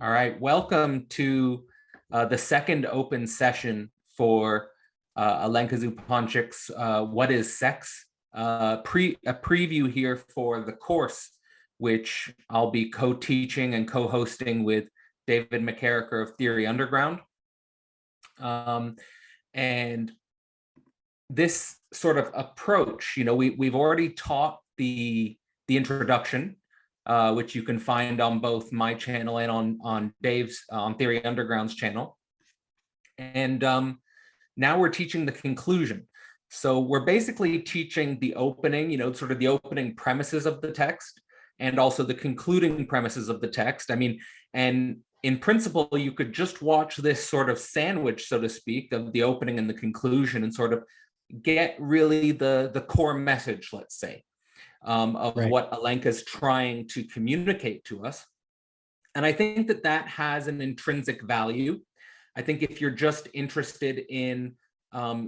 All right, welcome to the second open session for Alenka Zupančič's What is Sex? A preview here for the course, which I'll be co-teaching and co-hosting with David McKerracher of Theory Underground. And this sort of approach, we've already taught the introduction, which you can find on both my channel and on Dave's on Theory Underground's channel. And now we're teaching the conclusion. So we're basically teaching the opening, sort of the opening premises of the text, and also the concluding premises of the text. I mean, and in principle, you could just watch this sort of sandwich, so to speak, of the opening and the conclusion and sort of get really the core message, let's say, of Right. what Alenka's trying to communicate to us. And I think that that has an intrinsic value. I think if you're just interested in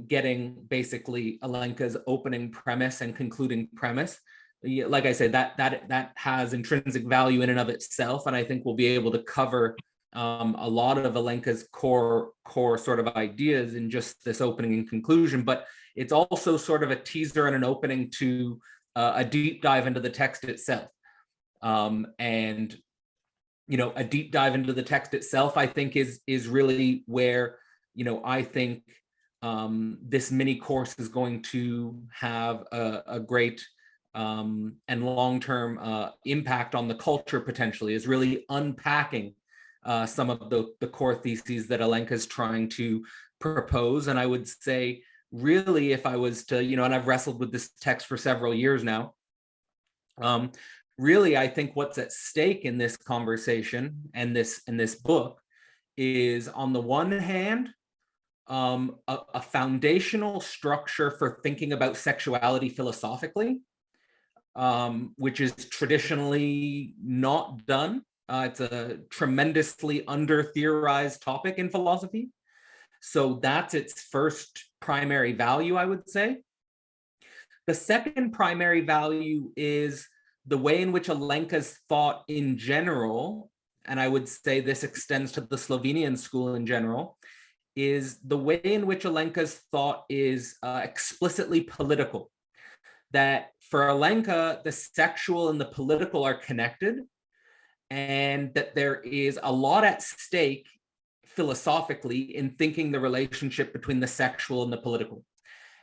getting basically Alenka's opening premise and concluding premise, like I said, that has intrinsic value in and of itself. And I think we'll be able to cover a lot of Alenka's core sort of ideas in just this opening and conclusion. But it's also sort of a teaser and an opening to a deep dive into the text itself. And a deep dive into the text itself, I think, is really where, I think this mini course is going to have a great and long-term impact on the culture, potentially, is really unpacking some of the core theses that Alenka is trying to propose. And I would say, really, if I was to, and I've wrestled with this text for several years now, really, I think what's at stake in this conversation and this book is, on the one hand, a foundational structure for thinking about sexuality philosophically, which is traditionally not done. It's a tremendously under-theorized topic in philosophy. So that's its first primary value, I would say. The second primary value is the way in which Alenka's thought in general, and I would say this extends to the Slovenian school in general, is the way in which Alenka's thought is explicitly political. That for Alenka, the sexual and the political are connected, and that there is a lot at stake philosophically in thinking the relationship between the sexual and the political.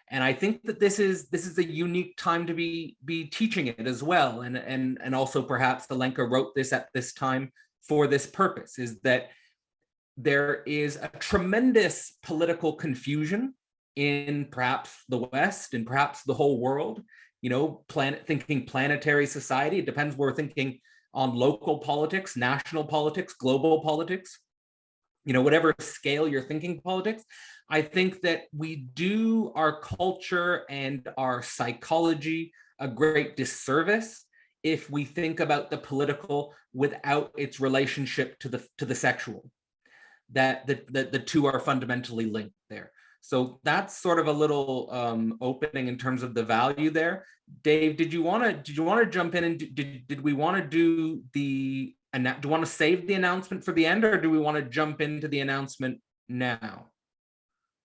And I think that this is a unique time to be teaching it as well. And also perhaps Alenka wrote this at this time for this purpose, is that there is a tremendous political confusion in perhaps the West and perhaps the whole world, thinking planetary society. It depends where we're thinking on local politics, national politics, global politics, whatever scale you're thinking politics. I think that we do our culture and our psychology a great disservice if we think about the political without its relationship to the sexual. That the two are fundamentally linked there. So that's sort of a little opening in terms of the value there. Dave, did you want to jump in, and did we want to do you want to save the announcement for the end, or do we want to jump into the announcement now?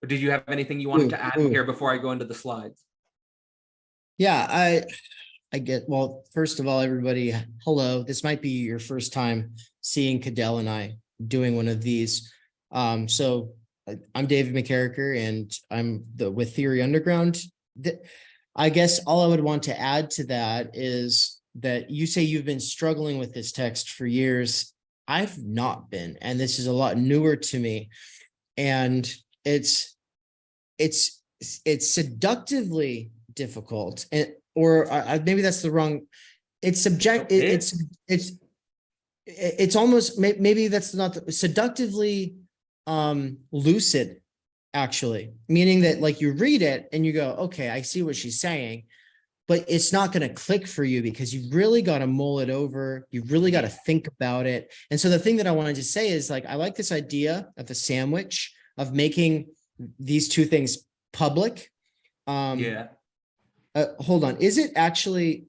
Or did you have anything you wanted to add here before I go into the slides? Yeah, I get, well, first of all, everybody, hello. This might be your first time seeing Cadell and I doing one of these. So I'm David McKerracher, and I'm with Theory Underground. I guess all I would want to add to that is that you say you've been struggling with this text for years. I've not been, and this is a lot newer to me. And it's seductively difficult, or maybe that's the wrong. It's subjective. It's almost, maybe that's not seductively lucid, actually, meaning that, like, you read it and you go, okay, I see what she's saying, but it's not going to click for you because you really got to mull it over. You really got to think about it. And so the thing that I wanted to say is, like, I like this idea of the sandwich, of making these two things public. Yeah. Hold on. Is it actually,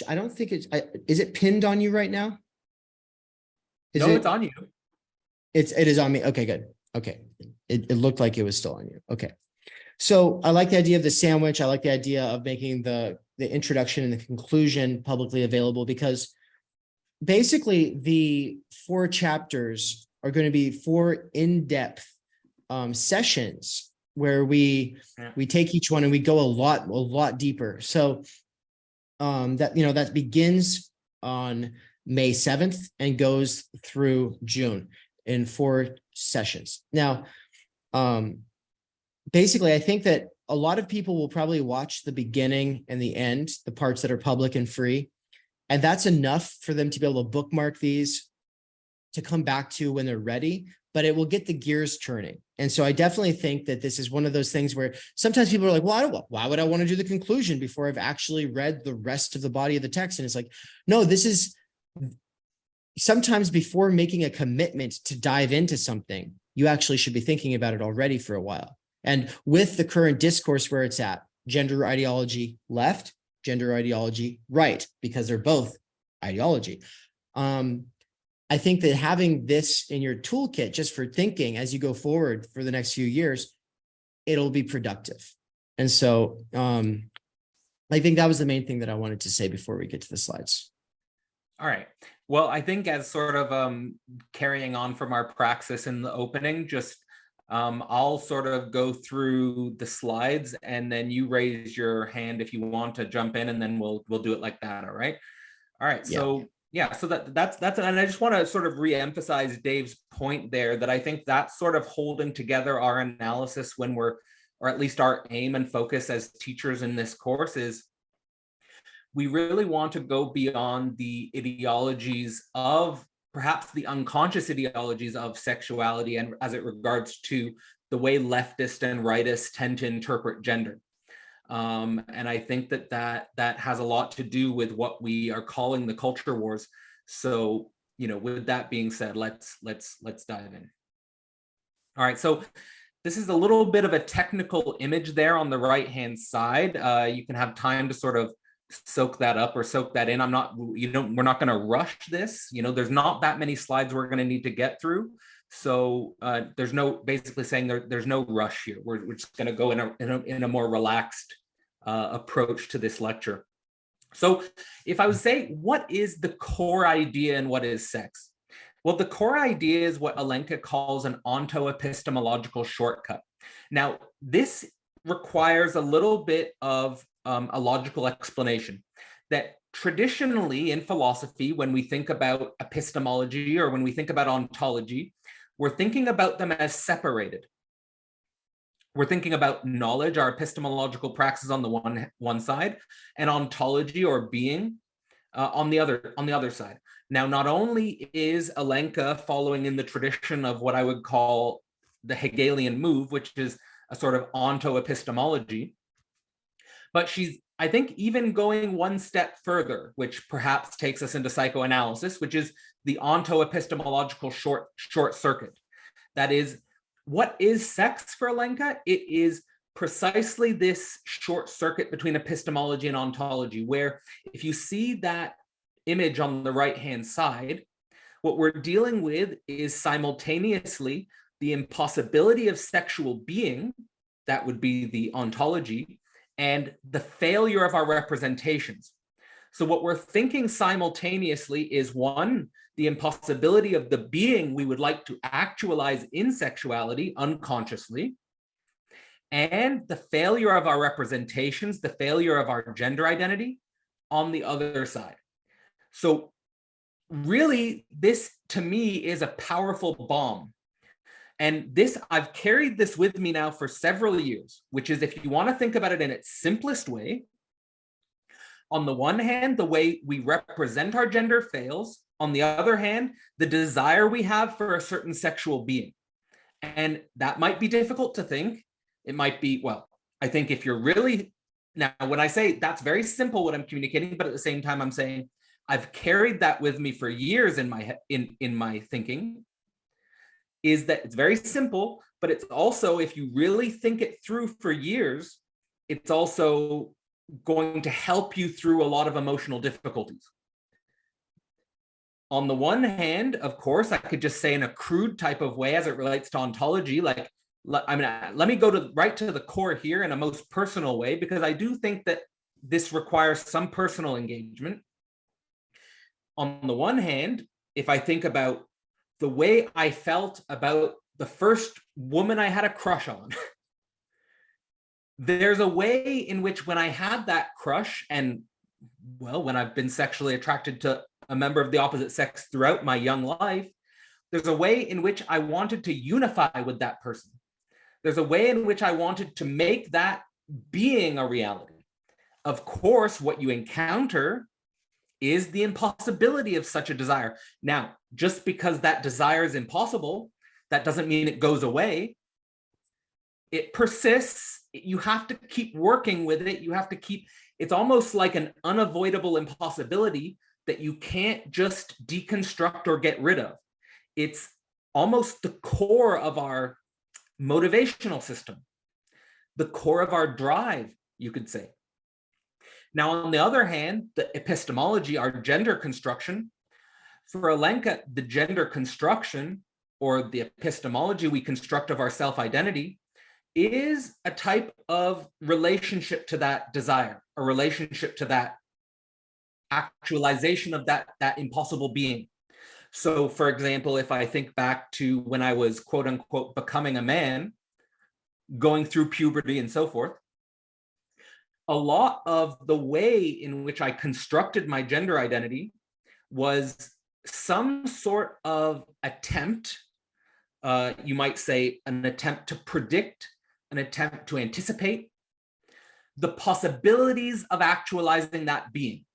I don't think it's, is it pinned on you right now? Is No, it? it's on you. It is on me. Okay, good. Okay. It looked like it was still on you. Okay. So I like the idea of the sandwich. I like the idea of making the introduction and the conclusion publicly available, because basically the 4 chapters are going to be 4 in-depth sessions where we take each one and we go a lot deeper. So that begins on May 7th and goes through June in 4 sessions. Now, basically, I think that a lot of people will probably watch the beginning and the end, the parts that are public and free. And that's enough for them to be able to bookmark these to come back to when they're ready, but it will get the gears turning. And so I definitely think that this is one of those things where sometimes people are like, well, why would I want to do the conclusion before I've actually read the rest of the body of the text? And it's like, no, this is sometimes before making a commitment to dive into something, you actually should be thinking about it already for a while. And with the current discourse where it's at, gender ideology left, gender ideology right, because they're both ideology. I think that having this in your toolkit just for thinking as you go forward for the next few years, it'll be productive. And so I think that was the main thing that I wanted to say before we get to the slides. All right. Well, I think as sort of carrying on from our praxis in the opening, just I'll sort of go through the slides and then you raise your hand if you want to jump in, and then we'll do it like that. All right. All right. So yeah, so that's and I just want to sort of re-emphasize Dave's point there, that I think that's sort of holding together our analysis when we're, or at least our aim and focus as teachers in this course is we really want to go beyond the ideologies of perhaps the unconscious ideologies of sexuality and as it regards to the way leftists and rightists tend to interpret gender. And I think that has a lot to do with what we are calling the culture wars. So, with that being said, let's dive in. All right, so this is a little bit of a technical image there on the right-hand side. You can have time to sort of soak that up or soak that in. We're not going to rush this. There's not that many slides we're going to need to get through. So there's basically saying there's no rush here. We're just going to go in a more relaxed approach to this lecture. So if I would say, what is the core idea and what is sex? Well, the core idea is what Alenka calls an onto-epistemological shortcut. Now, this requires a little bit of a logical explanation that traditionally in philosophy, when we think about epistemology or when we think about ontology, we're thinking about them as separated. We're thinking about knowledge, our epistemological praxis on the one side, and ontology or being on the other side. Now, not only is Alenka following in the tradition of what I would call the Hegelian move, which is a sort of onto-epistemology, but she's, I think, even going one step further, which perhaps takes us into psychoanalysis, which is the onto-epistemological short circuit. That is, what is sex for Alenka? It is precisely this short circuit between epistemology and ontology, where if you see that image on the right-hand side, what we're dealing with is simultaneously the impossibility of sexual being, that would be the ontology, and the failure of our representations. So what we're thinking simultaneously is, one, the impossibility of the being we would like to actualize in sexuality unconsciously, and the failure of our representations, the failure of our gender identity on the other side. So really, this to me is a powerful bomb. And this, I've carried this with me now for several years, which is, if you want to think about it in its simplest way, on the one hand, the way we represent our gender fails. On the other hand, the desire we have for a certain sexual being. And that might be difficult to think. It might be, well, I think if you're really, now when I say that's very simple what I'm communicating, but at the same time I'm saying I've carried that with me for years in my thinking, is that it's very simple, but it's also, if you really think it through for years, it's also going to help you through a lot of emotional difficulties. On the one hand, of course, I could just say in a crude type of way as it relates to ontology, like, I mean, let me go right to the core here in a most personal way, because I do think that this requires some personal engagement. On the one hand, if I think about the way I felt about the first woman I had a crush on, there's a way in which when I had that crush, and well, when I've been sexually attracted to a member of the opposite sex throughout my young life, there's a way in which I wanted to unify with that person. There's a way in which I wanted to make that being a reality. Of course, what you encounter is the impossibility of such a desire. Now, just because that desire is impossible, that doesn't mean it goes away. It persists. You have to keep working with it. You have to keep, it's almost like an unavoidable impossibility that you can't just deconstruct or get rid of. It's almost the core of our motivational system, the core of our drive, you could say. Now, on the other hand, the epistemology, our gender construction, for Alenka, the gender construction or the epistemology we construct of our self-identity is a type of relationship to that desire, a relationship to that actualization of that impossible being. So, for example, if I think back to when I was, quote unquote, becoming a man, going through puberty and so forth, a lot of the way in which I constructed my gender identity was some sort of attempt, you might say an attempt to predict, an attempt to anticipate the possibilities of actualizing that being,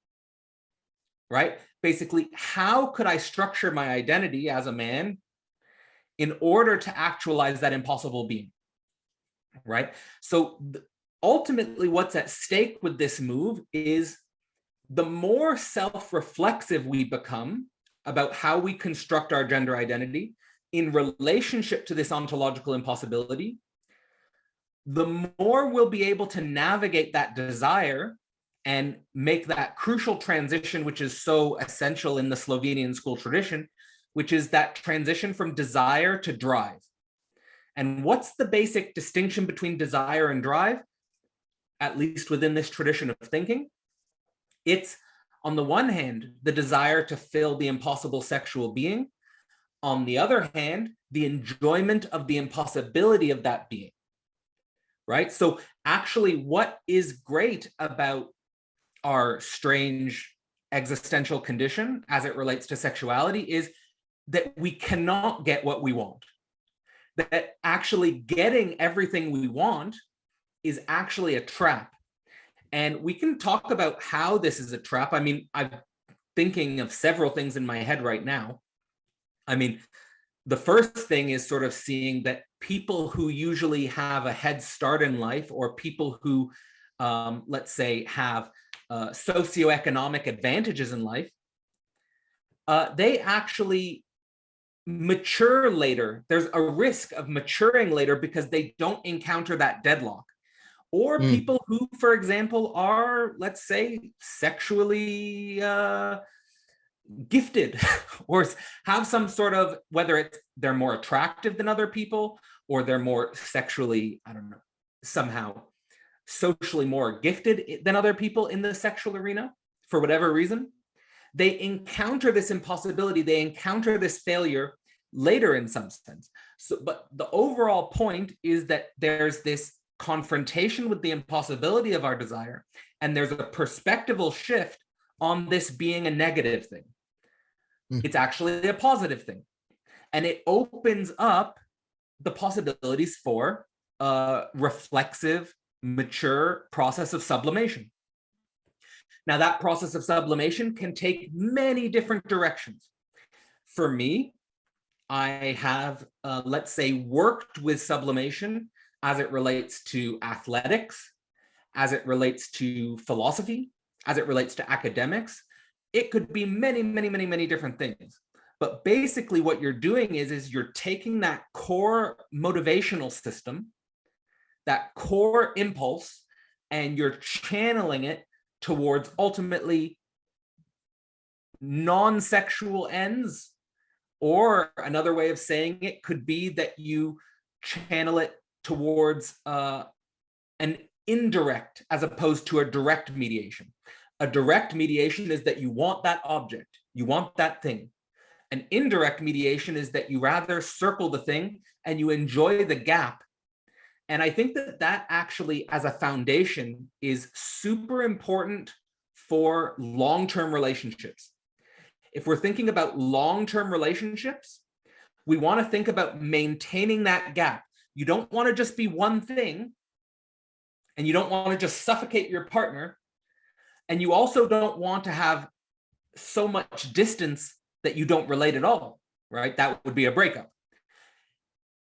right? Basically, how could I structure my identity as a man in order to actualize that impossible being, right? So ultimately, what's at stake with this move is the more self-reflexive we become about how we construct our gender identity in relationship to this ontological impossibility, the more we'll be able to navigate that desire and make that crucial transition, which is so essential in the Slovenian school tradition, which is that transition from desire to drive. And what's the basic distinction between desire and drive, at least within this tradition of thinking? It's, on the one hand, the desire to fill the impossible sexual being. On the other hand, the enjoyment of the impossibility of that being, right? So actually, what is great about our strange existential condition as it relates to sexuality is that we cannot get what we want. That actually getting everything we want is actually a trap. And we can talk about how this is a trap. I mean, I'm thinking of several things in my head right now. I mean, the first thing is sort of seeing that people who usually have a head start in life, or people who, let's say, have socioeconomic advantages in life, they actually mature later. There's a risk of maturing later because they don't encounter that deadlock. Or people who, for example, are, let's say, sexually gifted or have some sort of, whether it's they're more attractive than other people, or they're more sexually, I don't know, somehow socially more gifted than other people in the sexual arena, for whatever reason, they encounter this impossibility, they encounter this failure later in some sense. So, but the overall point is that there's this confrontation with the impossibility of our desire, and there's a perspectival shift on this being a negative thing. It's actually a positive thing. And it opens up the possibilities for a reflexive, mature process of sublimation. Now, that process of sublimation can take many different directions. For me, I have, let's say, worked with sublimation as it relates to athletics, as it relates to philosophy, as it relates to academics. It could be many, many, many, many different things. But basically what you're doing is you're taking that core motivational system, that core impulse, and you're channeling it towards ultimately non-sexual ends, or another way of saying it could be that you channel it towards an indirect as opposed to a direct mediation. A direct mediation is that you want that object, you want that thing. An indirect mediation is that you rather circle the thing and you enjoy the gap. And I think that that actually, as a foundation, is super important for long-term relationships. If we're thinking about long-term relationships, we want to think about maintaining that gap. You don't want to just be one thing, and you don't want to just suffocate your partner, and you also don't want to have so much distance that you don't relate at all, right? That would be a breakup.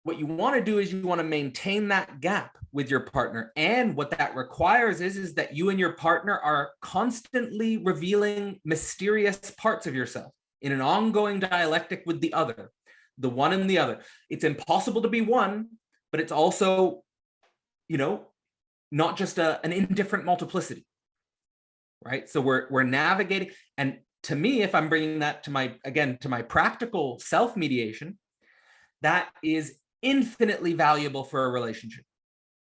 What you want to do is you want to maintain that gap with your partner. And what that requires is that you and your partner are constantly revealing mysterious parts of yourself in an ongoing dialectic with the other, the one and the other. It's impossible to be one, but it's also, not just an indifferent multiplicity, right? So we're navigating. And to me, if I'm bringing that to my practical self-mediation, that is infinitely valuable for a relationship,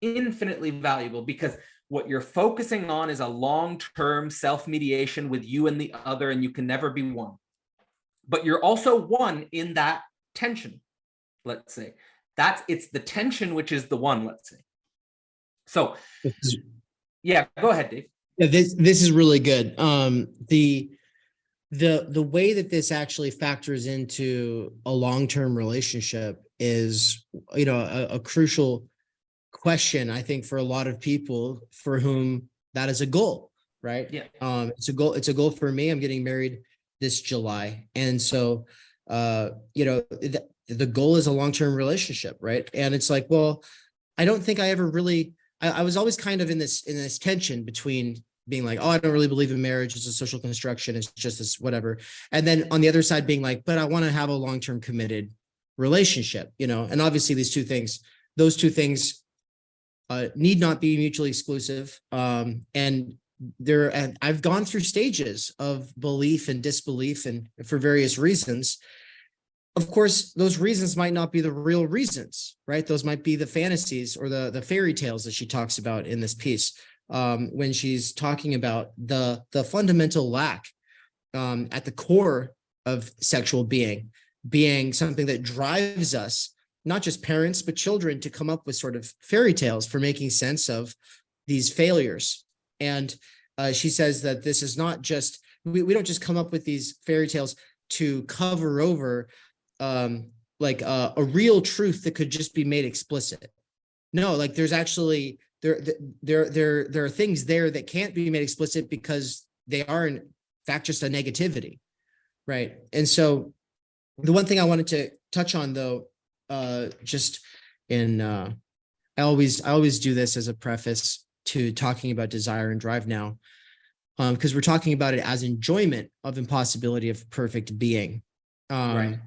infinitely valuable, because what you're focusing on is a long-term self-mediation with you and the other, and you can never be one. But you're also one in that tension, let's say. It's the tension which is the one, let's say. So, yeah, go ahead, Dave. Yeah, this is really good. The way that this actually factors into a long-term relationship is, a crucial question, I think, for a lot of people for whom that is a goal, right? Yeah. It's a goal for me. I'm getting married this July. And so, the goal is a long-term relationship, right? And it's like, well, I don't think I ever really, I was always kind of in this tension between being like, oh, I don't really believe in marriage. It's a social construction. It's just this whatever. And then on the other side being like, but I want to have a long-term committed relationship, and obviously those two things need not be mutually exclusive. And I've gone through stages of belief and disbelief, and for various reasons. Of course, those reasons might not be the real reasons, right? Those might be the fantasies or the fairy tales that she talks about in this piece. When she's talking about the fundamental lack at the core of sexual being something that drives us, not just parents, but children, to come up with sort of fairy tales for making sense of these failures. And she says that this is not just, we don't just come up with these fairy tales to cover over a real truth that could just be made explicit. No, like there's actually, there are things there that can't be made explicit because they are in fact just a negativity, right? And so the one thing I wanted to touch on, though, just in I always do this as a preface to talking about desire and drive now, because we're talking about it as enjoyment of impossibility of perfect being. Right.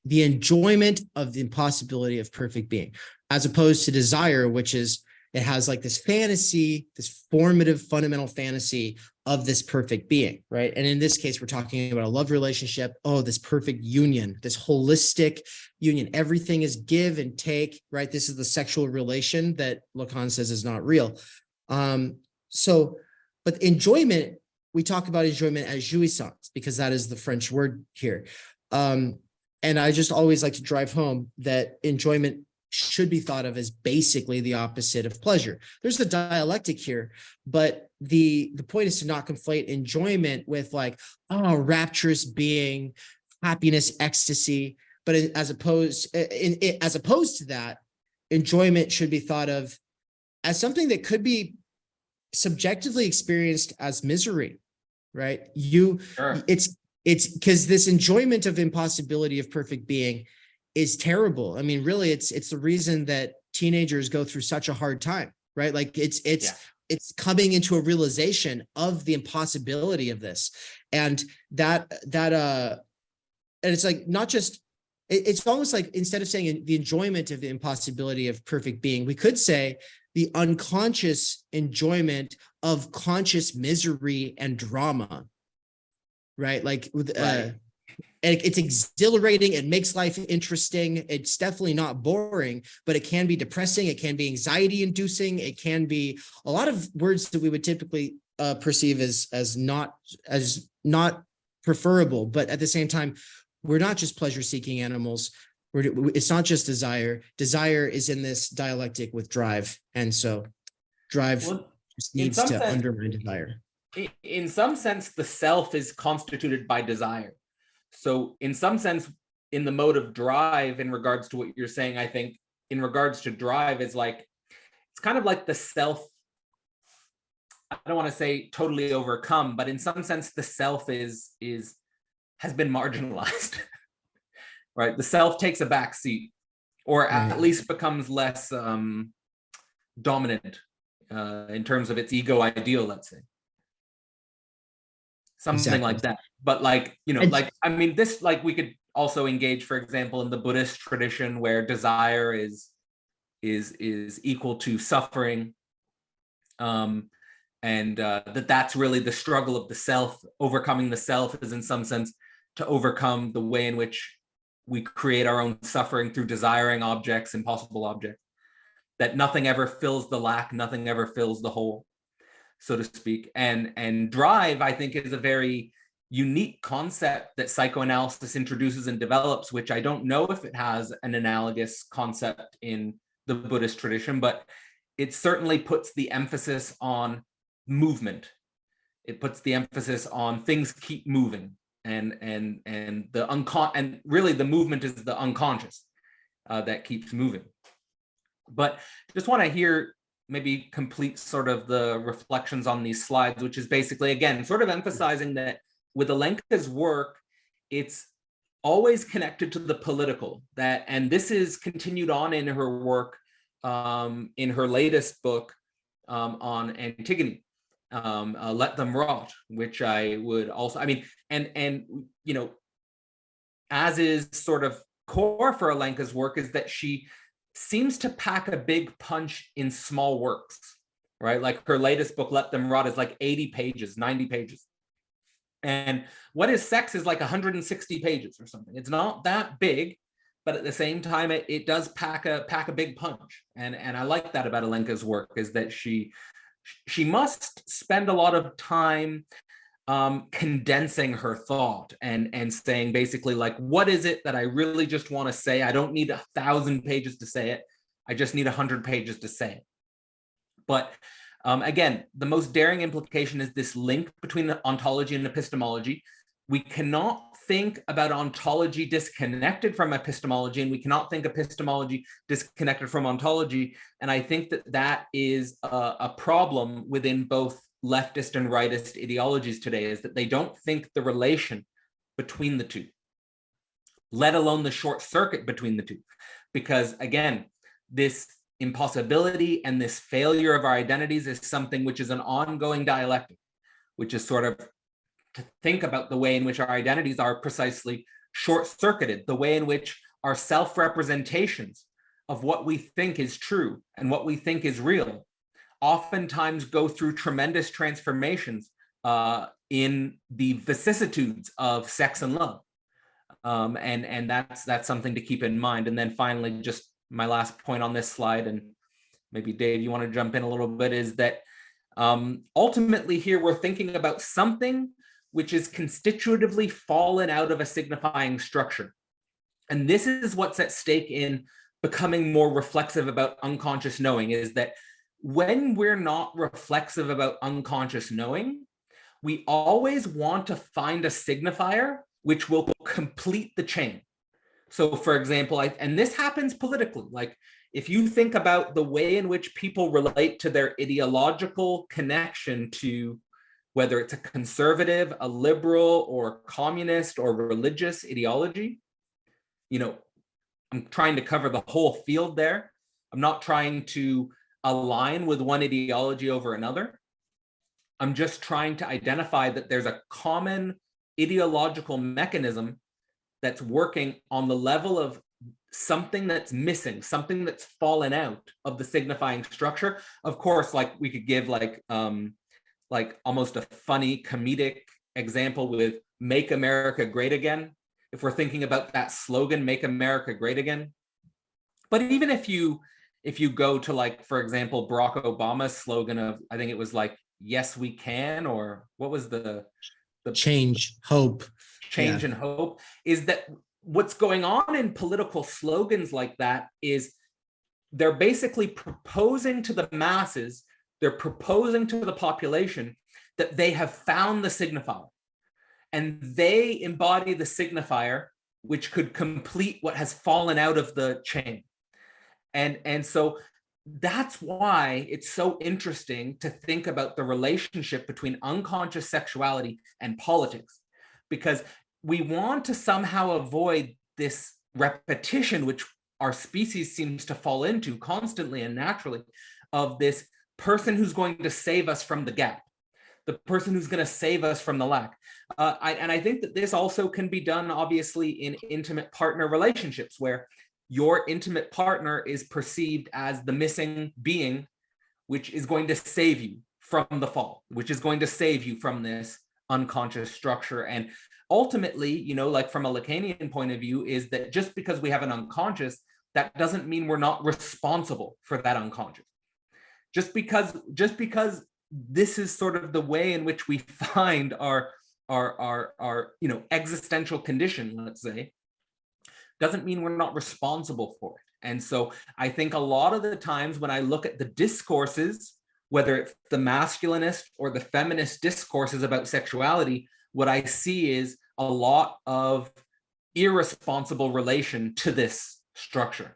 The enjoyment of the impossibility of perfect being, as opposed to desire, which is, it has like this fantasy, this formative, fundamental fantasy of this perfect being, right? And in this case, we're talking about a love relationship. Oh, this perfect union, this holistic union. Everything is give and take, right? This is the sexual relation that Lacan says is not real. But enjoyment, we talk about enjoyment as jouissance, because that is the French word here. And I just always like to drive home that enjoyment should be thought of as basically the opposite of pleasure. There's a dialectic here, but the point is to not conflate enjoyment with like, oh, rapturous being, happiness, ecstasy. But as opposed to that, enjoyment should be thought of as something that could be subjectively experienced as misery, right? Sure. It's because this enjoyment of impossibility of perfect being is terrible. I mean, really, it's the reason that teenagers go through such a hard time, right? Like it's coming into a realization of the impossibility of this, and and it's like not just. It's almost like, instead of saying the enjoyment of the impossibility of perfect being, we could say the unconscious enjoyment of conscious misery and drama. right? Like with Right. it's exhilarating. It makes life interesting. It's definitely not boring, but it can be depressing. It can be anxiety inducing. It can be a lot of words that we would typically perceive as not preferable. But at the same time, we're not just pleasure seeking animals. It's not just desire. Desire is in this dialectic with drive. And so drive Well, just in needs some to sense, undermine desire. in some sense, the self is constituted by desire. So in some sense, in the mode of drive, in regards to what you're saying, I think in regards to drive is like, it's kind of like the self, I don't want to say totally overcome, but in some sense, the self has been marginalized, right? The self takes a back seat, or at least becomes less dominant in terms of its ego ideal, let's say. Something like that. But like, like, I mean, this, like, we could also engage, for example, in the Buddhist tradition where desire is equal to suffering. And that's really the struggle of the self. Overcoming the self is in some sense to overcome the way in which we create our own suffering through desiring objects, impossible objects, that nothing ever fills the lack, nothing ever fills the whole, so to speak. And drive, I think, is a very unique concept that psychoanalysis introduces and develops, which I don't know if it has an analogous concept in the Buddhist tradition, but it certainly puts the emphasis on movement. It puts the emphasis on things keep moving, and really the movement is the unconscious that keeps moving. But just want to hear maybe complete sort of the reflections on these slides, which is basically, again, sort of emphasizing that with Alenka's work, it's always connected to the political, and this is continued on in her work, in her latest book on Antigone, Let Them Rot, which I would also, I mean, and as is sort of core for Alenka's work, is that she seems to pack a big punch in small works, right? Like her latest book, Let Them Rot, is like 80 pages, 90 pages. And What is Sex is like 160 pages or something. It's not that big, but at the same time, it does pack a big punch. And I like that about Alenka's work, is that she must spend a lot of time condensing her thought and saying basically, like, what is it that I really just want to say? I don't need 1,000 pages to say it. I just need 100 pages to say it. But again, the most daring implication is this link between ontology and epistemology. We cannot think about ontology disconnected from epistemology, and we cannot think epistemology disconnected from ontology. And I think that is a problem within both leftist and rightist ideologies today, is that they don't think the relation between the two, let alone the short circuit between the two. Because again, this impossibility and this failure of our identities is something which is an ongoing dialectic, which is sort of to think about the way in which our identities are precisely short-circuited, the way in which our self-representations of what we think is true and what we think is real oftentimes go through tremendous transformations in the vicissitudes of sex and love. And that's something to keep in mind. And then finally, just my last point on this slide, and maybe Dave, you want to jump in a little bit, is that ultimately here we're thinking about something which is constitutively fallen out of a signifying structure. And this is what's at stake in becoming more reflexive about unconscious knowing, is that when we're not reflexive about unconscious knowing, we always want to find a signifier which will complete the chain. So for example, and this happens politically, like if you think about the way in which people relate to their ideological connection to whether it's a conservative, a liberal, or communist or religious ideology, I'm trying to cover the whole field there. I'm not trying to align with one ideology over another. I'm just trying to identify that there's a common ideological mechanism that's working on the level of something that's missing, something that's fallen out of the signifying structure. Of course, like we could give like almost a funny comedic example with Make America Great Again, if we're thinking about that slogan, Make America Great Again. But even if you go to, like, for example, Barack Obama's slogan of, I think it was like, yes, we can, or what was the change, hope. Change and hope, is that what's going on in political slogans like that is they're basically proposing to the masses, they're proposing to the population that they have found the signifier, and they embody the signifier, which could complete what has fallen out of the chain. And so that's why it's so interesting to think about the relationship between unconscious sexuality and politics, because we want to somehow avoid this repetition, which our species seems to fall into constantly and naturally, of this person who's going to save us from the gap, the person who's going to save us from the lack. And I think that this also can be done, obviously, in intimate partner relationships, where your intimate partner is perceived as the missing being, which is going to save you from the fall, which is going to save you from this unconscious structure. And ultimately, like from a Lacanian point of view, is that just because we have an unconscious, that doesn't mean we're not responsible for that unconscious. Just because this is sort of the way in which we find our existential condition, let's say, doesn't mean we're not responsible for it. And so I think a lot of the times when I look at the discourses, whether it's the masculinist or the feminist discourses about sexuality, what I see is a lot of irresponsible relation to this structure.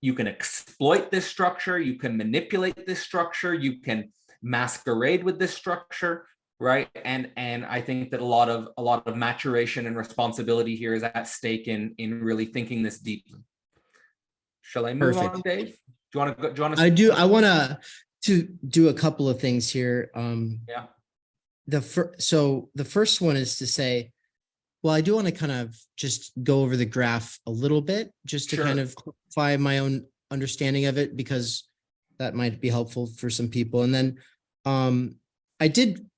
You can exploit this structure, you can manipulate this structure, you can masquerade with this structure, right? And I think that a lot of maturation and responsibility here is at stake in really thinking this deeply. Shall I move on, Dave? Do you want to go? I do. I want to do a couple of things here. Yeah. So the first one is to say, well, I do want to kind of just go over the graph a little bit, just to kind of clarify my own understanding of it, because that might be helpful for some people. And then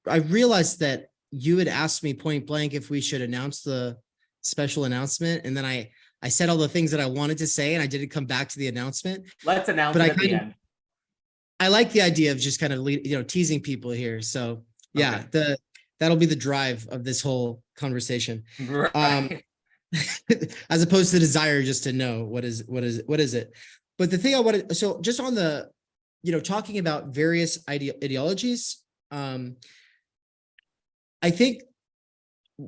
I realized that you had asked me point blank if we should announce the special announcement. And then I said all the things that I wanted to say, and I didn't come back to the announcement. Let's announce it at the end. I like the idea of just kind of teasing people here. So yeah, okay. That'll be the drive of this whole conversation. Right. As opposed to the desire just to know what is it. But the thing I wanted, so just on the, talking about various ideologies, I think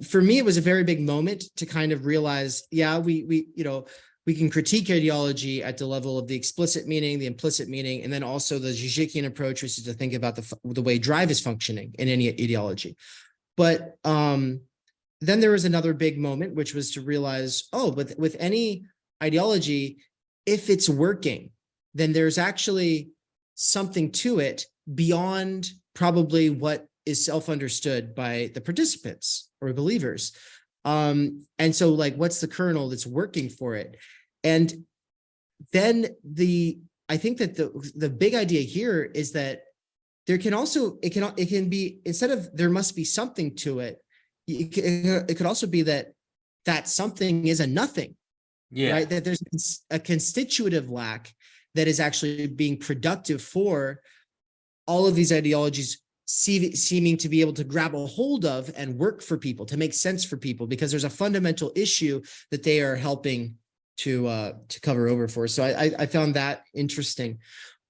for me, it was a very big moment to kind of realize, yeah, we can critique ideology at the level of the explicit meaning, the implicit meaning, and then also the Zizkian approach, which is to think about the way drive is functioning in any ideology. But then there was another big moment, which was to realize, with any ideology, if it's working, then there's actually something to it beyond probably what is self-understood by the participants or believers. And so, like, what's the kernel that's working for it? And then I think that the big idea here is that there can also, it can be, instead of there must be something to it, it could also be that something is a nothing, right? That there's a constitutive lack that is actually being productive for all of these ideologies seeming to be able to grab a hold of and work for people, to make sense for people, because there's a fundamental issue that they are helping to cover over for. So I found that interesting.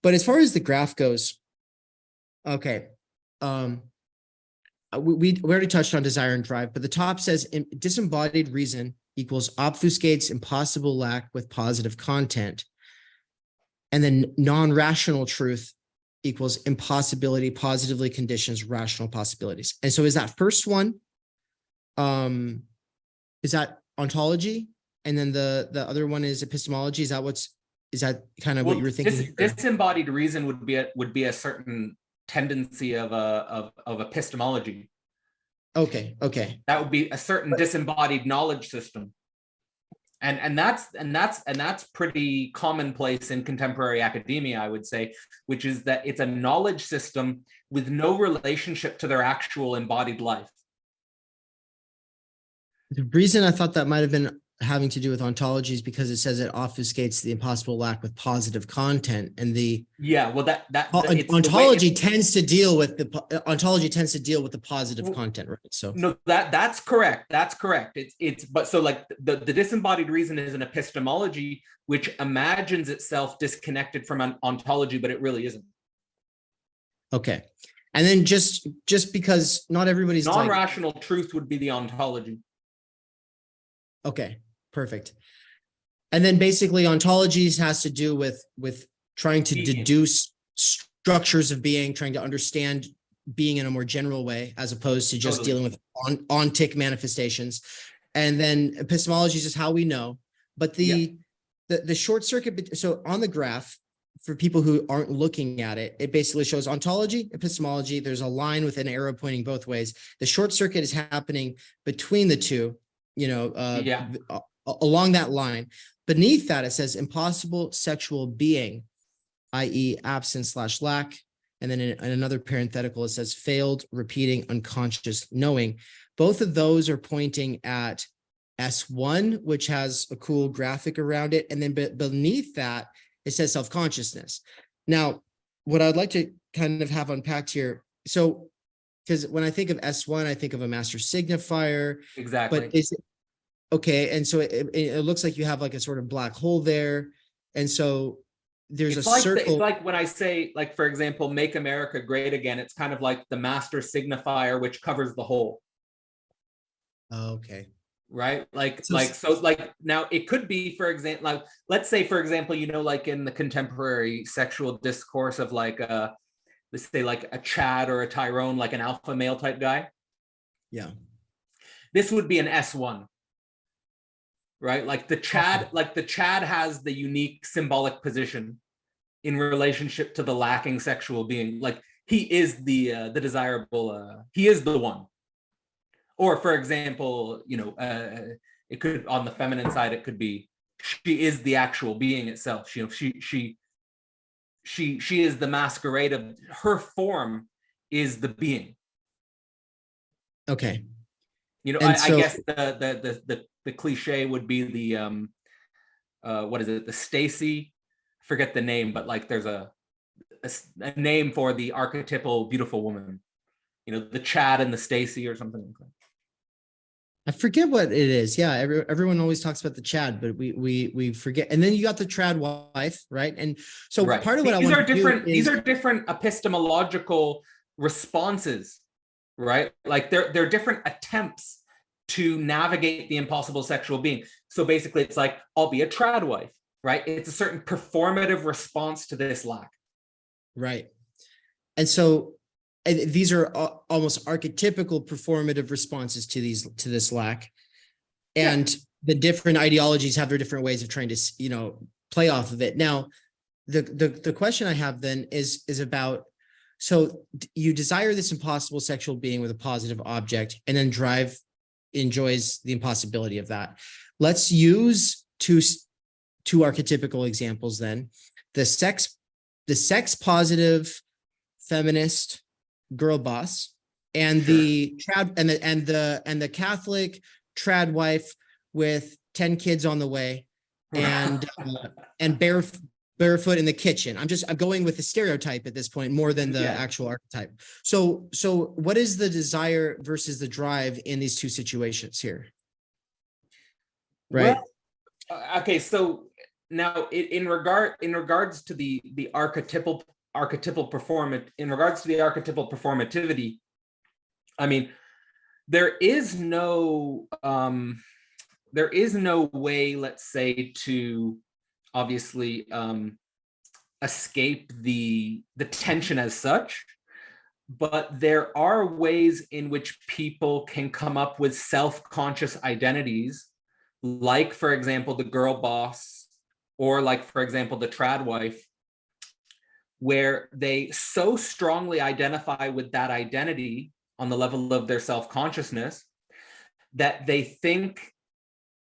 But as far as the graph goes, okay, we already touched on desire and drive, but the top says disembodied reason equals obfuscates impossible lack with positive content. And then non-rational truth equals impossibility positively conditions rational possibilities. And so is that first one, is that ontology? And then the other one is epistemology. Is that kind of what you were thinking? Disembodied reason would be a certain tendency of epistemology. Okay. That would be a certain disembodied knowledge system. And that's pretty commonplace in contemporary academia, I would say, which is that it's a knowledge system with no relationship to their actual embodied life. The reason I thought that might have been having to do with ontology is because it says it obfuscates the impossible lack with positive content, and the Yeah, well, it's ontology tends to deal with the positive content, right? So no, that's correct. That's correct. It's but so like the disembodied reason is an epistemology which imagines itself disconnected from an ontology, but it really isn't. okay. And then just because not everybody's non-rational truth would be the ontology. Okay, perfect. And then basically ontologies has to do with trying to deduce structures of being, trying to understand being in a more general way, as opposed to just dealing with ontic manifestations. And then epistemology is just how we know. But the short circuit, so on the graph, for people who aren't looking at it, it basically shows ontology, epistemology. There's a line with an arrow pointing both ways. The short circuit is happening between the two, along that line. Beneath that, it says impossible sexual being, i.e. absence/lack. And then in another parenthetical, it says failed, repeating, unconscious knowing. Both of those are pointing at S1, which has a cool graphic around it. And then beneath that, it says self-consciousness. Now, what I'd like to kind of have unpacked here. So, because when I think of S1, I think of a master signifier. Exactly. But is it okay? And so it looks like you have like a sort of black hole there. And so there's it's a like circle. It's like when I say, like, for example, make America great again, it's kind of like the master signifier, which covers the whole. Okay. Right? So now it could be, for example, like, let's say, for example, like in the contemporary sexual discourse of like, let's say like a Chad or a Tyrone, like an alpha male type guy. Yeah. This would be an S1. Right? Like the Chad has the unique symbolic position in relationship to the lacking sexual being. Like he is the desirable, he is the one. Or for example, it could, on the feminine side, it could be she is the actual being itself. She is the masquerade of her form is the being. Okay. I guess the cliche would be the what is it? The Stacy, forget the name, but like there's a name for the archetypal beautiful woman. The Chad and the Stacy or something like that. I forget what it is. Yeah, everyone always talks about the Chad, but we forget. And then you got the Trad wife, right? And so part of what these are different epistemological responses, right? Like they're different attempts to navigate the impossible sexual being. So basically, it's like, I'll be a Trad wife, right? It's a certain performative response to this lack, right? And so these are almost archetypical performative responses to this lack, and the different ideologies have their different ways of trying to play off of it. Now, the question I have then is about, so you desire this impossible sexual being with a positive object, and then drive enjoys the impossibility of that. Let's use two archetypical examples then: the sex positive feminist girl boss, and the trad and the Catholic trad wife with 10 kids on the way, and barefoot in the kitchen. I'm going with the stereotype at this point more than the actual archetype. So what is the desire versus the drive in these two situations here? Right. Well, okay, so now in regards to the archetypal performativity, I mean, there is no way, let's say, to obviously escape the tension as such, but there are ways in which people can come up with self-conscious identities, like, for example, the girl boss, or like, for example, the trad wife, where they so strongly identify with that identity on the level of their self-consciousness that they think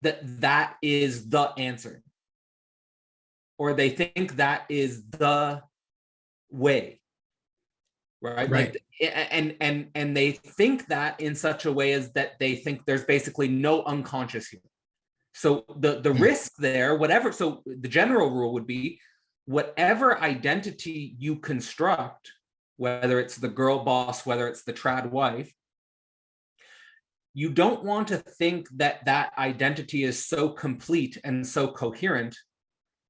that is the answer, or they think that is the way. right? Right. Like, and they think that in such a way as that they think there's basically no unconscious here. So the risk there, whatever, so the general rule would be whatever identity you construct, whether it's the girl boss, whether it's the trad wife, you don't want to think that that identity is so complete and so coherent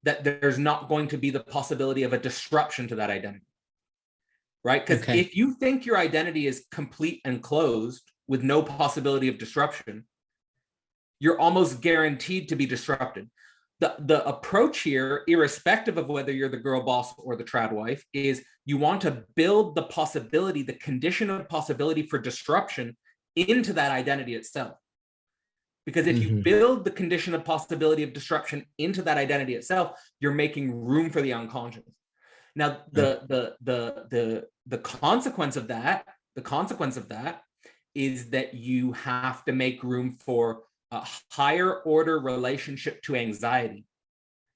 that there's not going to be the possibility of a disruption to that identity, right? Because if you think your identity is complete and closed with no possibility of disruption, you're almost guaranteed to be disrupted. The approach here, irrespective of whether you're the girl boss or the trad wife, is you want to build the possibility, the condition of possibility for disruption into that identity itself. Because if you build the condition of possibility of disruption into that identity itself, you're making room for the unconscious. Now, the consequence of that, is that you have to make room for a higher order relationship to anxiety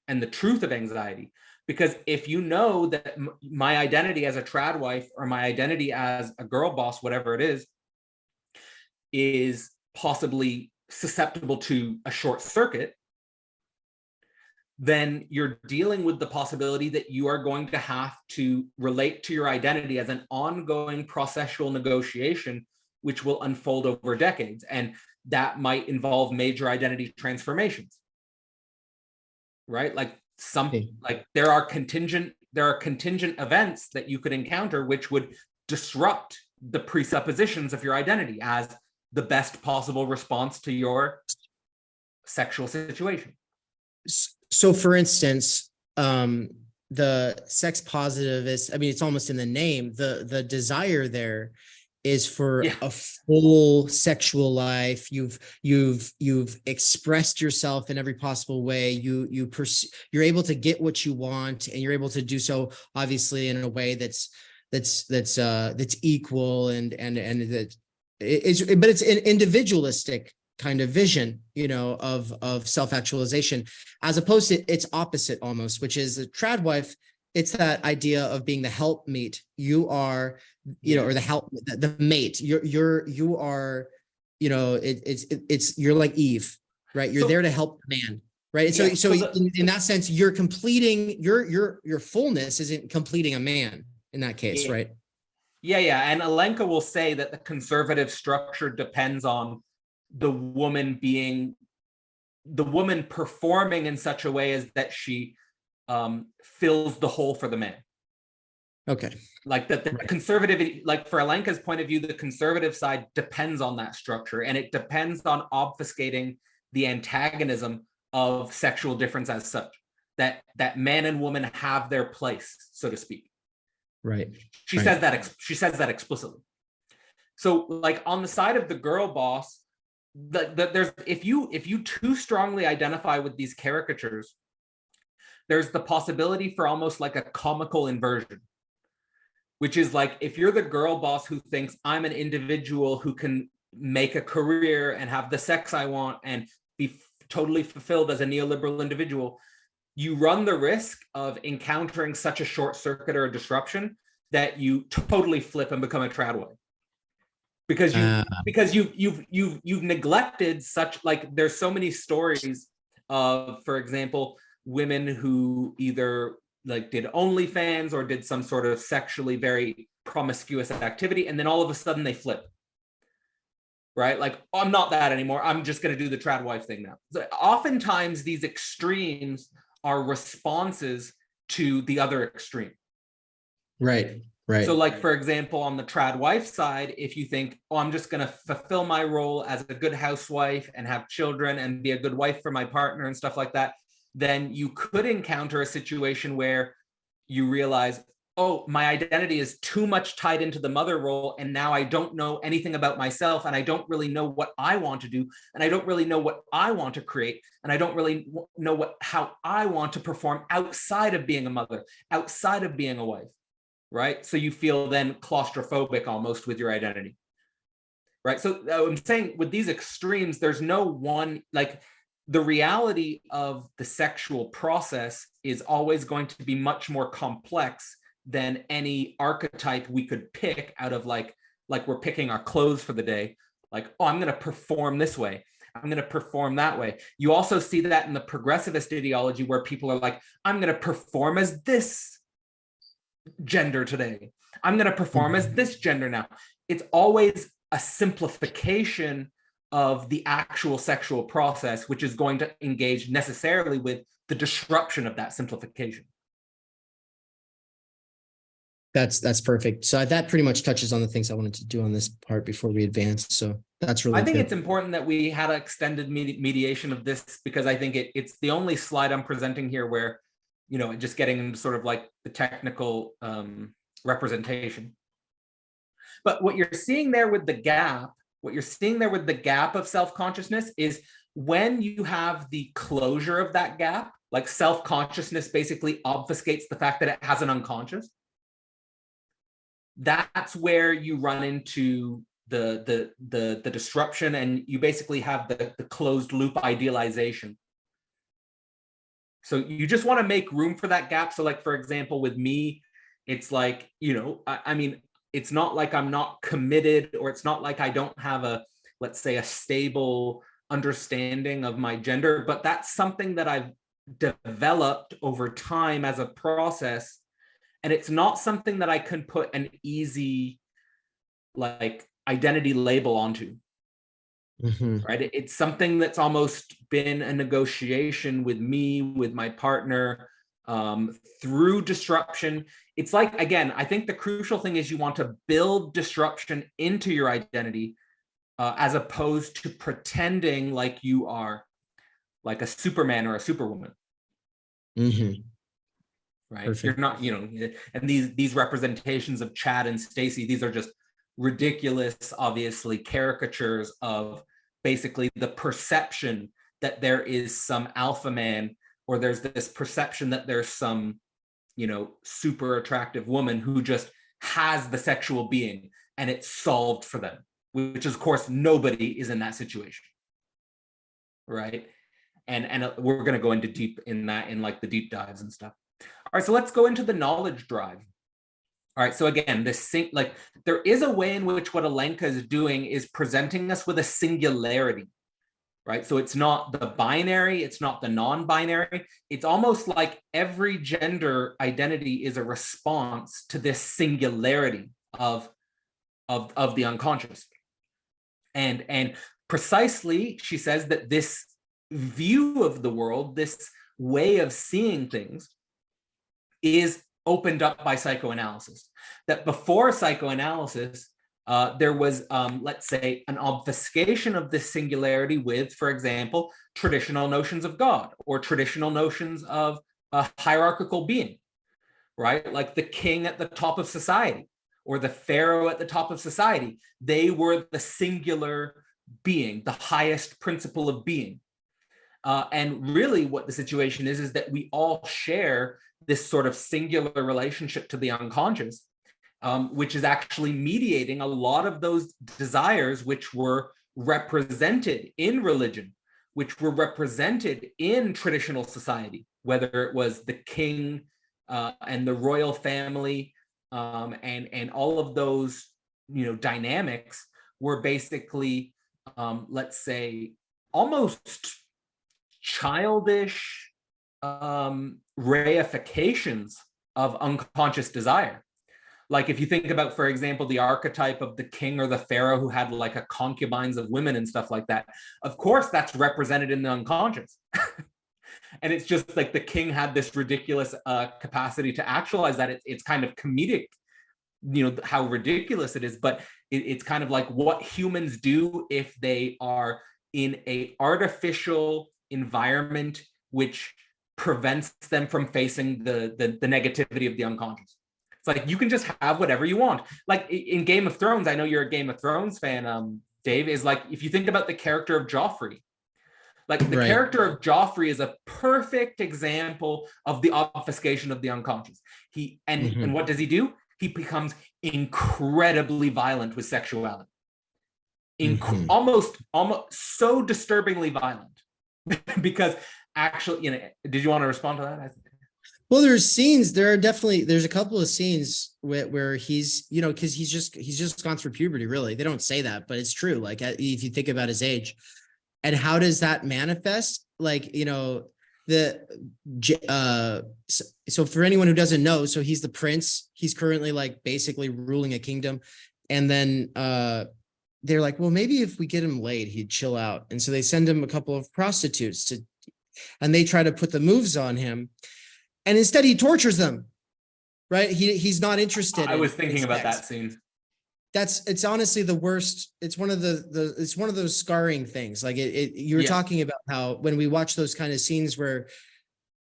and the truth of anxiety. Because if you know that my identity as a trad wife or my identity as a girl boss, whatever it is possibly susceptible to a short circuit, then you're dealing with the possibility that you are going to have to relate to your identity as an ongoing processual negotiation, which will unfold over decades. And that might involve major identity transformations, right? Like there are contingent events that you could encounter which would disrupt the presuppositions of your identity as the best possible response to your sexual situation. So for instance, the sex positivist, I mean, it's almost in the name, the desire there is for a full sexual life. You've expressed yourself in every possible way. You're able to get what you want, and you're able to do so obviously in a way that's equal and that is, but it's an individualistic kind of vision, of self-actualization, as opposed to its opposite almost, which is a trad wife. It's that idea of being the helpmeet. You are, or the mate. You are, you're like Eve, right? You're there to help the man, right? And so in that sense, you're completing your fullness isn't completing a man in that case, right? Yeah. And Alenka will say that the conservative structure depends on the woman performing in such a way as that she fills the hole for the man. Okay. Like that the conservative, like for Alenka's point of view, the conservative side depends on that structure, and it depends on obfuscating the antagonism of sexual difference as such, that man and woman have their place, so to speak. Right. She says that explicitly. So like on the side of the girl boss, there's if you too strongly identify with these caricatures, there's the possibility for almost like a comical inversion, which is like if you're the girl boss who thinks I'm an individual who can make a career and have the sex I want and be totally fulfilled as a neoliberal individual, you run the risk of encountering such a short circuit or a disruption that you totally flip and become a trad wife. Because you've neglected such, like there's so many stories of, for example, women who either like did OnlyFans or did some sort of sexually very promiscuous activity, and then all of a sudden they flip, right? Like, oh, I'm not that anymore. I'm just going to do the trad wife thing now. So oftentimes these extremes are responses to the other extreme. Right. So like, for example, on the trad wife side, if you think, oh, I'm just going to fulfill my role as a good housewife and have children and be a good wife for my partner and stuff like that, then you could encounter a situation where you realize, oh, my identity is too much tied into the mother role, and now I don't know anything about myself, and I don't really know what I want to do, and I don't really know what I want to create, and I don't really know how I want to perform outside of being a mother, outside of being a wife, right? So you feel then claustrophobic almost with your identity, right? So I'm saying with these extremes, there's no one, like, the reality of the sexual process is always going to be much more complex than any archetype we could pick out of like we're picking our clothes for the day. Like, oh, I'm going to perform this way. I'm going to perform that way. You also see that in the progressivist ideology where people are like, I'm going to perform as this gender today. I'm going to perform as this gender now. It's always a simplification of the actual sexual process, which is going to engage necessarily with the disruption of that simplification. That's perfect. So that pretty much touches on the things I wanted to do on this part before we advance. So that's really I think good. it's important that we had an extended mediation of this, because I think it's the only slide I'm presenting here where, you know, just getting into sort of like the technical representation. But what you're seeing there with the gap, of self-consciousness is when you have the closure of that gap, like self-consciousness basically obfuscates the fact that it has an unconscious. That's where you run into the disruption, and you basically have the closed loop idealization. So you just want to make room for that gap. So like, for example, with me, it's like, you know, I mean, it's not like I'm not committed, or it's not like I don't have let's say, a stable understanding of my gender, but that's something that I've developed over time as a process. And it's not something that I can put an easy, like, identity label onto, right? It's something that's almost been a negotiation with me, with my partner, through disruption. It's like, again, I think the crucial thing is you want to build disruption into your identity, as opposed to pretending like you are like a Superman or a Superwoman. Right. Perfect. You're not, you know, and these representations of Chad and Stacy, these are just ridiculous, obviously, caricatures of basically the perception that there is some alpha man, or there's this perception that there's some, you know, super attractive woman who just has the sexual being and it's solved for them, which is, of course, nobody is in that situation. Right. And we're going to go into deep in that, in like the deep dives and stuff. All right, so let's go into the knowledge drive. All right, so again, there is a way in which what Alenka is doing is presenting us with a singularity, right? So it's not the binary, it's not the non-binary. It's almost like every gender identity is a response to this singularity of the unconscious. And precisely, she says that this view of the world, this way of seeing things, is opened up by psychoanalysis. That before psychoanalysis, there was, let's say, an obfuscation of this singularity with, for example, traditional notions of God, or traditional notions of a hierarchical being, right? Like the king at the top of society, or the pharaoh at the top of society. They were the singular being, the highest principle of being. And really what the situation is that we all share this sort of singular relationship to the unconscious, which is actually mediating a lot of those desires which were represented in religion, which were represented in traditional society, whether it was the king and the royal family, and all of those, you know, dynamics were basically, let's say, almost childish reifications of unconscious desire. Like if you think about, for example, the archetype of the king or the pharaoh who had like a concubines of women and stuff like that, of course that's represented in the unconscious. And it's just like the king had this ridiculous capacity to actualize that. It's kind of comedic, you know, how ridiculous it is, but it's kind of like what humans do if they are in a artificial environment which prevents them from facing the negativity of the unconscious. It's like you can just have whatever you want. Like in Game of Thrones, I know you're a Game of Thrones fan, Dave, is like if you think about the character of Joffrey, like the character of Joffrey is a perfect example of the obfuscation of the unconscious. And what does he do? He becomes incredibly violent with sexuality. Almost so disturbingly violent. Because actually, you know, did you want to respond to that? Well, there's a couple of scenes where he's, because he's just gone through puberty, really. They don't say that, but it's true. Like, if you think about his age, and how does that manifest? Like, so for anyone who doesn't know, so he's the prince. He's currently like basically ruling a kingdom. And then they're like, well, maybe if we get him laid, he'd chill out. And so they send him a couple of prostitutes and they try to put the moves on him. And instead he tortures them, right? He's not interested. I was thinking about that scene. It's honestly the worst. It's one of it's one of those scarring things. Like you were talking about how when we watch those kind of scenes where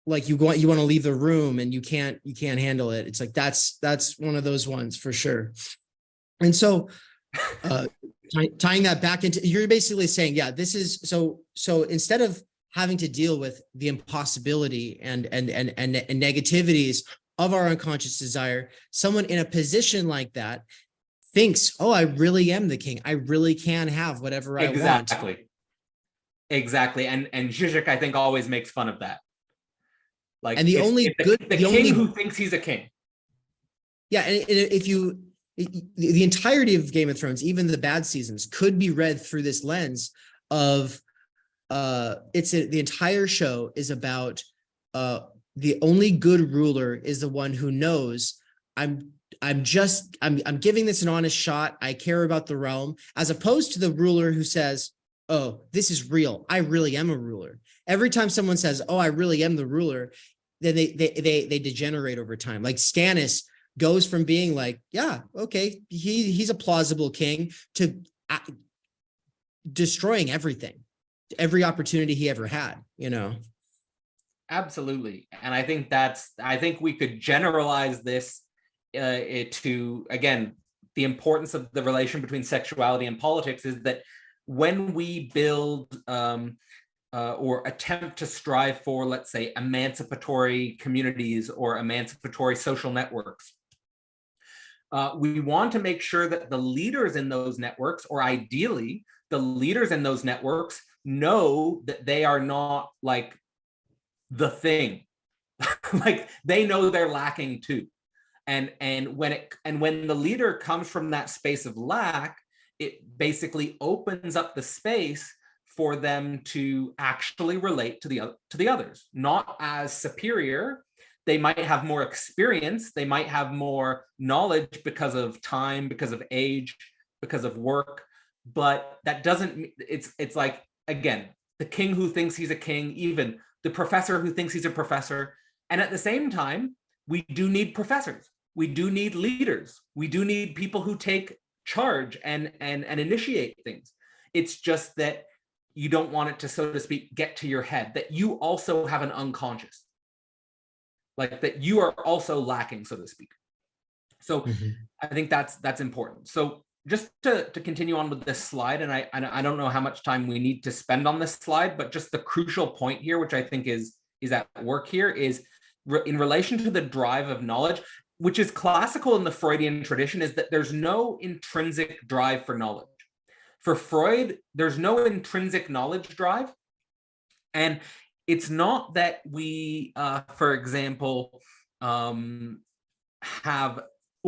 like you want to leave the room and you can't handle it. It's like, that's one of those ones for sure. And so tying that back into, you're basically saying, yeah, this is so instead of having to deal with the impossibility and negativities of our unconscious desire, someone in a position like that thinks, oh, I really am the king. I really can have whatever I want. Exactly. And Zizek, I think, always makes fun of that. Like, and the king who thinks he's a king. Yeah, and the entirety of Game of Thrones, even the bad seasons, could be read through this lens of the entire show is about the only good ruler is the one who knows I'm giving this an honest shot. I care about the realm, as opposed to the ruler who says, oh, this is real. I really am a ruler. Every time someone says, oh, I really am the ruler, then they degenerate over time. Like Stannis goes from being like, yeah, okay, he's a plausible king, to destroying everything, every opportunity he ever had, Absolutely. And I think we could generalize this to, again, the importance of the relation between sexuality and politics is that when we build or attempt to strive for, let's say, emancipatory communities or emancipatory social networks, we want to make sure that the leaders in those networks, or ideally the leaders in those networks, know that they are not like the thing. Like, they know they're lacking too. And when the leader comes from that space of lack, it basically opens up the space for them to actually relate to the others, not as superior. They might have more experience, they might have more knowledge because of time, because of age, because of work, but that doesn't, it's like, again, the king who thinks he's a king, even the professor who thinks he's a professor. And at the same time, we do need professors. We do need leaders. We do need people who take charge and initiate things. It's just that you don't want it to, so to speak, get to your head, that you also have an unconscious, like that you are also lacking, so to speak. So I think that's important. So just to continue on with this slide, and I don't know how much time we need to spend on this slide, but just the crucial point here, which I think is at work here, is in relation to the drive of knowledge, which is classical in the Freudian tradition, is that there's no intrinsic drive for knowledge. For Freud, there's no intrinsic knowledge drive. And it's not that we, for example,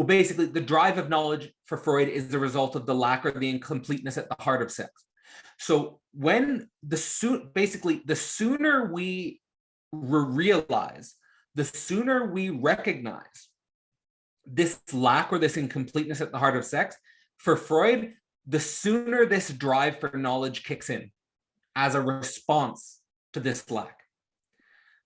basically the drive of knowledge for Freud is the result of the lack or the incompleteness at the heart of sex. So when the sooner we realize, the sooner we recognize this lack or this incompleteness at the heart of sex, for Freud, the sooner this drive for knowledge kicks in as a response to this lack.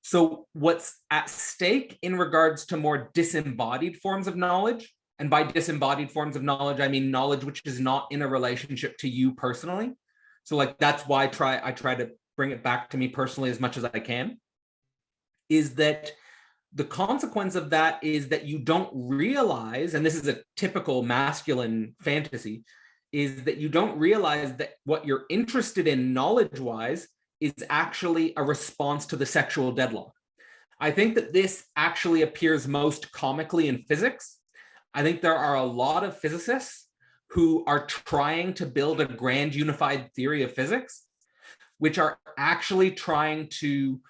So what's at stake in regards to more disembodied forms of knowledge, and by disembodied forms of knowledge, I mean knowledge which is not in a relationship to you personally. So like, that's why I try to bring it back to me personally as much as I can, is that the consequence of that is that you don't realize, and this is a typical masculine fantasy, is that you don't realize that what you're interested in knowledge-wise is actually a response to the sexual deadlock. I think that this actually appears most comically in physics. I think there are a lot of physicists who are trying to build a grand unified theory of physics, which are actually trying to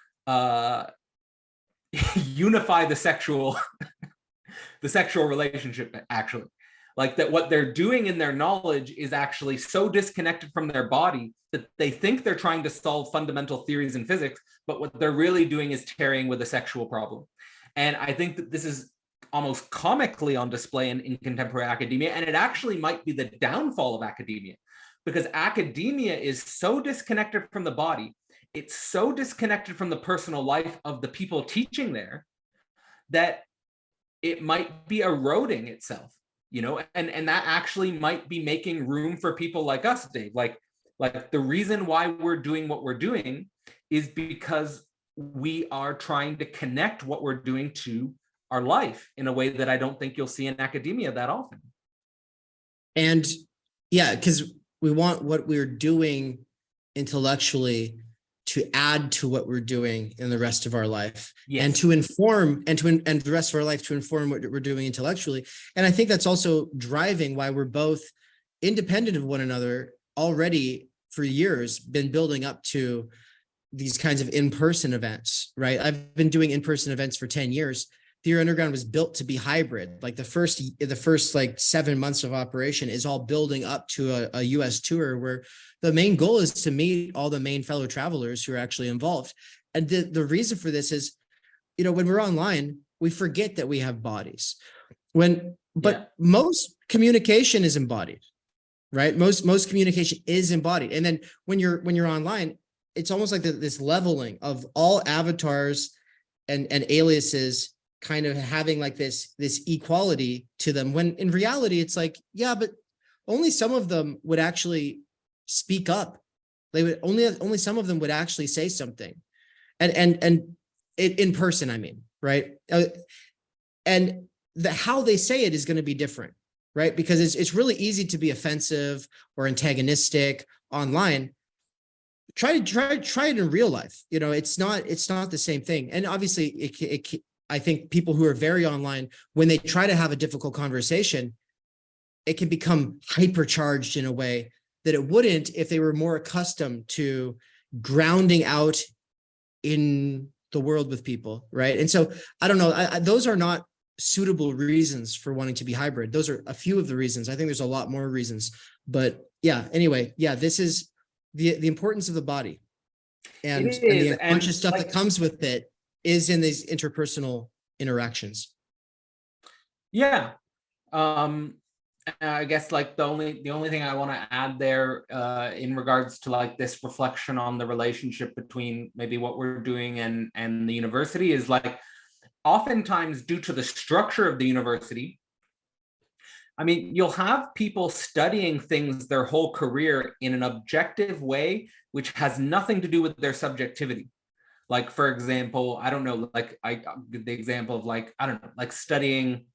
unify the sexual relationship, actually. Like that what they're doing in their knowledge is actually so disconnected from their body that they think they're trying to solve fundamental theories in physics, but what they're really doing is tarrying with a sexual problem. And I think that this is almost comically on display in contemporary academia, and it actually might be the downfall of academia, because academia is so disconnected from the body, it's so disconnected from the personal life of the people teaching there, that it might be eroding itself, you know, and that actually might be making room for people like us, Dave. Like the reason why we're doing what we're doing is because we are trying to connect what we're doing to our life in a way that I don't think you'll see in academia that often. And yeah, because we want what we're doing intellectually to add to what we're doing in the rest of our life, yes, and to inform and the rest of our life to inform what we're doing intellectually. And I think that's also driving why we're both independent of one another already for years, been building up to these kinds of in-person events, right? I've been doing in-person events for 10 years. Theory Underground was built to be hybrid. Like the first like 7 months of operation is all building up to a US tour where the main goal is to meet all the main fellow travelers who are actually involved. And the reason for this is, you know, when we're online, we forget that we have bodies. Most communication is embodied, right? Most communication is embodied. And then when you're online, it's almost like this leveling of all avatars and aliases kind of having like this equality to them, when in reality it's like, yeah, but only some of them would actually speak up. They would only some of them would actually say something, and in person, I mean, right? And how they say it is going to be different, right? Because it's really easy to be offensive or antagonistic online. Try it in real life. You know, it's not the same thing. And obviously, I think people who are very online, when they try to have a difficult conversation, it can become hypercharged in a way that it wouldn't if they were more accustomed to grounding out in the world with people, right? And so I don't know, those are not suitable reasons for wanting to be hybrid. Those are a few of the reasons. I think there's a lot more reasons, but yeah, anyway, yeah, this is the importance of the body and the unconscious stuff that comes with it is in these interpersonal interactions. Yeah. I guess like the only thing I want to add there in regards to like this reflection on the relationship between maybe what we're doing and the university is like, oftentimes due to the structure of the university, I mean, you'll have people studying things their whole career in an objective way, which has nothing to do with their subjectivity. Like, for example, I don't know, like the example of like, I don't know, like studying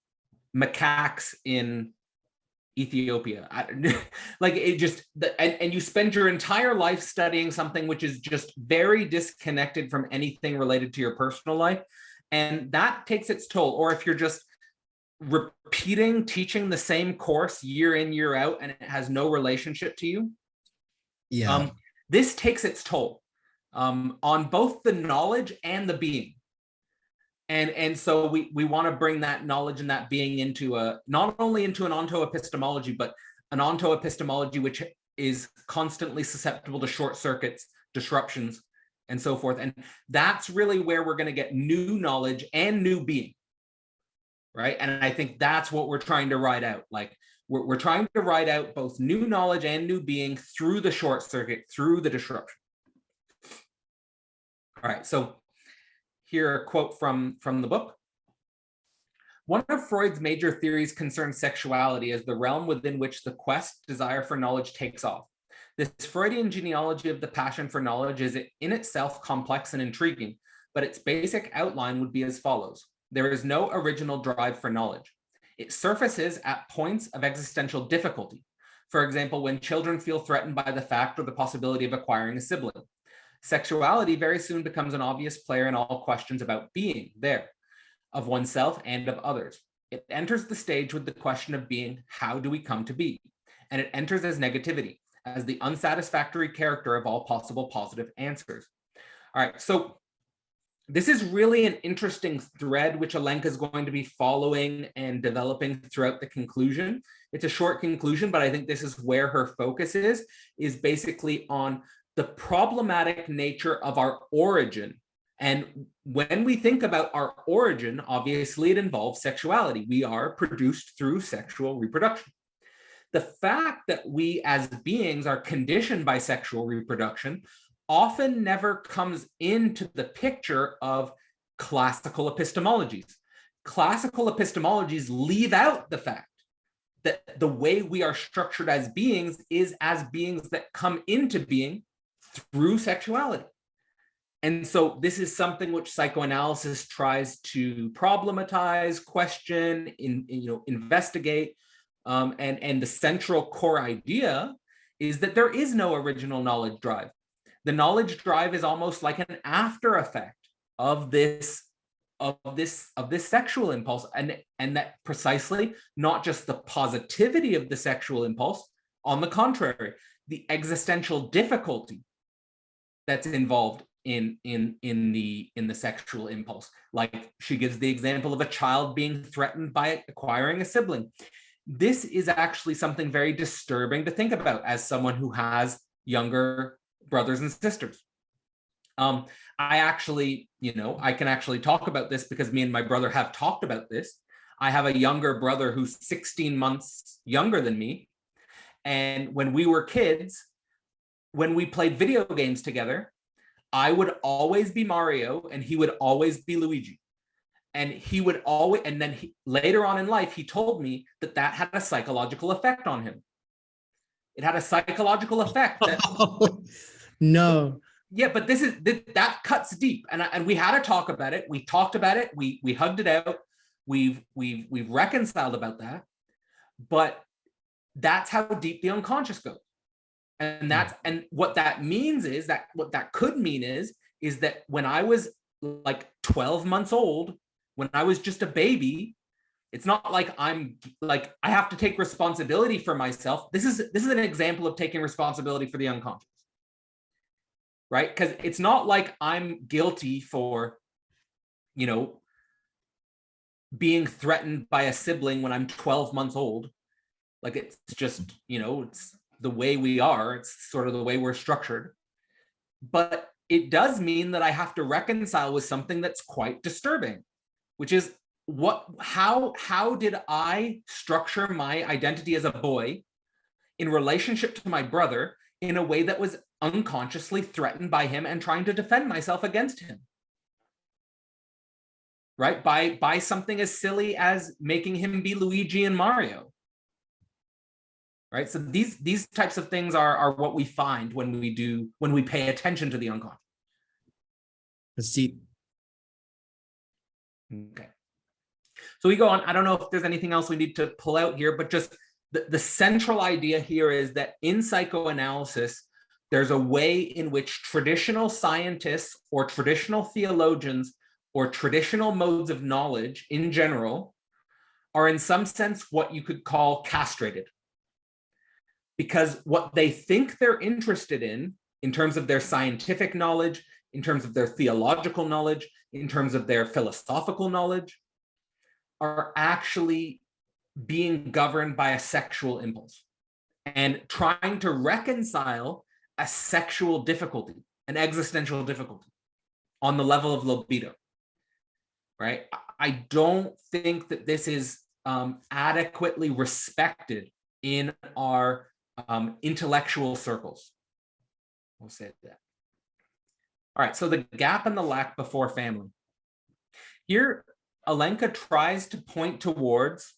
macaques in Ethiopia. Like it just, and you spend your entire life studying something which is just very disconnected from anything related to your personal life. And that takes its toll. Or if you're just teaching the same course year in, year out, and it has no relationship to you. Yeah. This takes its toll on both the knowledge and the being. And so we want to bring that knowledge and that being into not only into an onto-epistemology, but an onto-epistemology which is constantly susceptible to short circuits, disruptions, and so forth. And that's really where we're going to get new knowledge and new being, right? And I think that's what we're trying to ride out. Like we're trying to ride out both new knowledge and new being through the short circuit, through the disruption. All right, so here a quote from the book. One of Freud's major theories concerns sexuality as the realm within which the desire for knowledge takes off. This Freudian genealogy of the passion for knowledge is in itself complex and intriguing, but its basic outline would be as follows. There is no original drive for knowledge. It surfaces at points of existential difficulty. For example, when children feel threatened by the fact or the possibility of acquiring a sibling. Sexuality very soon becomes an obvious player in all questions about being there, of oneself and of others. It enters the stage with the question of being, how do we come to be? And it enters as negativity, as the unsatisfactory character of all possible positive answers. All right, so This is really an interesting thread, which Alenka is going to be following and developing throughout the conclusion. It's a short conclusion, but I think this is where her focus is basically on the problematic nature of our origin. And when we think about our origin, obviously it involves sexuality. We are produced through sexual reproduction. The fact that we as beings are conditioned by sexual reproduction often never comes into the picture of classical epistemologies. Classical epistemologies leave out the fact that the way we are structured as beings is as beings that come into being through sexuality. And so this is something which psychoanalysis tries to problematize, question, investigate. And the central core idea is that there is no original knowledge drive. The knowledge drive is almost like an after effect of this sexual impulse, and that precisely not just the positivity of the sexual impulse, on the contrary, the existential difficulty that's involved in the sexual impulse. Like she gives the example of a child being threatened by acquiring a sibling. This is actually something very disturbing to think about as someone who has younger brothers and sisters. I can actually talk about this because me and my brother have talked about this. I have a younger brother who's 16 months younger than me. And when we were kids, when we played video games together, I would always be Mario and he would always be Luigi. And he would always, and then later on in life, he told me that had a psychological effect on him. It had a psychological effect. No. Yeah, but that cuts deep, and we had to talk about it. We talked about it. We hugged it out. We've reconciled about that. But that's how deep the unconscious goes, and what that means is that what that could mean is that when I was like 12 months old, when I was just a baby, it's not like I have to take responsibility for myself. This is an example of taking responsibility for the unconscious, right? Because it's not like I'm guilty for, being threatened by a sibling when I'm 12 months old. Like it's just, it's the way we are. It's sort of the way we're structured. But it does mean that I have to reconcile with something that's quite disturbing, which is how did I structure my identity as a boy in relationship to my brother in a way that was unconsciously threatened by him and trying to defend myself against him, right? By something as silly as making him be Luigi and Mario, right? So these types of things are what we find when we pay attention to the unconscious. That's deep. Okay. So we go on. I don't know if there's anything else we need to pull out here, but just the central idea here is that in psychoanalysis, there's a way in which traditional scientists or traditional theologians or traditional modes of knowledge in general are in some sense what you could call castrated. Because what they think they're interested in terms of their scientific knowledge, in terms of their theological knowledge, in terms of their philosophical knowledge, are actually being governed by a sexual impulse and trying to reconcile a sexual difficulty, an existential difficulty on the level of libido, right? I don't think that this is adequately respected in our intellectual circles. We'll say that. All right, so the gap and the lack before family. Here, Alenka tries to point towards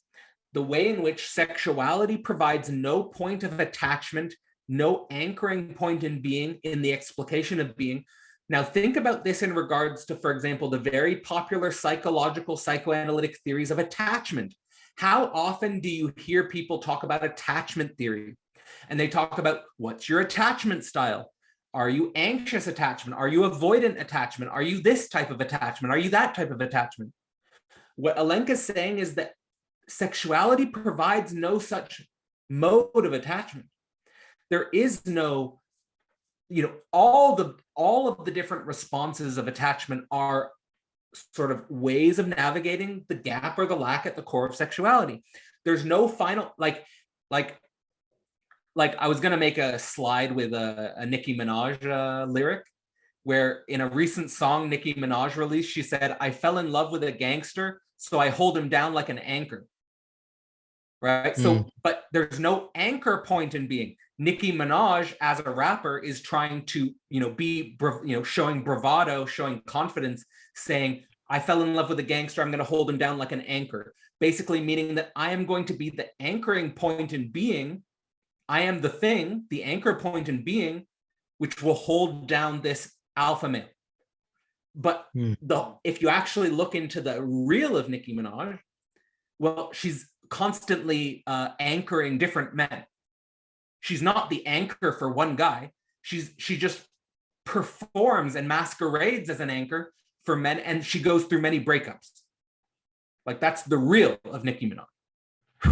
the way in which sexuality provides no point of attachment, no anchoring point in being, in the explication of being. Now, think about this in regards to, for example, the very popular psychoanalytic theories of attachment. How often do you hear people talk about attachment theory? And they talk about, what's your attachment style? Are you anxious attachment? Are you avoidant attachment? Are you this type of attachment? Are you that type of attachment? What Alenka is saying is that sexuality provides no such mode of attachment. There is no, all of the different responses of attachment are sort of ways of navigating the gap or the lack at the core of sexuality. There's no final, like I was going to make a slide with a Nicki Minaj lyric, where in a recent song Nicki Minaj released, she said, "I fell in love with a gangster, so I hold him down like an anchor." Right? So, but there's no anchor point in being. Nicki Minaj as a rapper is trying to, be, showing bravado, showing confidence, saying, "I fell in love with a gangster, I'm going to hold him down like an anchor." Basically meaning that I am going to be the anchoring point in being. I am the thing, the anchor point in being, which will hold down this alpha male. But if you actually look into the real of Nicki Minaj, well, she's constantly anchoring different men. She's not the anchor for one guy. She just performs and masquerades as an anchor for men, and she goes through many breakups. Like, that's the real of Nicki Minaj,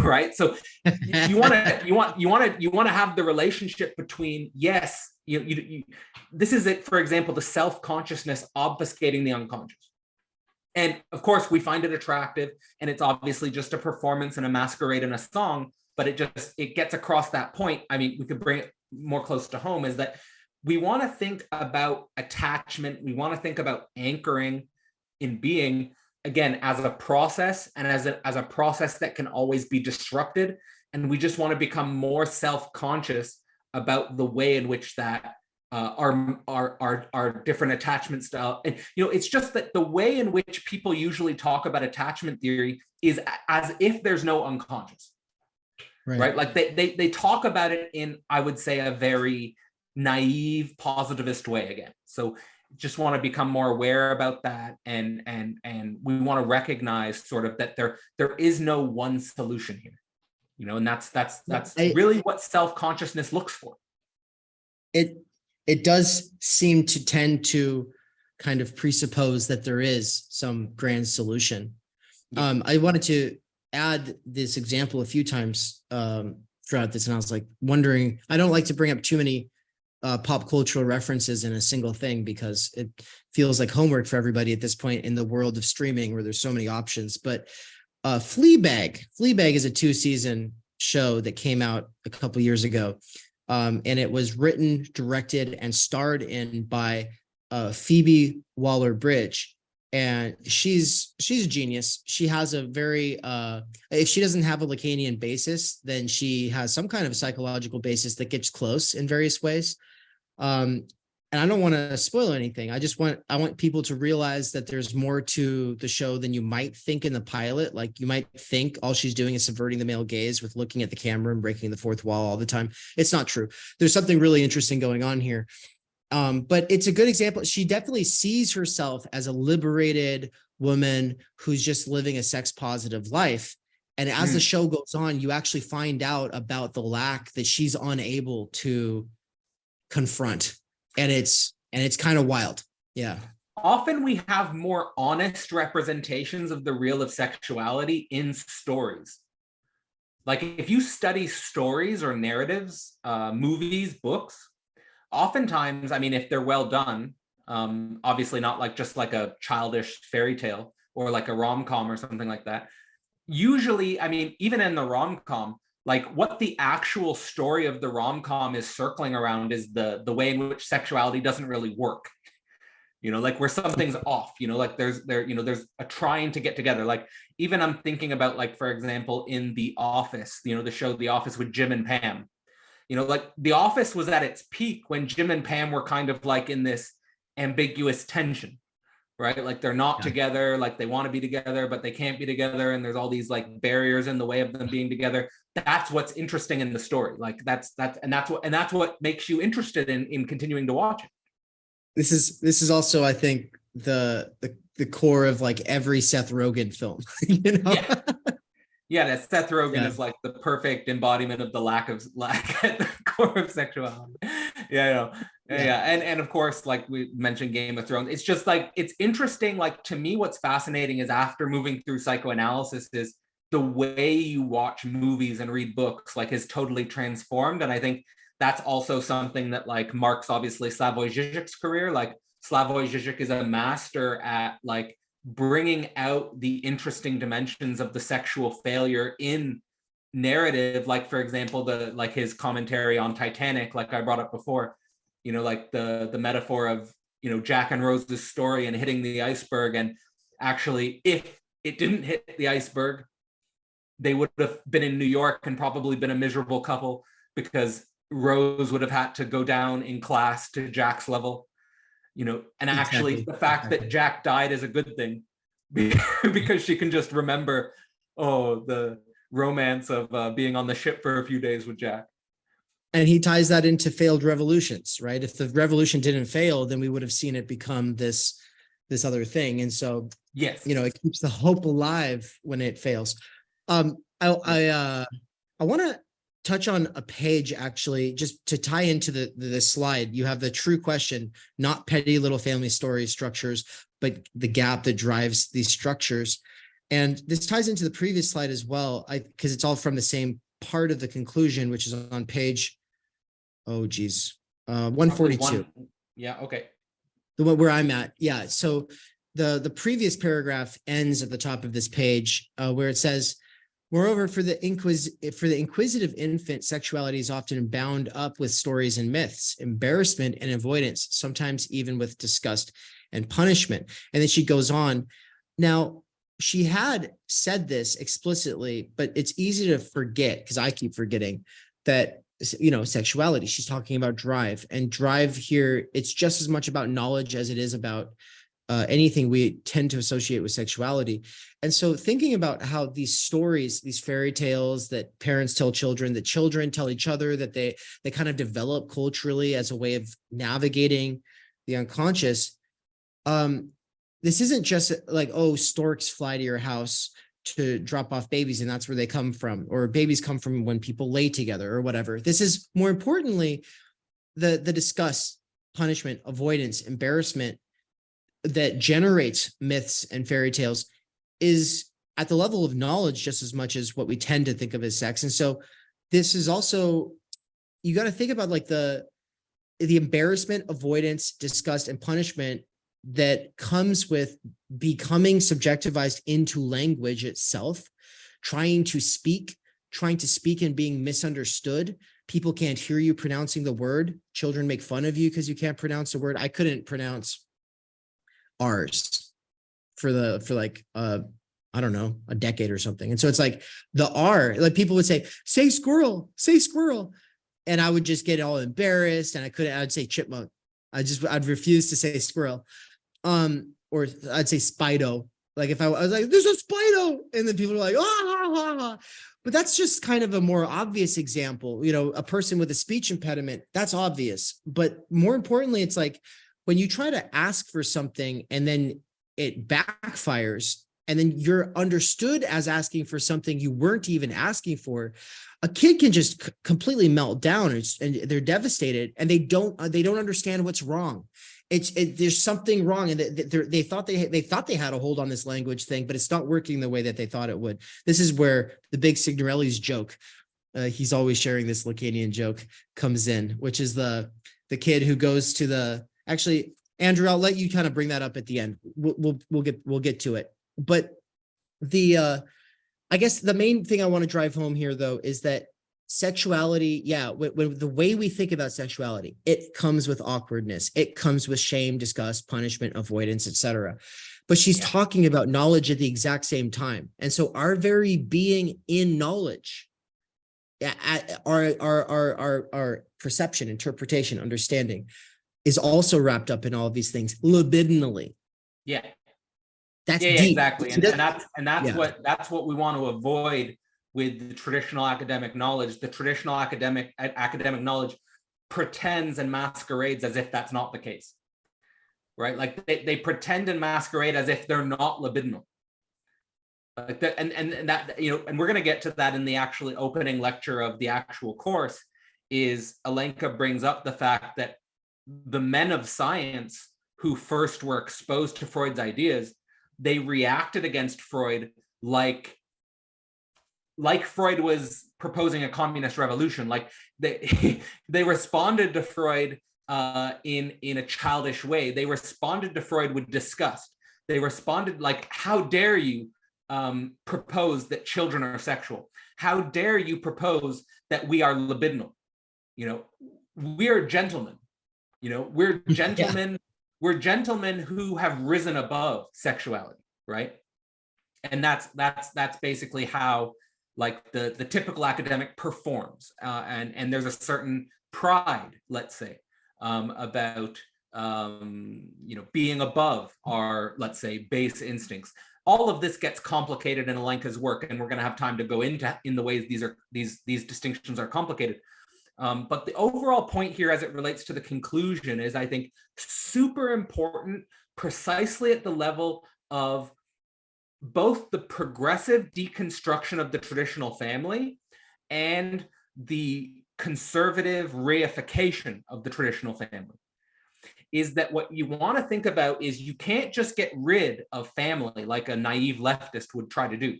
right? So you want to have the relationship between, yes, this is it. For example, the self-consciousness obfuscating the unconscious. And of course, we find it attractive, and it's obviously just a performance and a masquerade in a song, but it gets across that point. I mean, we could bring it more close to home, is that we want to think about attachment. We want to think about anchoring in being, again, as a process, and as a process that can always be disrupted. And we just want to become more self-conscious about the way in which that our different attachment style. And it's just that the way in which people usually talk about attachment theory is as if there's no unconscious, right? Like they talk about it in, I would say, a very naive positivist way again. So just want to become more aware about that, and we want to recognize sort of that there is no one solution here, and that's really what self-consciousness looks for. It does seem to tend to kind of presuppose that there is some grand solution. Yeah. I wanted to add this example a few times throughout this, and I was like wondering, I don't like to bring up too many pop cultural references in a single thing, because it feels like homework for everybody at this point in the world of streaming, where there's so many options. But Fleabag is a 2-season show that came out a couple years ago. And it was written, directed, and starred in by Phoebe Waller-Bridge. And she's a genius. She has a very, if she doesn't have a Lacanian basis, then she has some kind of psychological basis that gets close in various ways. And I don't want to spoil anything. I want people to realize that there's more to the show than you might think in the pilot. Like, you might think all she's doing is subverting the male gaze with looking at the camera and breaking the fourth wall all the time. It's not true. There's something really interesting going on here. But it's a good example. She definitely sees herself as a liberated woman who's just living a sex positive life. And as the show goes on, you actually find out about the lack that she's unable to confront. And it's kind of wild. Yeah. Often we have more honest representations of the real of sexuality in stories. Like, if you study stories or narratives, movies, books, oftentimes, I mean, if they're well done, obviously not like just like a childish fairy tale or like a rom-com or something like that. Usually, I mean, even in the rom-com, like, what the actual story of the rom-com is circling around is the way in which sexuality doesn't really work. Like, where something's off, like there's a trying to get together. Like, even I'm thinking about, like, for example, in The Office, the show The Office with Jim and Pam. Like, The Office was at its peak when Jim and Pam were kind of like in this ambiguous tension, right? Like, they're not together, like they want to be together, but they can't be together. And there's all these like barriers in the way of them being together. That's what's interesting in the story. Like, that's what makes you interested in continuing to watch it. This is also, I think, the core of like every Seth Rogen film, Yeah, that Seth Rogen is like the perfect embodiment of the lack at the core of sexuality. Yeah. And of course, like we mentioned Game of Thrones, it's just like, it's interesting. Like, to me, what's fascinating is, after moving through psychoanalysis, is the way you watch movies and read books, like, is totally transformed. And I think that's also something that like marks obviously Slavoj Žižek's career. Like, Slavoj Žižek is a master at like bringing out the interesting dimensions of the sexual failure in narrative, like for example, like his commentary on Titanic, like I brought up before, like the metaphor of, Jack and Rose's story and hitting the iceberg. And actually, if it didn't hit the iceberg, they would have been in New York and probably been a miserable couple, because Rose would have had to go down in class to Jack's level, and actually Exactly. the fact that Jack died is a good thing, because she can just remember, the romance of being on the ship for a few days with Jack. And he ties that into failed revolutions, right? If the revolution didn't fail, then we would have seen it become this other thing. And so, yes, it keeps the hope alive when it fails. I want to touch on a page, actually, just to tie into the slide. You have the true question, not petty little family story structures, but the gap that drives these structures. And this ties into the previous slide as well, because it's all from the same part of the conclusion, which is on page, 142. Yeah, okay. The one where I'm at. Yeah. So the previous paragraph ends at the top of this page, where it says, moreover, for the inquisitive infant, sexuality is often bound up with stories and myths, embarrassment and avoidance, sometimes even with disgust and punishment. And then she goes on. Now, she had said this explicitly, but it's easy to forget, because I keep forgetting that, sexuality. She's talking about drive, and drive here, it's just as much about knowledge as it is about anything we tend to associate with sexuality. And so thinking about how these stories, these fairy tales that parents tell children, that children tell each other, that they kind of develop culturally as a way of navigating the unconscious. This isn't just like, storks fly to your house to drop off babies and that's where they come from, or babies come from when people lay together or whatever. This is, more importantly, the disgust, punishment, avoidance, embarrassment that generates myths and fairy tales is at the level of knowledge just as much as what we tend to think of as sex. And so this is also, you got to think about like the embarrassment, avoidance, disgust, and punishment that comes with becoming subjectivized into language itself, trying to speak and being misunderstood. People can't hear you pronouncing the word. Children make fun of you because you can't pronounce the word. I couldn't pronounce R's for like I don't know, a decade or something. And so it's like the R, like people would say squirrel, and I would just get all embarrassed, and I'd say chipmunk. I'd refuse to say squirrel. Or I'd say Spido. Like if I was like, there's a Spido, and then people are like, ah. But that's just kind of a more obvious example. A person with a speech impediment, that's obvious. But more importantly, it's like when you try to ask for something and then it backfires, and then you're understood as asking for something you weren't even asking for, a kid can just completely melt down and they're devastated, and they don't understand what's wrong. There's something wrong, and they thought they had a hold on this language thing, but it's not working the way that they thought it would. This is where the big Signorelli's joke, he's always sharing this Lacanian joke, comes in, which is the kid who goes to actually, Andrew, I'll let you kind of bring that up at the end. We'll get to it. But I guess the main thing I want to drive home here, though, is that sexuality, when the way we think about sexuality, it comes with awkwardness, it comes with shame, disgust, punishment, avoidance, etc. But she's talking about knowledge at the exact same time, and so our very being in knowledge, our perception, interpretation, understanding, is also wrapped up in all of these things libidinally. Yeah. That's deep. Exactly. And that's what we want to avoid with the traditional academic knowledge. The traditional academic knowledge pretends and masquerades as if that's not the case, right? Like they pretend and masquerade as if they're not libidinal. Like that, and that, and we're going to get to that in the actually opening lecture of the actual course. Is Alenka brings up the fact that the men of science who first were exposed to Freud's ideas, they reacted against Freud like Freud was proposing a communist revolution. Like they responded to Freud in a childish way. They responded to Freud with disgust. They responded like, how dare you propose that children are sexual? How dare you propose that we are libidinal? We're gentlemen. We're gentlemen. Yeah. We're gentlemen who have risen above sexuality, right? And that's basically how like the typical academic performs, and there's a certain pride, let's say, about being above our, let's say, base instincts. All of this gets complicated in Alenka's work, and we're going to have time to go into in the ways these distinctions are complicated. But the overall point here, as it relates to the conclusion, is, I think, super important, precisely at the level of both the progressive deconstruction of the traditional family and the conservative reification of the traditional family. Is that what you want to think about is you can't just get rid of family like a naive leftist would try to do.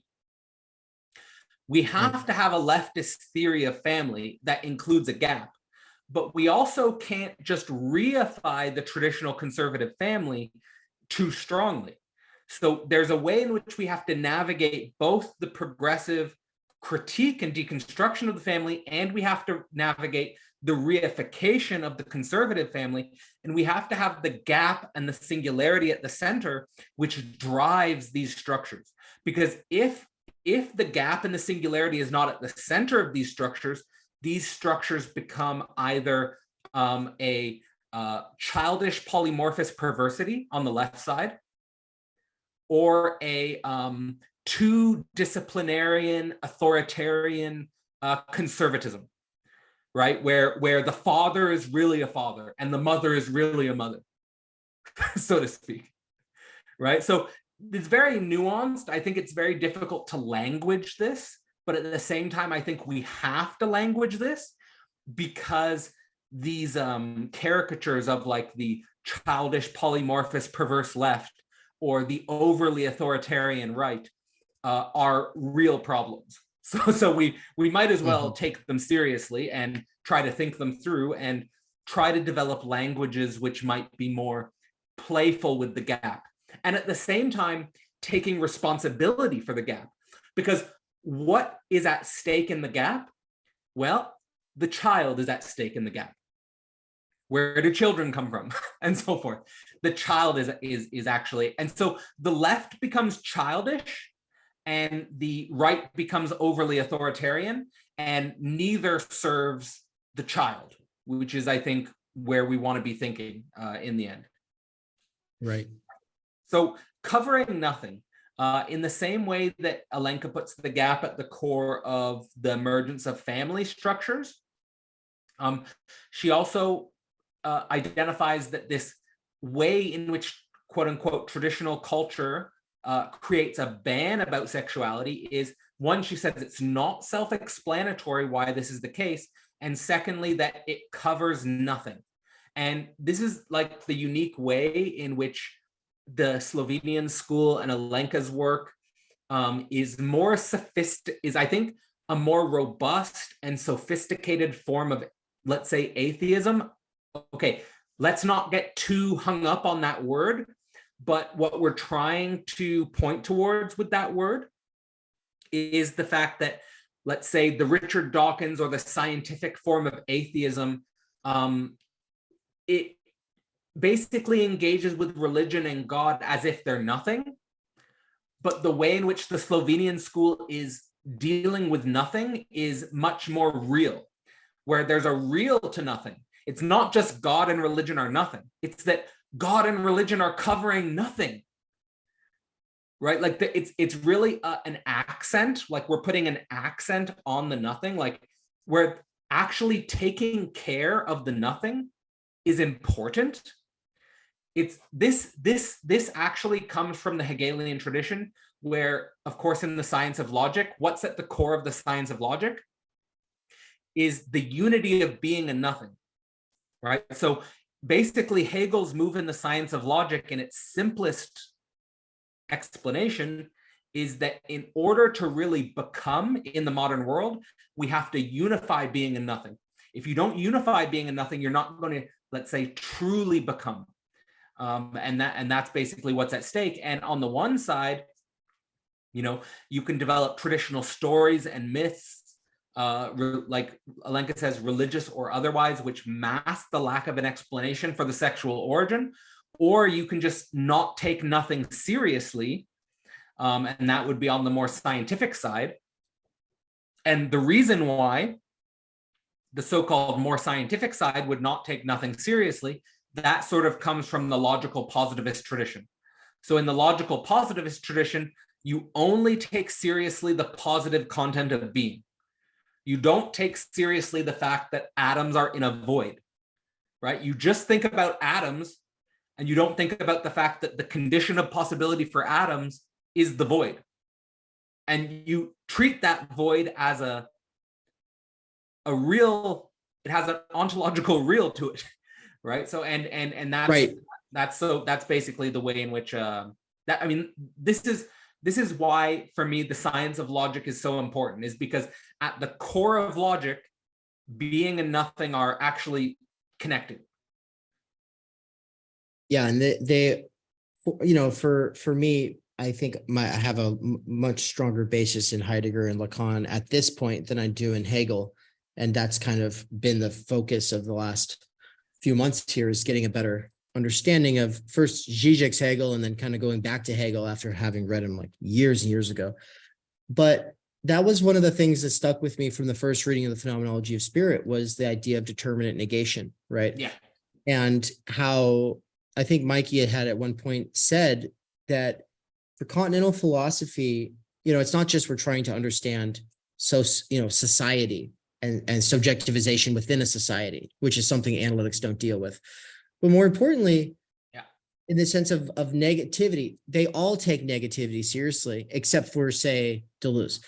We have to have a leftist theory of family that includes a gap, but we also can't just reify the traditional conservative family too strongly. So there's a way in which we have to navigate both the progressive critique and deconstruction of the family, and we have to navigate the reification of the conservative family, and we have to have the gap and the singularity at the center, which drives these structures. Because if the gap and the singularity is not at the center of these structures become either a childish polymorphous perversity on the left side, or a too disciplinarian, authoritarian conservatism, right? Where the father is really a father and the mother is really a mother, so to speak, right? So it's very nuanced. I think it's very difficult to language this, but at the same time, I think we have to language this because these caricatures of like the childish, polymorphous, perverse left or the overly authoritarian right are real problems. So we might as well take them seriously and try to think them through and try to develop languages which might be more playful with the gap. And at the same time, taking responsibility for the gap. Because what is at stake in the gap? Well, the child is at stake in the gap. Where do children come from? And so forth. The child is actually, and so the left becomes childish and the right becomes overly authoritarian, and neither serves the child, which is, I think, where we want to be thinking in the end. Right. So covering nothing, in the same way that Alenka puts the gap at the core of the emergence of family structures, she also identifies that this way in which, quote unquote, traditional culture creates a ban about sexuality is, one, she says it's not self-explanatory why this is the case, and secondly, that it covers nothing. And this is like the unique way in which the Slovenian school and Alenka's work is more sophisticated, is, I think, a more robust and sophisticated form of, let's say, atheism. Okay, let's not get too hung up on that word, but what we're trying to point towards with that word is the fact that, let's say, the Richard Dawkins or the scientific form of atheism, it basically engages with religion and God as if they're nothing. But the way in which the Slovenian school is dealing with nothing is much more real, where there's a real to nothing. It's not just God and religion are nothing. It's that God and religion are covering nothing, right? Like it's really an accent, like we're putting an accent on the nothing, like we're actually taking care of the nothing is important. It's this actually comes from the Hegelian tradition, where, of course, in the science of logic, what's at the core of the science of logic is the unity of being and nothing, right? So basically, Hegel's move in the science of logic, in its simplest explanation, is that in order to really become in the modern world, we have to unify being and nothing. If you don't unify being and nothing, you're not going to, let's say, truly become. And that's basically what's at stake. And on the one side, you can develop traditional stories and myths, like Alenka says, religious or otherwise, which mask the lack of an explanation for the sexual origin, or you can just not take nothing seriously, and that would be on the more scientific side. And the reason why the so-called more scientific side would not take nothing seriously, that sort of comes from the logical positivist tradition. So in the logical positivist tradition, you only take seriously the positive content of being. You don't take seriously the fact that atoms are in a void, right? You just think about atoms, and you don't think about the fact that the condition of possibility for atoms is the void. And you treat that void as a real, it has an ontological real to it, right? So and that's right. That's basically the way in which this is why, for me, the science of logic is so important, is because at the core of logic, being and nothing are actually connected. Yeah, and they for me, I think I have a much stronger basis in Heidegger and Lacan at this point than I do in Hegel, and that's kind of been the focus of the last few months here, is getting a better understanding of first Zizek's Hegel and then kind of going back to Hegel after having read him like years and years ago. But that was one of the things that stuck with me from the first reading of the Phenomenology of Spirit, was the idea of determinate negation, right? Yeah. And how I think Mikey had at one point said that for continental philosophy, it's not just we're trying to understand society and subjectivization within a society, which is something analytics don't deal with. But more importantly, in the sense of negativity, they all take negativity seriously, except for, say, Deleuze.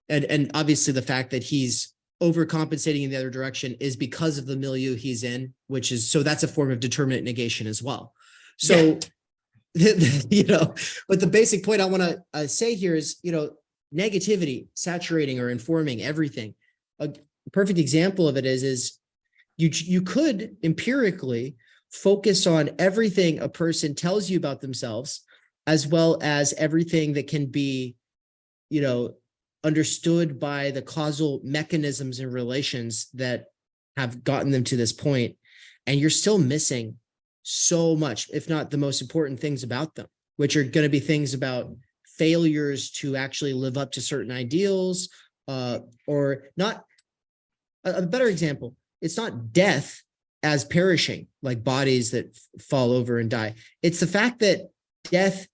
And obviously the fact that he's overcompensating in the other direction is because of the milieu he's in, so that's a form of determinate negation as well. So, but the basic point I want to say here is, negativity saturating or informing everything. A perfect example of it is you could empirically focus on everything a person tells you about themselves, as well as everything that can be, understood by the causal mechanisms and relations that have gotten them to this point. And you're still missing so much, if not the most important things about them, which are going to be things about failures to actually live up to certain ideals, or not. A better example, it's not death as perishing, like bodies that fall over and die. It's the fact that death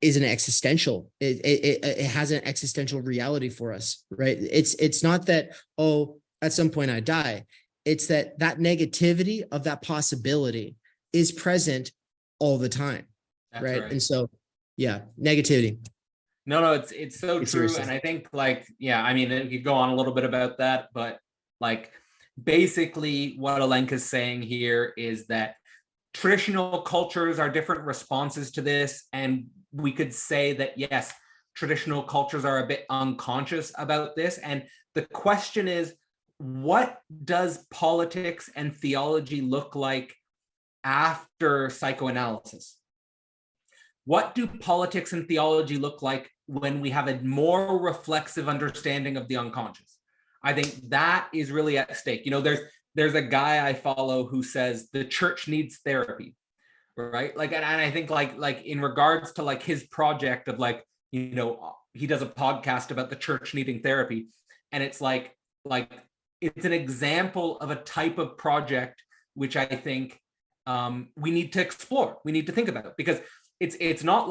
is an existential, it has an existential reality for us, right? It's not that, at some point I die. It's that negativity of that possibility is present all the time. That's right. And so, negativity. No, it's so true. Seriously. And I think you could go on a little bit about that, but basically what Alenka's saying here is that traditional cultures are different responses to this. And we could say that, yes, traditional cultures are a bit unconscious about this. And the question is, what does politics and theology look like after psychoanalysis? What do politics and theology look like when we have a more reflexive understanding of the unconscious? I think that is really at stake. There's a guy I follow who says the church needs therapy, right? And I think in regards to his project of he does a podcast about the church needing therapy, and it's it's an example of a type of project which I think we need to explore, we need to think about, because it's not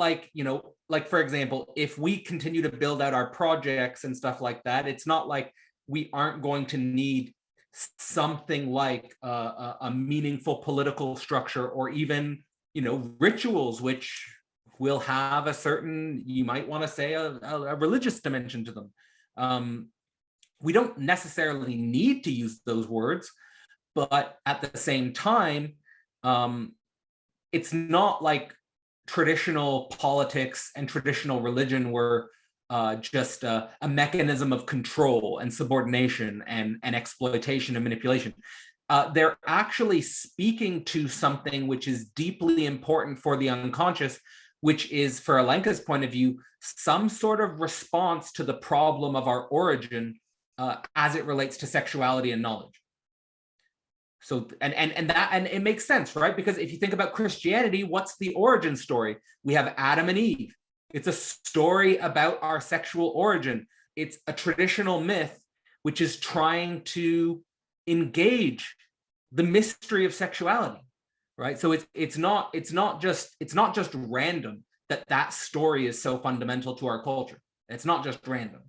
for example, if we continue to build out our projects and stuff like that, it's not like we aren't going to need something like a meaningful political structure, or even rituals which will have a certain, you might want to say, a religious dimension to them. We don't necessarily need to use those words, but at the same time, it's not like traditional politics and traditional religion were just a mechanism of control and subordination and exploitation and manipulation. they're actually speaking to something which is deeply important for the unconscious, which is, for Alenka's point of view, some sort of response to the problem of our origin as it relates to sexuality and knowledge. So, and it makes sense, right? Because if you think about Christianity, what's the origin story? We have Adam and Eve. It's a story about our sexual origin. It's a traditional myth which is trying to engage the mystery of sexuality, right? So it's not just random that story is so fundamental to our culture. It's not just random.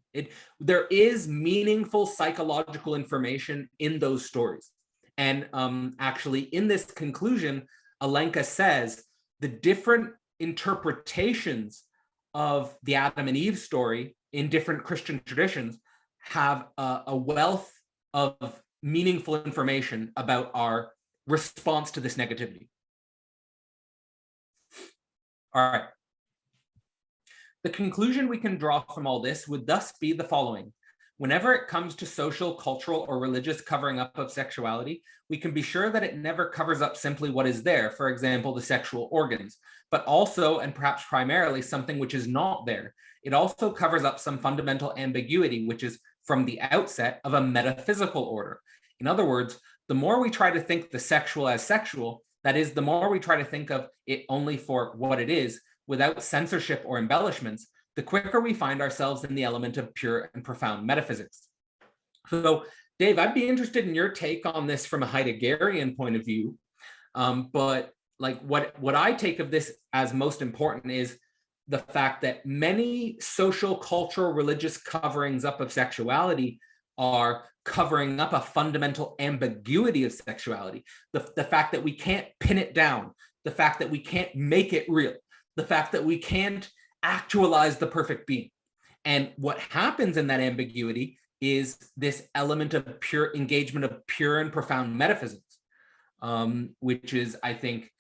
There is meaningful psychological information in those stories. And actually, in this conclusion, Alenka says the different interpretations of the Adam and Eve story in different Christian traditions have a wealth of meaningful information about our response to this negativity. All right. The conclusion we can draw from all this would thus be the following. Whenever it comes to social, cultural, or religious covering up of sexuality, we can be sure that it never covers up simply what is there, for example, the sexual organs, but also, and perhaps primarily, something which is not there. It also covers up some fundamental ambiguity, which is from the outset of a metaphysical order. In other words, the more we try to think the sexual as sexual, that is, the more we try to think of it only for what it is, without censorship or embellishments, the quicker we find ourselves in the element of pure and profound metaphysics. So, Dave, I'd be interested in your take on this from a Heideggerian point of view. But like what I take of this as most important is the fact that many social, cultural, religious coverings up of sexuality are covering up a fundamental ambiguity of sexuality. The fact that we can't pin it down, the fact that we can't make it real, the fact that we can't actualize the perfect being. And what happens in that ambiguity is this element of pure engagement of pure and profound metaphysics, which is, I think,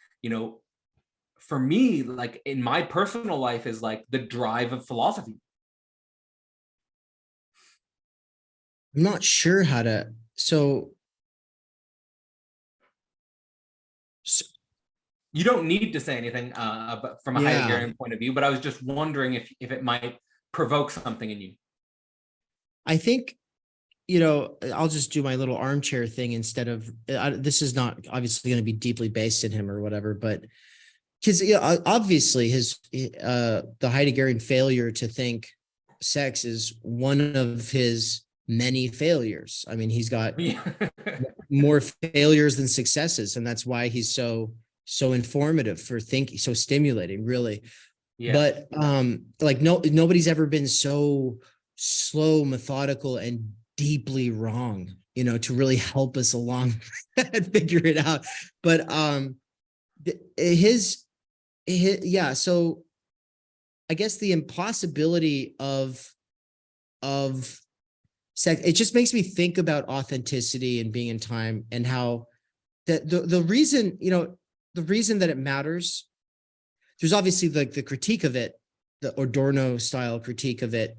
for me, like in my personal life, is like the drive of philosophy. I'm not sure how to, so you don't need to say anything from a Heideggerian point of view, but I was just wondering if it might provoke something in you. I think, I'll just do my little armchair thing instead of, this is not obviously going to be deeply based in him or whatever, but because obviously the Heideggerian failure to think sex is one of his many failures. I mean, he's got more failures than successes, and that's why he's so informative for thinking, so stimulating, really. Yeah. But nobody's ever been so slow, methodical, and deeply wrong, to really help us along and figure it out. But so I guess the impossibility of sex, it just makes me think about authenticity and being in time, and how the reason, the reason that it matters, there's obviously the critique of it, the Adorno style critique of it.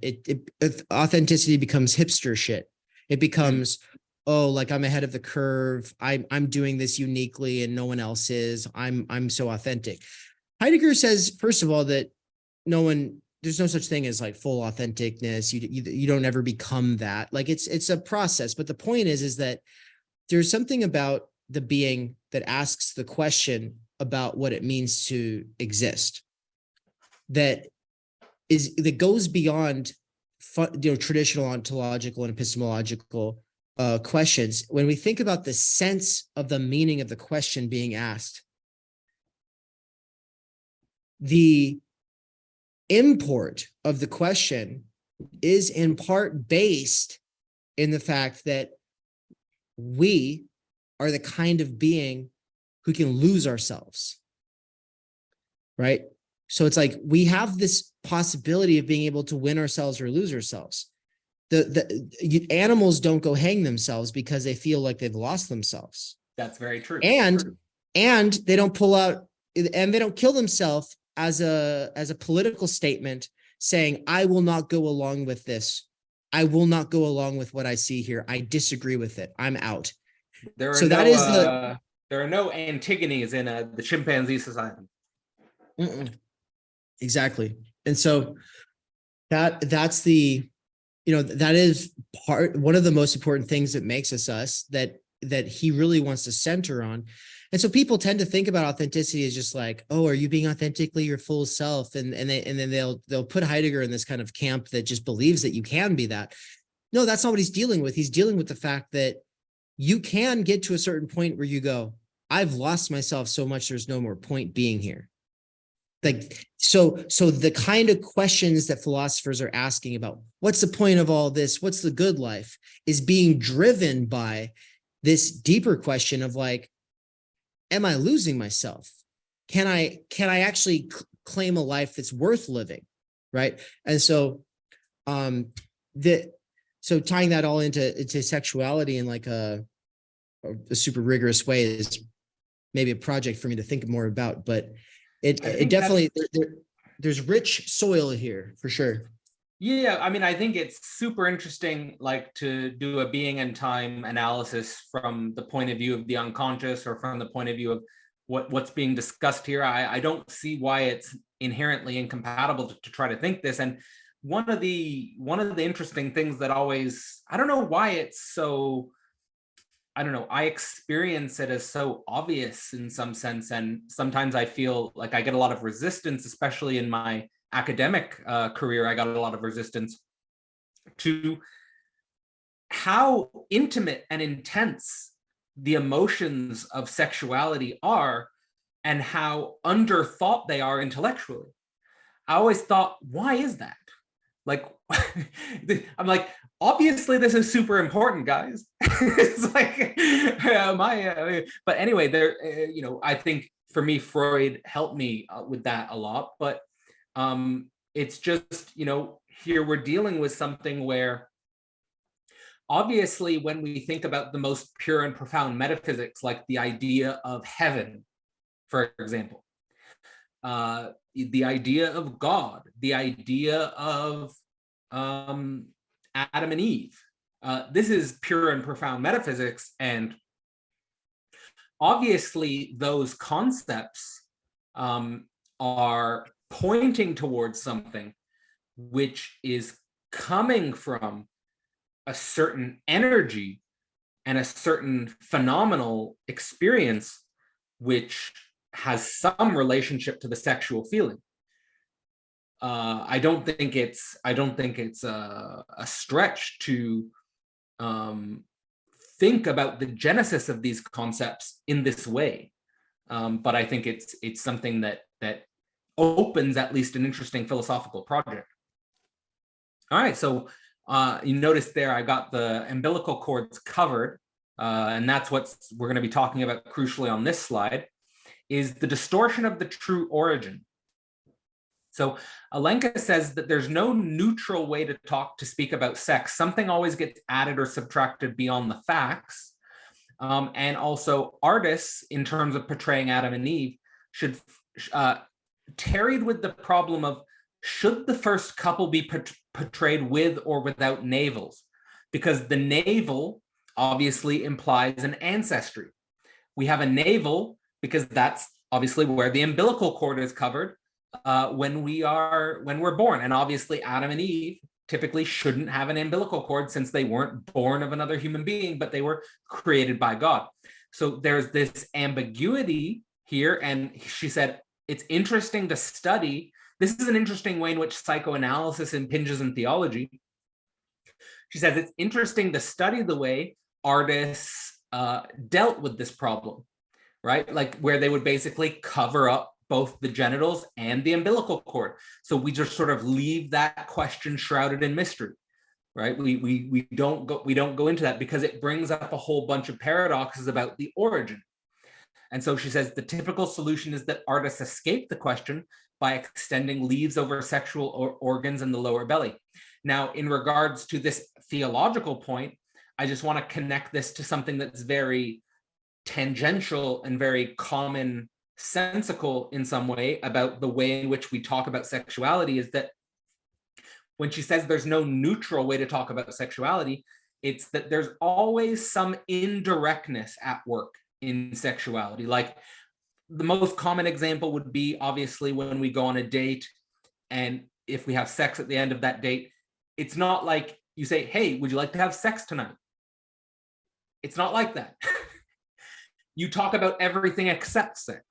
Authenticity becomes hipster shit. It becomes, oh, like I'm ahead of the curve. I'm doing this uniquely and no one else is. I'm so authentic. Heidegger says, first of all, that there's no such thing as like full authenticness. You don't ever become that. Like it's a process. But the point is that there's something about the being that asks the question about what it means to exist that goes beyond traditional ontological and epistemological questions. When we think about the sense of the meaning of the question being asked, the import of the question is in part based in the fact that we are the kind of being who can lose ourselves, right? So it's like we have this possibility of being able to win ourselves or lose ourselves. The animals don't go hang themselves because they feel like they've lost themselves. That's very true. And they don't pull out, and they don't kill themselves as a political statement saying, I will not go along with this. I will not go along with what I see here. I disagree with it. I'm out. There are So no that is the there are no Antigones in the chimpanzee society. Exactly. And so that's the, that is one of the most important things that makes us that he really wants to center on. And so people tend to think about authenticity as just like, oh, are you being authentically your full self? And then they'll put Heidegger in this kind of camp that just believes that you can be that. No, that's not what he's dealing with. He's dealing with the fact that you can get to a certain point where you go, I've lost myself so much, there's no more point being here. Like, so the kind of questions that philosophers are asking about, what's the point of all this? What's the good life, is being driven by this deeper question of like, am I losing myself? Can I actually claim a life that's worth living? Right. And so, so tying that all into sexuality in like a super rigorous way is maybe a project for me to think more about, but it definitely, there's rich soil here for sure. Yeah, I mean, I think it's super interesting, like, to do a being and time analysis from the point of view of the unconscious, or from the point of view of what's being discussed here. I don't see why it's inherently incompatible to try to think this. And one of the interesting things that always, I don't know why it's so, I don't know, I experience it as so obvious in some sense, and sometimes I feel like I get a lot of resistance, especially in my academic career. I got a lot of resistance to how intimate and intense the emotions of sexuality are, and how underthought they are intellectually. I always thought, why is that? Like, I'm like, obviously this is super important, guys. It's like, but anyway, there, I think for me, Freud helped me with that a lot. But it's just, here we're dealing with something where, obviously, when we think about the most pure and profound metaphysics, like the idea of heaven, for example, the idea of God, the idea of Adam and Eve, this is pure and profound metaphysics. And obviously, those concepts are pointing towards something which is coming from a certain energy and a certain phenomenal experience, which has some relationship to the sexual feeling. I don't think it's a stretch to think about the genesis of these concepts in this way, but I think it's something that opens at least an interesting philosophical project. All right, so you notice there I got the umbilical cords covered, and that's what we're going to be talking about crucially on this slide, is the distortion of the true origin. So Alenka says that there's no neutral way to speak about sex. Something always gets added or subtracted beyond the facts. And also artists, in terms of portraying Adam and Eve, should tarried with the problem of, should the first couple be portrayed with or without navels? Because the navel obviously implies an ancestry. We have a navel because that's obviously where the umbilical cord is covered when we're born. And obviously Adam and Eve typically shouldn't have an umbilical cord, since they weren't born of another human being, but they were created by God. So there's this ambiguity here. And she said, it's interesting to study. This is an interesting way in which psychoanalysis impinges in theology. She says it's interesting to study the way artists dealt with this problem, right? Like, where they would basically cover up both the genitals and the umbilical cord. So we just sort of leave that question shrouded in mystery, right? We don't go into that, because it brings up a whole bunch of paradoxes about the origin. And so she says the typical solution is that artists escape the question by extending leaves over sexual organs in the lower belly. Now, in regards to this theological point, I just want to connect this to something that's very tangential and very commonsensical in some way about the way in which we talk about sexuality, is that when she says there's no neutral way to talk about sexuality, It's that there's always some indirectness at work in sexuality. Like the most common example would be obviously when we go on a date, and if we have sex at the end of that date, it's not like you say, hey, would you like to have sex tonight? It's not like that. You talk about everything except sex.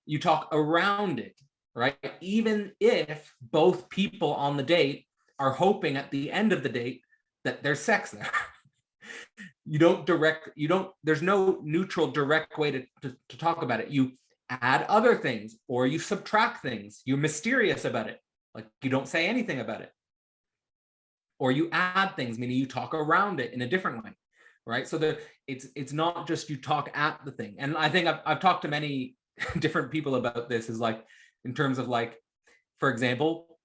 You talk around it, right? Even if both people on the date are hoping at the end of the date that there's sex there. There's no neutral direct way to talk about it. You add other things or you subtract things. You're mysterious about it. Like you don't say anything about it. Or you add things, meaning you talk around it in a different way, right? So it's not just you talk at the thing. And I think I've talked to many different people about this, is like, in terms of like, for example,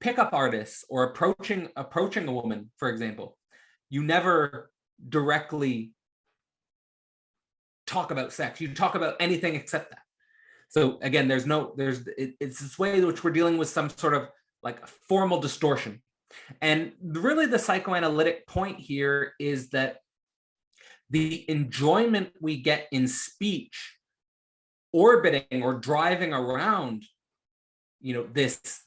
pickup artists or approaching a woman, for example, you never directly talk about sex. You talk about anything except that. So again, it's this way in which we're dealing with some sort of like formal distortion. And really the psychoanalytic point here is that the enjoyment we get in speech orbiting or driving around, this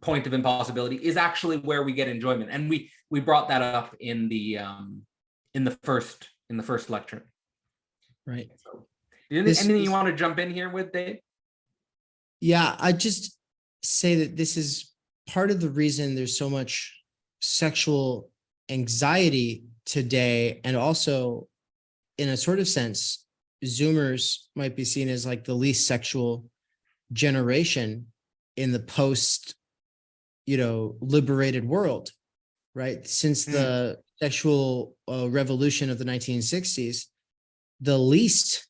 point of impossibility is actually where we get enjoyment. And we brought that up in the first lecture. Right. So, anything you want to jump in here with, Dave? Yeah, I just say that this is part of the reason there's so much sexual anxiety today, and also in a sort of sense, Zoomers might be seen as like the least sexual generation in the post, liberated world, right? Since the sexual revolution of the 1960s, the least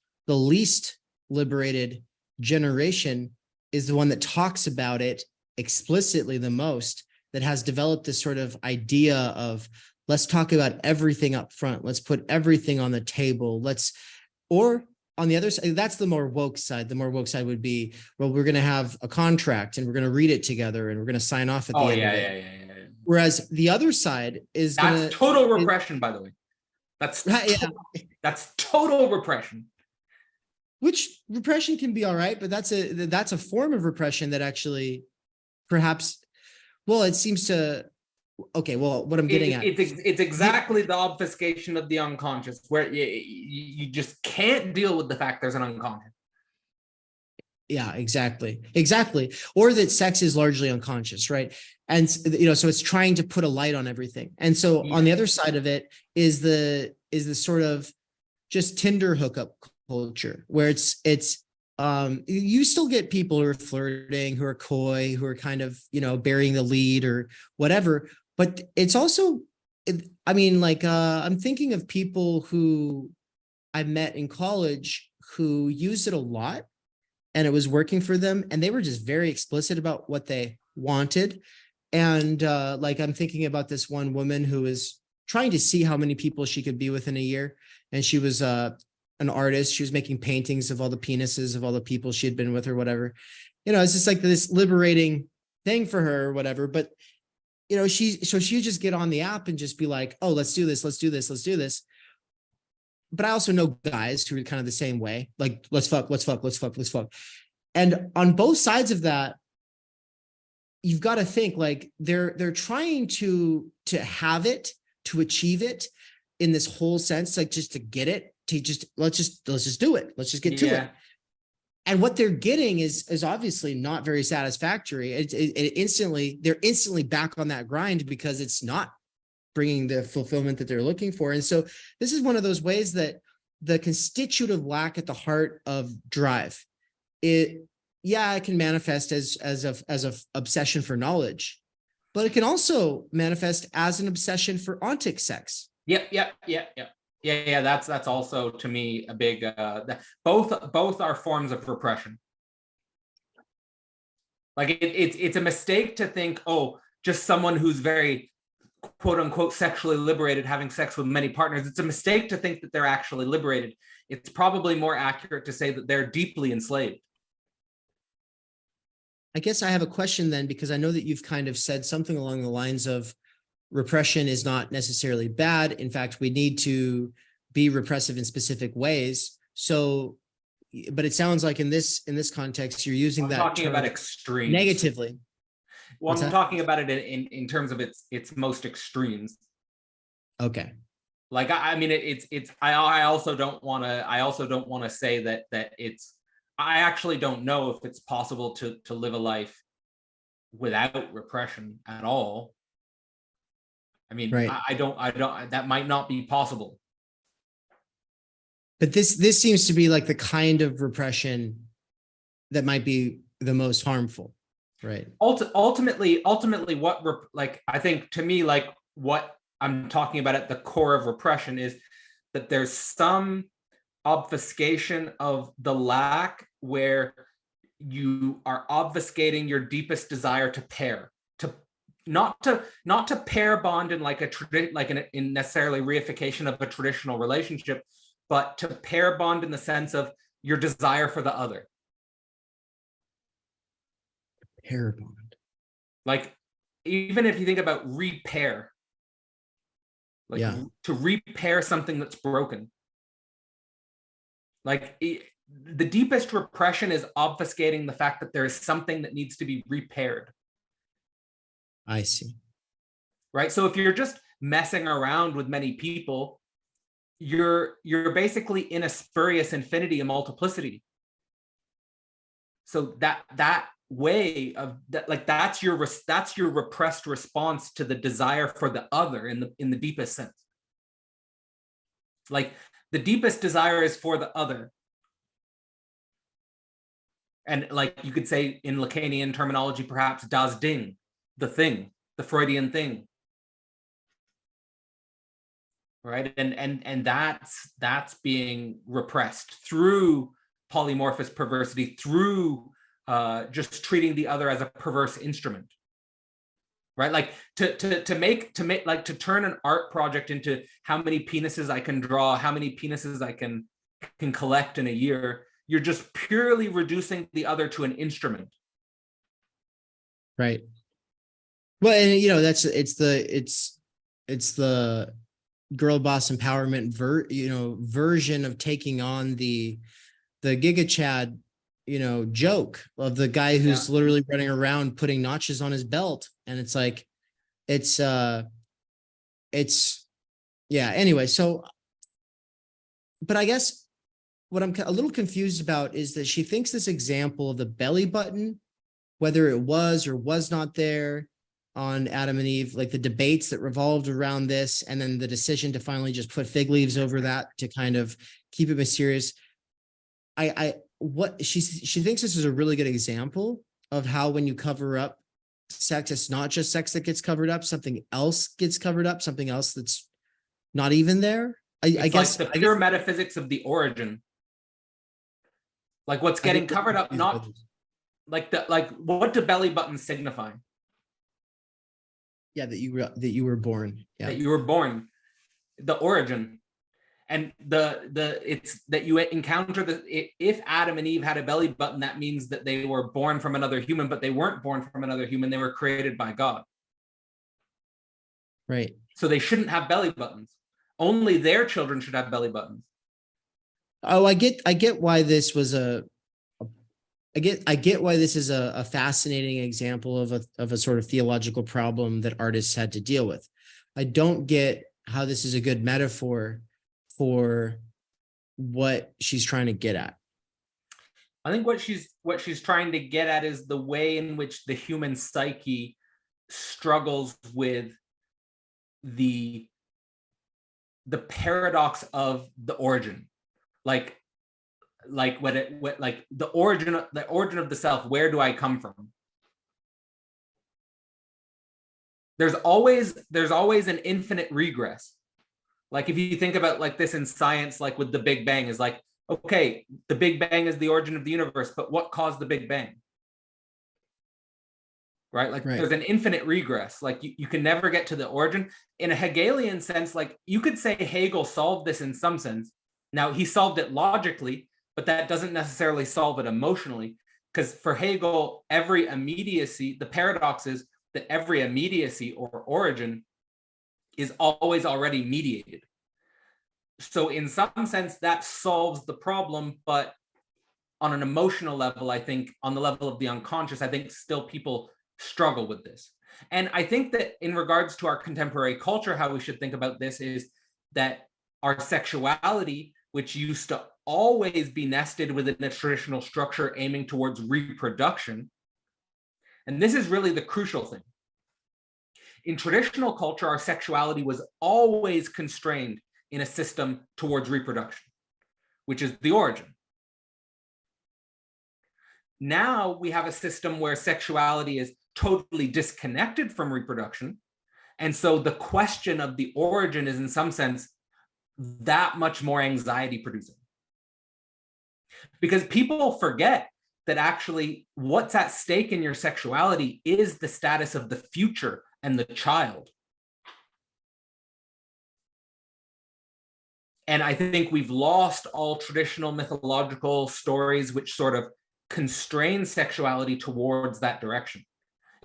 liberated generation is the one that talks about it explicitly the most, that has developed this sort of idea of, let's talk about everything up front. Let's put everything on the table. Or on the other side, that's the more woke side. The more woke side would be, well, we're going to have a contract and we're going to read it together and we're going to sign off at the end of it. Yeah. Whereas the other side is total repression, by the way. That's total repression. Which repression can be all right, but that's a form of repression that actually perhaps, well, it seems to, okay, well, what I'm getting at. It's exactly the obfuscation of the unconscious, where you just can't deal with the fact there's an unconscious. Yeah, exactly. Or that sex is largely unconscious, right? And, so it's trying to put a light on everything. And so on the other side of it is the sort of just Tinder hookup culture, where it's you still get people who are flirting, who are coy, who are kind of, burying the lead or whatever. But it's also, I'm thinking of people who I met in college who used it a lot and it was working for them. And they were just very explicit about what they wanted. And I'm thinking about this one woman who was trying to see how many people she could be with in a year. And she was an artist. She was making paintings of all the penises of all the people she had been with or whatever. It's just like this liberating thing for her or whatever. But, she would just get on the app and just be like, oh, let's do this. But I also know guys who are kind of the same way, like, let's fuck. And on both sides of that, you've got to think like they're trying to have it, to achieve it in this whole sense, like just to get it, let's just do it. Let's just get to it. And what they're getting is obviously not very satisfactory. They're instantly back on that grind because it's not bringing the fulfillment that they're looking for. And so this is one of those ways that the constitutive lack at the heart of drive, it can manifest as a obsession for knowledge, but it can also manifest as an obsession for ontic sex. Yep. Yeah. That's also, to me, a big. Both are forms of repression. Like it's a mistake to think, oh, just someone who's very quote unquote sexually liberated having sex with many partners. It's a mistake to think that they're actually liberated. It's probably more accurate to say that they're deeply enslaved. I guess I have a question then, because I know that you've kind of said something along the lines of repression is not necessarily bad. In fact, we need to be repressive in specific ways. So, but it sounds like in this context, you're using that talking term about extremes negatively. Well, I'm talking about it in terms of its most extremes. Okay. Like I mean I also don't want to say that it's, I actually don't know if it's possible to live a life without repression at all. I mean, right. I don't that might not be possible. But this seems to be like the kind of repression that might be the most harmful, right? Ultimately, like I think to me, like what I'm talking about at the core of repression is that there's some obfuscation of the lack where you are obfuscating your deepest desire to pair, to not to pair bond in like in necessarily reification of a traditional relationship, but to pair bond in the sense of your desire for the other. Pair bond. Like even if you think about repair, like to repair something that's broken. Like the deepest repression is obfuscating the fact that there is something that needs to be repaired. I see. Right. So if you're just messing around with many people, you're basically in a spurious infinity and multiplicity. So that way of that, like that's your repressed response to the desire for the other in the deepest sense. Like the deepest desire is for the other. And like you could say in Lacanian terminology, perhaps das Ding, the thing, the Freudian thing. Right. And that's being repressed through polymorphous perversity, through just treating the other as a perverse instrument. Right. Like to make like to turn an art project into how many penises I can draw, how many penises I can collect in a year. You're just purely reducing the other to an instrument. Right. Well, and you know, it's the girl boss empowerment version of taking on the Giga Chad, joke of the guy who's literally running around putting notches on his belt. And it's like, anyway. So, but I guess what I'm a little confused about is that she thinks this example of the belly button, whether it was or was not there on Adam and Eve, like the debates that revolved around this, and then the decision to finally just put fig leaves over that to kind of keep it mysterious. What she thinks this is a really good example of how when you cover up sex, it's not just sex that gets covered up, something else gets covered up, something else that's not even there. I guess like the pure metaphysics of the origin. Like what's getting covered up, not like what do belly buttons signify? Yeah, that you were born. Yeah. That you were born, the origin, and it's that you encounter if Adam and Eve had a belly button, that means that they were born from another human, but they weren't born from another human. They were created by God. Right. So they shouldn't have belly buttons. Only their children should have belly buttons. Oh, I get why this was I get why this is a fascinating example of a sort of theological problem that artists had to deal with. I don't get how this is a good metaphor for what she's trying to get at. I think what she's trying to get at is the way in which the human psyche struggles with the paradox of the origin. Like the origin of the self. Where do I come from? There's always an infinite regress. Like if you think about like this in science, like with the Big Bang, is like, okay, the Big Bang is the origin of the universe, but what caused the Big Bang? Right? Like there's an infinite regress. Like you can never get to the origin. In a Hegelian sense, like you could say Hegel solved this in some sense. Now he solved it logically, but that doesn't necessarily solve it emotionally, because for Hegel, every immediacy, the paradox is that every immediacy or origin is always already mediated. So in some sense, that solves the problem, but on an emotional level, I think, on the level of the unconscious, I think still people struggle with this. And I think that in regards to our contemporary culture, how we should think about this is that our sexuality, which used to always be nested within a traditional structure aiming towards reproduction, and this is really the crucial thing. In traditional culture, our sexuality was always constrained in a system towards reproduction, which is the origin. Now we have a system where sexuality is totally disconnected from reproduction. And so the question of the origin is in some sense that much more anxiety producing. Because people forget that actually what's at stake in your sexuality is the status of the future and the child. And I think we've lost all traditional mythological stories which sort of constrain sexuality towards that direction.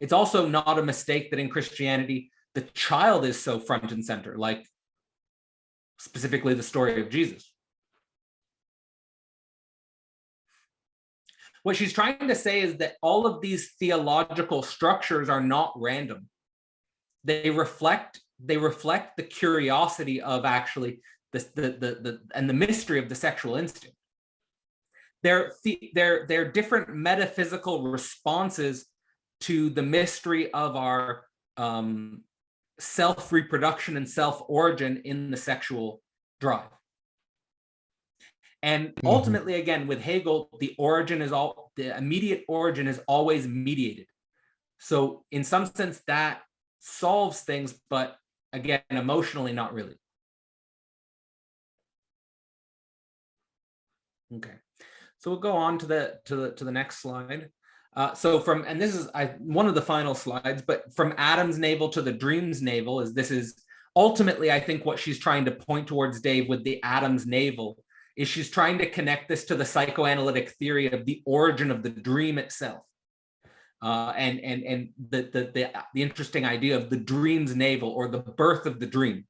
It's also not a mistake that in Christianity, the child is so front and center, like specifically the story of Jesus. What she's trying to say is that all of these theological structures are not random. They reflect the curiosity of actually the mystery of the sexual instinct. They're different metaphysical responses to the mystery of our self-reproduction and self-origin in the sexual drive. And ultimately, again, with Hegel, the immediate origin is always mediated. So in some sense, that solves things, but again, emotionally, not really. Okay, so we'll go on to the next slide. So and this is one of the final slides, but from Adam's navel to the dream's navel this is ultimately, I think, what she's trying to point towards, Dave, with the Adam's navel, is she's trying to connect this to the psychoanalytic theory of the origin of the dream itself. And the interesting idea of the dream's navel, or the birth of the dream.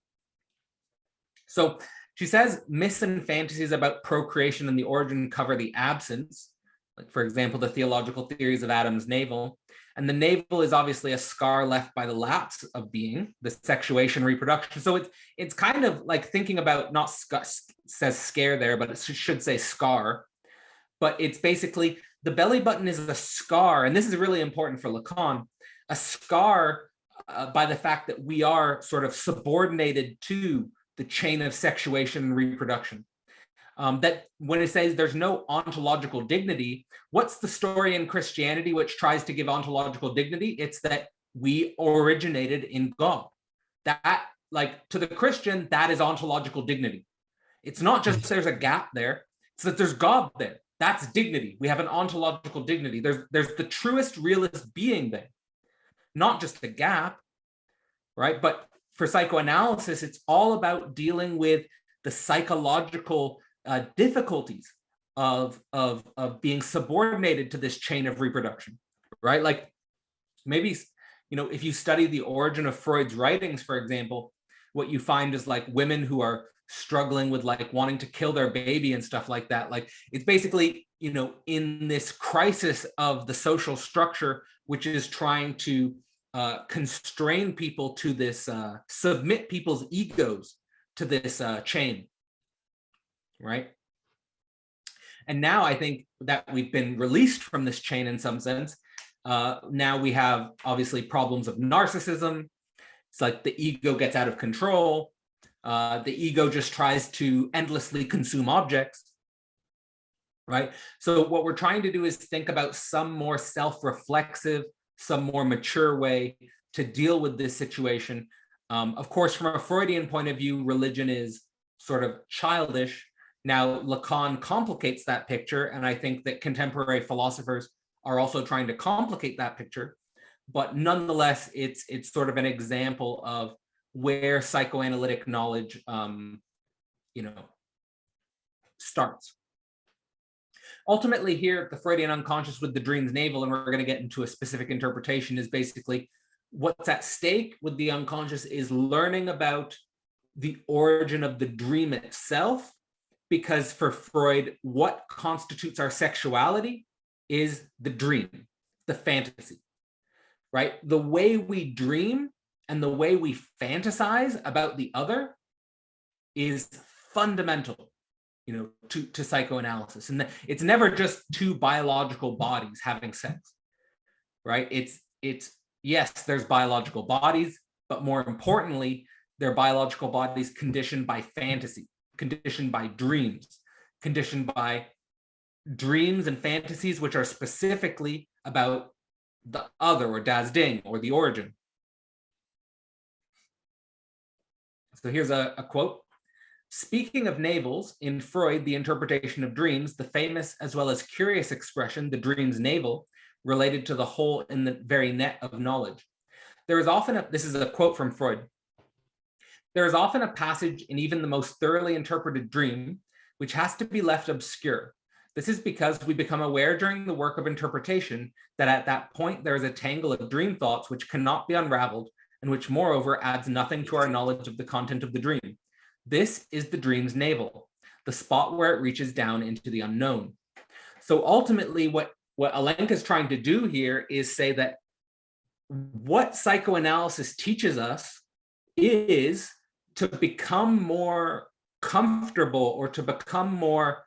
So she says myths and fantasies about procreation and the origin cover the absence, like, for example, the theological theories of Adam's navel. And the navel is obviously a scar left by the lapse of being, the sexuation, reproduction. So it's kind of like thinking about, not says scare there, but it should say scar. But it's basically, the belly button is a scar, and this is really important for Lacan, a scar by the fact that we are sort of subordinated to the chain of sexuation and reproduction. That when it says there's no ontological dignity, what's the story in Christianity which tries to give ontological dignity? It's that we originated in God. That, like, to the Christian, that is ontological dignity. It's not just there's a gap there, it's that there's God there. That's dignity. We have an ontological dignity. There's the truest, realist being there, not just a gap, right? But for psychoanalysis, it's all about dealing with the psychological difficulties of being subordinated to this chain of reproduction, right? Like, maybe, if you study the origin of Freud's writings, for example, what you find is like women who are struggling with like wanting to kill their baby and stuff like that. Like, it's basically, in this crisis of the social structure, which is trying to constrain people to this, submit people's egos to this chain, right? And now I think that we've been released from this chain in some sense. Now we have obviously problems of narcissism. It's like the ego gets out of control. The ego just tries to endlessly consume objects, right? So what we're trying to do is think about some more self-reflexive, some more mature way to deal with this situation. Of course, from a Freudian point of view, religion is sort of childish. Now, Lacan complicates that picture, and I think that contemporary philosophers are also trying to complicate that picture. But nonetheless, it's sort of an example of where psychoanalytic knowledge, starts. Ultimately, here, the Freudian unconscious with the dream's navel, and we're going to get into a specific interpretation, is basically what's at stake with the unconscious is learning about the origin of the dream itself, because for Freud, what constitutes our sexuality is the dream, the fantasy, right? The way we dream and the way we fantasize about the other is fundamental, to psychoanalysis. And it's never just two biological bodies having sex, right? It's yes, there's biological bodies, but more importantly, they're biological bodies conditioned by fantasy, conditioned by dreams, conditioned by dreams and fantasies which are specifically about the other, or das Ding, or the origin. So here's a quote. Speaking of navels, in Freud, the interpretation of dreams, the famous as well as curious expression, the dream's navel, related to the hole in the very net of knowledge. There is often this is a quote from Freud. There is often a passage in even the most thoroughly interpreted dream, which has to be left obscure. This is because we become aware during the work of interpretation that at that point there is a tangle of dream thoughts which cannot be unraveled, and which moreover adds nothing to our knowledge of the content of the dream. This is the dream's navel, the spot where it reaches down into the unknown. So ultimately, what Alenka is trying to do here is say that what psychoanalysis teaches us is to become more comfortable, or to become more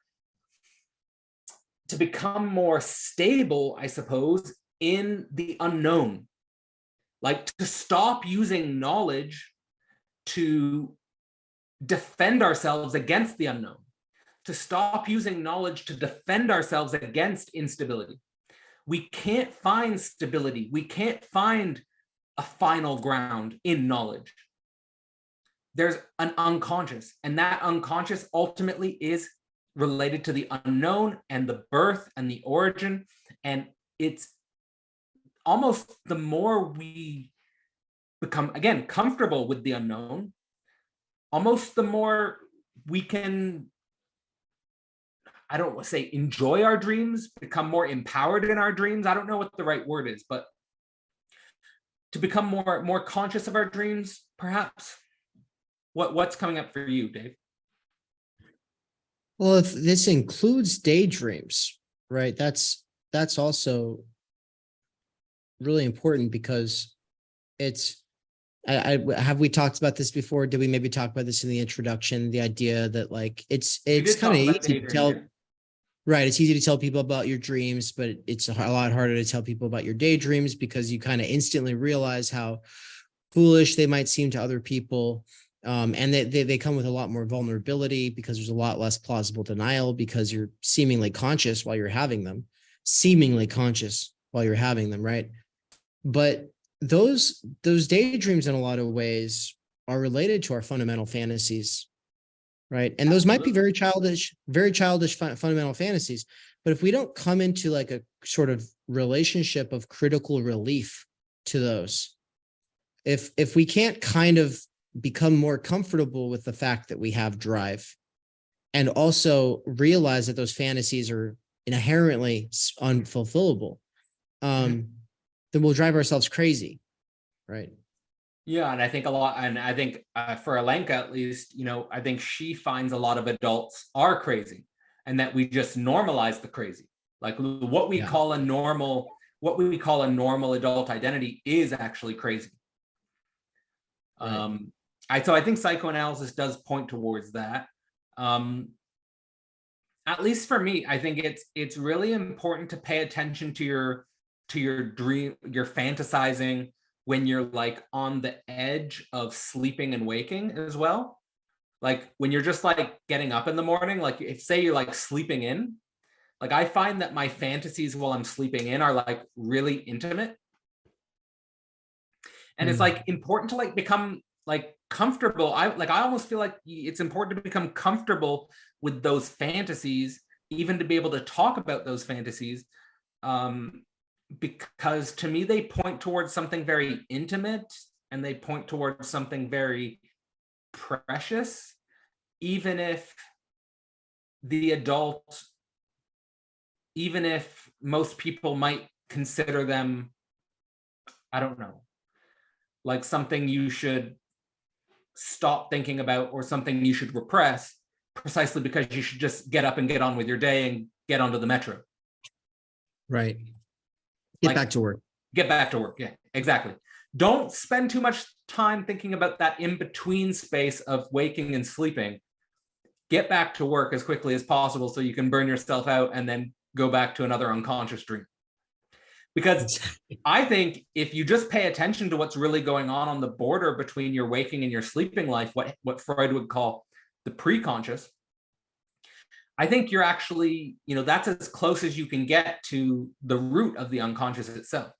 stable, I suppose, in the unknown. Like, to stop using knowledge to defend ourselves against the unknown, to stop using knowledge to defend ourselves against instability. We can't find stability. We can't find a final ground in knowledge. There's an unconscious, and that unconscious ultimately is related to the unknown and the birth and the origin. And it's almost the more we become, again, comfortable with the unknown, almost the more we can, I don't want to say enjoy our dreams, become more empowered in our dreams. I don't know what the right word is, but to become more conscious of our dreams, perhaps. What's coming up for you, Dave? Well, if this includes daydreams, right, that's also really important, because it's, have we talked about this before? Did we maybe talk about this in the introduction? The idea that, like, it's kind of easy to tell, right? It's easy to tell people about your dreams, but it's a lot harder to tell people about your daydreams, because you kind of instantly realize how foolish they might seem to other people. And they come with a lot more vulnerability, because there's a lot less plausible denial, because you're seemingly conscious while you're having them, right? But those daydreams in a lot of ways are related to our fundamental fantasies, right? And those might be very childish fundamental fantasies. But if we don't come into like a sort of relationship of critical relief to those, if we can't kind of become more comfortable with the fact that we have drive, and also realize that those fantasies are inherently unfulfillable, then we'll drive ourselves crazy, right? Yeah, and I think for Alenka, at least, I think she finds a lot of adults are crazy, and that we just normalize the crazy. Like, what we call a normal adult identity is actually crazy. Right. So I think psychoanalysis does point towards that. At least for me, I think it's really important to pay attention to your dream, your fantasizing, when you're like on the edge of sleeping and waking as well. Like, when you're just like getting up in the morning, like if say you're like sleeping in, like I find that my fantasies while I'm sleeping in are like really intimate. And it's like important to like become like comfortable. I almost feel like it's important to become comfortable with those fantasies, even to be able to talk about those fantasies. Because to me, they point towards something very intimate, and they point towards something very precious, even if most people might consider them, I don't know, like something you should stop thinking about or something you should repress, precisely because you should just get up and get on with your day and get onto the metro. Right. Get back to work. Get back to work. Yeah, exactly. Don't spend too much time thinking about that in-between space of waking and sleeping. Get back to work as quickly as possible so you can burn yourself out and then go back to another unconscious dream. Because I think if you just pay attention to what's really going on the border between your waking and your sleeping life, what Freud would call the pre-conscious, I think you're actually, that's as close as you can get to the root of the unconscious itself.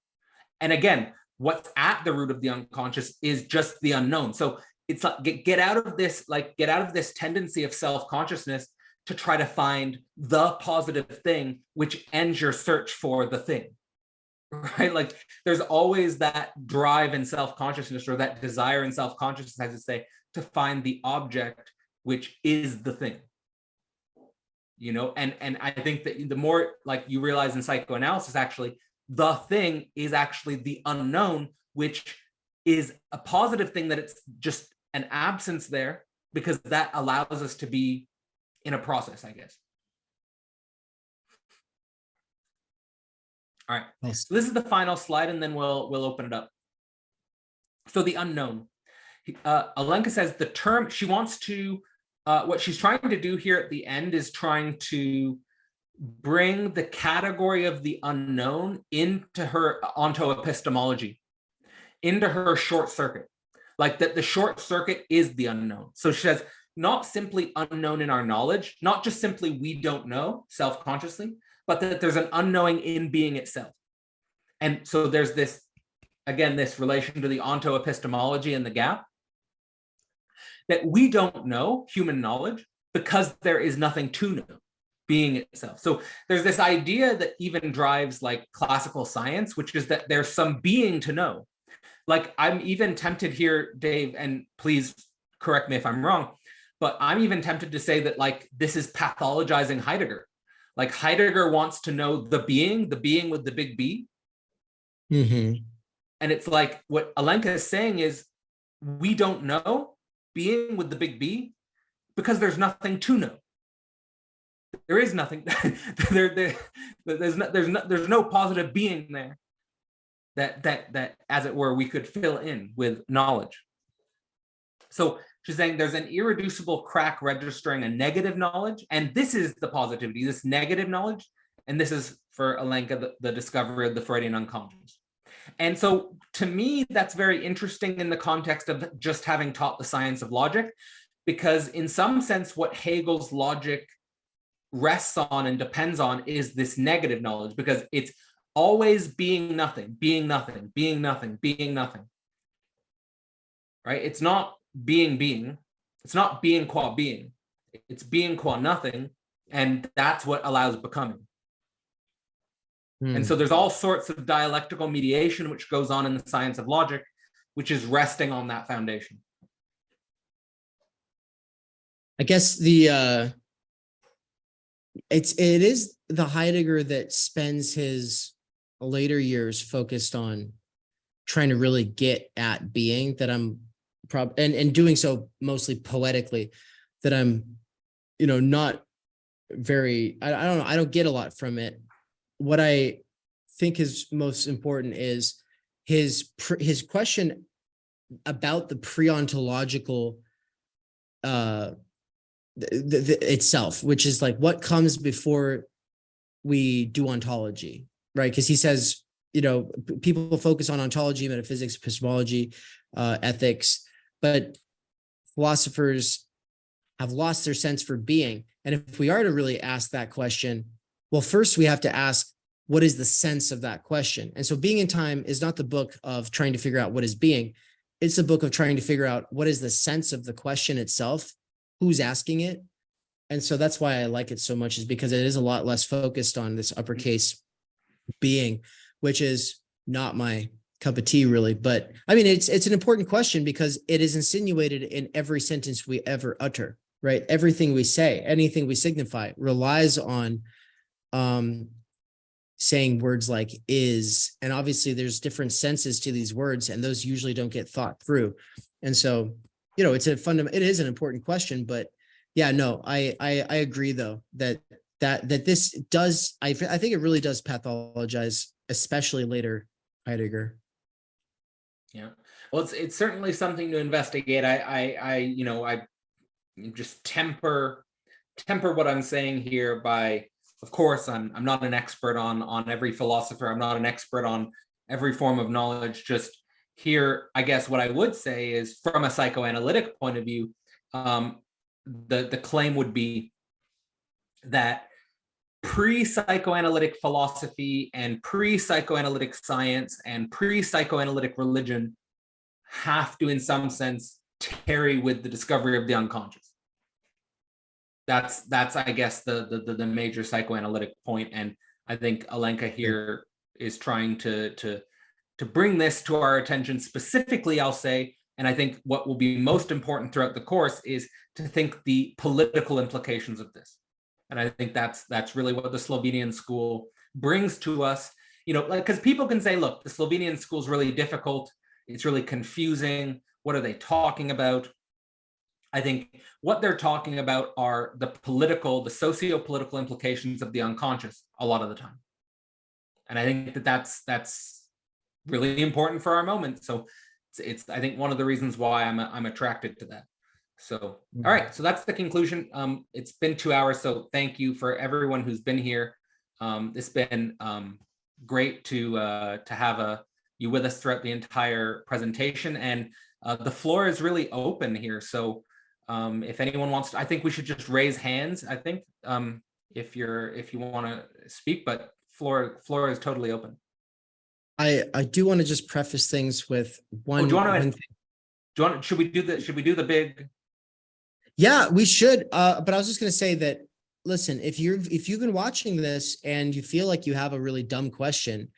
And again, what's at the root of the unconscious is just the unknown. So it's like get out of this tendency of self-consciousness to try to find the positive thing, which ends your search for the thing. Right? Like there's always that drive in self-consciousness, or that desire in self-consciousness, as I say, to find the object, which is the thing. And I think that the more like you realize in psychoanalysis, actually, the thing is actually the unknown, which is a positive thing, that it's just an absence there, because that allows us to be in a process, I guess. All right, nice. So this is the final slide, and then we'll open it up. So the unknown. Alenka says the term she wants to, what she's trying to do here at the end is trying to bring the category of the unknown into her onto-epistemology, into her short circuit, like that the short circuit is the unknown. So she says, not simply unknown in our knowledge, not just simply we don't know self-consciously, but that there's an unknowing in being itself. And so there's this, again, this relation to the onto-epistemology and the gap, that we don't know human knowledge because there is nothing to know, being itself. So there's this idea that even drives like classical science, which is that there's some being to know. Like I'm even tempted here, Dave, and please correct me if I'm wrong, but I'm even tempted to say that like this is pathologizing Heidegger. Like Heidegger wants to know the being with the big B. Mm-hmm. And it's like what Alenka is saying is we don't know being with the big B because there's nothing to know. There is nothing. There's no positive being there that as it were we could fill in with knowledge. So she's saying there's an irreducible crack registering a negative knowledge, and this is the positivity, this negative knowledge, and this is for Alenka the discovery of the Freudian unconscious. And so to me, that's very interesting in the context of just having taught the science of logic, because in some sense, what Hegel's logic rests on and depends on is this negative knowledge, because it's always being nothing, being nothing, being nothing, being nothing. Right? It's not being. It's not being qua being. It's being qua nothing, and that's what allows becoming. And so there's all sorts of dialectical mediation which goes on in the science of logic, which is resting on that foundation. I guess it is the Heidegger that spends his later years focused on trying to really get at being, that I'm and doing so mostly poetically, that I'm, not very, I don't know, I don't get a lot from it. What I think is most important is his question about the pre-ontological itself, which is like what comes before we do ontology, right? Because he says, people focus on ontology, metaphysics, epistemology, ethics, but philosophers have lost their sense for being. And if we are to really ask that question, well, first we have to ask, what is the sense of that question? And so Being in Time is not the book of trying to figure out what is being. It's a book of trying to figure out what is the sense of the question itself, who's asking it. And so that's why I like it so much, is because it is a lot less focused on this uppercase being, which is not my cup of tea really. But I mean, it's an important question because it is insinuated in every sentence we ever utter, right? Everything we say, anything we signify relies on saying words like is, and obviously there's different senses to these words, and those usually don't get thought through. And so, it is an important question, but yeah, no, I agree though, that this does, I think it really does pathologize, especially later Heidegger. Yeah, well, it's certainly something to investigate. I just temper what I'm saying here by, of course, I'm not an expert on every philosopher. I'm not an expert on every form of knowledge. Just here, I guess what I would say is, from a psychoanalytic point of view, the claim would be that pre-psychoanalytic philosophy and pre-psychoanalytic science and pre-psychoanalytic religion have to, in some sense, tarry with the discovery of the unconscious. That's I guess the major psychoanalytic point, and I think Alenka here is trying to bring this to our attention specifically, I'll say. And I think what will be most important throughout the course is to think the political implications of this. And I think that's really what the Slovenian school brings to us, because people can say, look, the Slovenian school is really difficult. It's really confusing. What are they talking about? I think what they're talking about are the socio-political implications of the unconscious a lot of the time. And I think that's really important for our moment. So it's I think one of the reasons why I'm attracted to that. So, all right. So that's the conclusion. It's been 2 hours. So thank you for everyone who's been here. It's been great to have you with us throughout the entire presentation, and the floor is really open here. So if anyone wants to, I think we should just raise hands. I think if you want to speak, but floor is totally open. I do want to just preface things with one. Should we do the big? Yeah, we should. But I was just going to say that, listen, if you've been watching this and you feel like you have a really dumb question,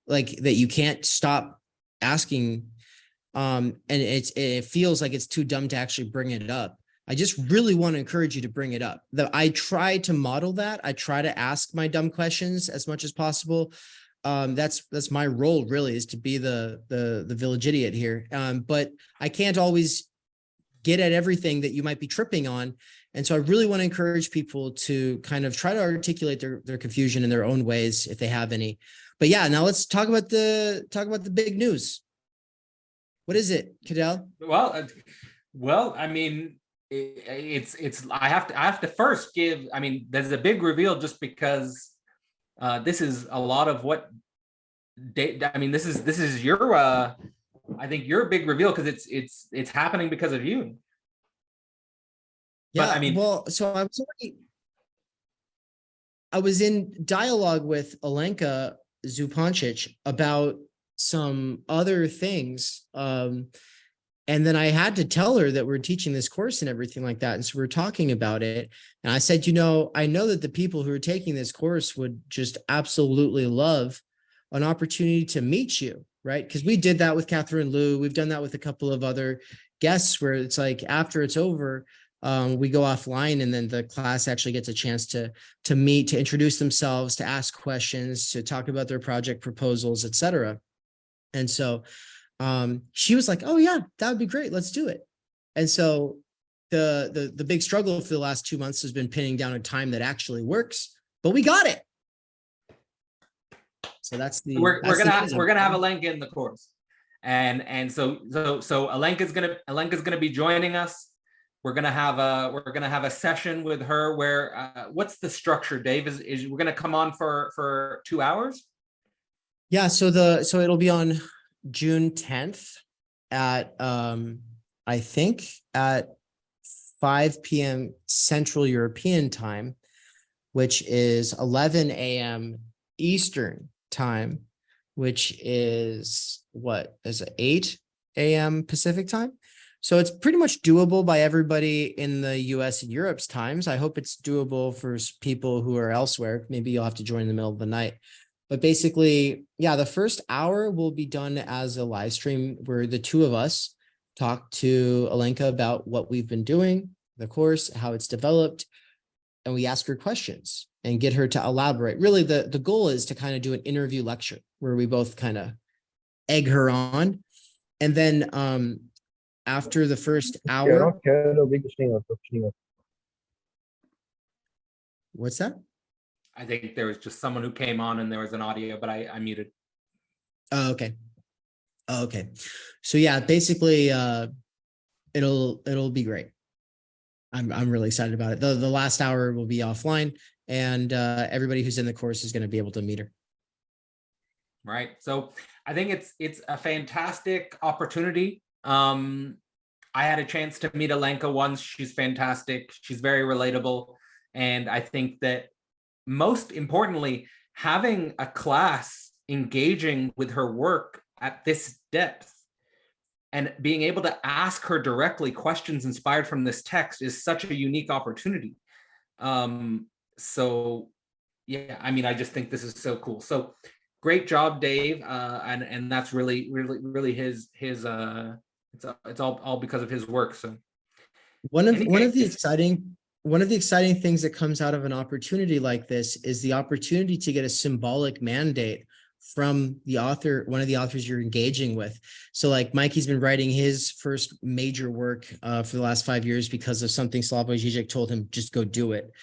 like that you can't stop asking, and it feels like it's too dumb to actually bring it up, I just really want to encourage you to bring it up. I try to model that. I try to ask my dumb questions as much as possible. That's my role, really, is to be the village idiot here. But I can't always get at everything that you might be tripping on. And so I really want to encourage people to kind of try to articulate their confusion in their own ways, if they have any. But yeah, now let's talk about the big news. What is it, Cadell? Well, I mean, it's I have to first give, I mean, there's a big reveal just because this is a lot of what I mean, this is your I think your big reveal, because it's happening because of you. Yeah, but, I mean, well, so I was in dialogue with Alenka Zupančič about some other things, and then I had to tell her that we're teaching this course and everything like that. And so we're talking about it, and I said, I know that the people who are taking this course would just absolutely love an opportunity to meet you. Right? Because we did that with Catherine Liu. We've done that with a couple of other guests, where it's like after it's over, we go offline, and then the class actually gets a chance to meet, to introduce themselves, to ask questions, to talk about their project proposals, etc. And so she was like, "Oh yeah, that would be great. Let's do it." And so the big struggle for the last 2 months has been pinning down a time that actually works, but we got it. So that's we're gonna have Alenka in the course, and so Alenka's gonna be joining us. We're gonna have a session with her where what's the structure, Dave? Is we're gonna come on for 2 hours? Yeah, so it'll be on June 10th at I think at 5 p.m. Central European time, which is 11 a.m. Eastern time, which is what is it, 8 a.m. Pacific time. So it's pretty much doable by everybody in the US and Europe's times. I hope it's doable for people who are elsewhere. Maybe you'll have to join in the middle of the night. But basically, yeah, the first hour will be done as a live stream where the two of us talk to Alenka about what we've been doing, the course, how it's developed. and we ask her questions and get her to elaborate. Really, the goal is to kind of do an interview lecture where we both kind of egg her on. And then after the first hour. What's that? I think there was just someone who came on and there was an audio, but I muted. Oh, okay. Oh, okay. So yeah, basically it'll be great. I'm really excited about it. The last hour will be offline, and everybody who's in the course is going to be able to meet her. Right. So I think it's a fantastic opportunity. I had a chance to meet Alenka once. She's fantastic. She's very relatable. And I think that most importantly, having a class engaging with her work at this depth and being able to ask her directly questions inspired from this text is such a unique opportunity. So yeah, I mean, I just think this is so cool. So great job, Dave. And that's really his it's all because of his work. So one of the exciting things that comes out of an opportunity like this is the opportunity to get a symbolic mandate from the author, one of the authors you're engaging with. So like Mikey's been writing his first major work for the last 5 years because of something Slavoj Žižek told him, just go do it.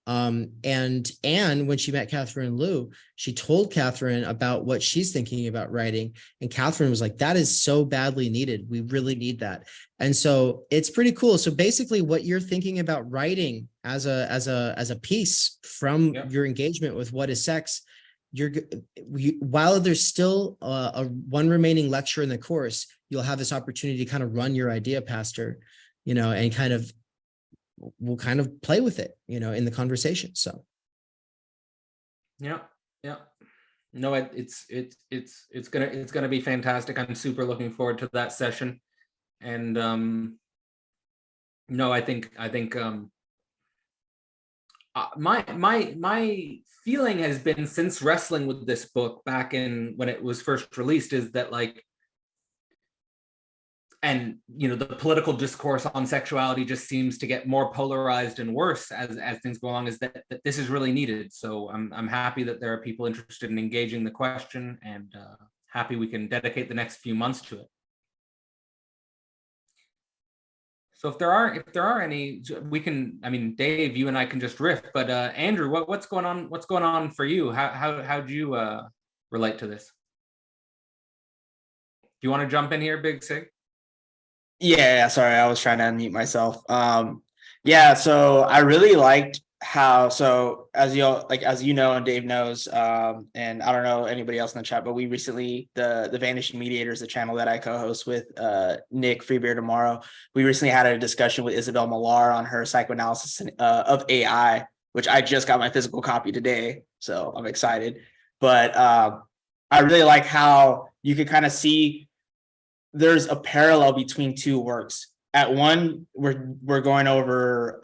And Anne, when she met Catherine Liu, she told Catherine about what she's thinking about writing. And Catherine was like, that is so badly needed. We really need that. And so it's pretty cool. So basically what you're thinking about writing as a piece from your engagement with What is Sex, while there's still a one remaining lecture in the course, you'll have this opportunity to kind of run your idea past her, and we'll kind of play with it, in the conversation. So. Yeah. No, it's gonna be fantastic. I'm super looking forward to that session. And no, I think my feeling has been, since wrestling with this book back in when it was first released, is that the political discourse on sexuality just seems to get more polarized and worse as things go along, is that this is really needed. So I'm happy that there are people interested in engaging the question, and happy we can dedicate the next few months to it. So if there are any, we can, Dave, you and I can just riff, but Andrew, what's going on for you? How do you relate to this? Do you want to jump in here, Big Sig? Yeah, sorry, I was trying to unmute myself. So I really liked how, as you know, and Dave knows, and I don't know anybody else in the chat, but we recently, the Vanishing Mediators, the channel that I co-host with Nick Freebeard tomorrow, we recently had a discussion with Isabel Millar on her psychoanalysis of AI, which I just got my physical copy today, so I'm excited. But I really like how you could kind of see there's a parallel between two works. At one, we're going over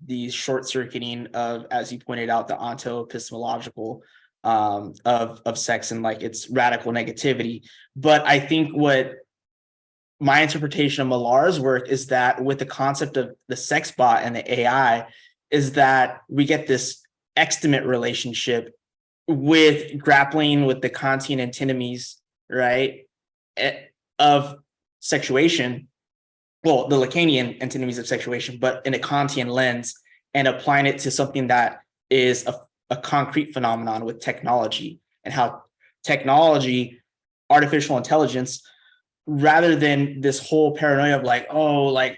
the short circuiting of, as you pointed out, the onto-epistemological of sex and its radical negativity. But I think what my interpretation of Millar's work is that with the concept of the sex bot and the AI, is that we get this extimate relationship with grappling with the Kantian antinomies, right, of sexuation. Well, the Lacanian antinomies of sexuation, but in a Kantian lens, and applying it to something that is a concrete phenomenon with technology, and how technology, artificial intelligence, rather than this whole paranoia of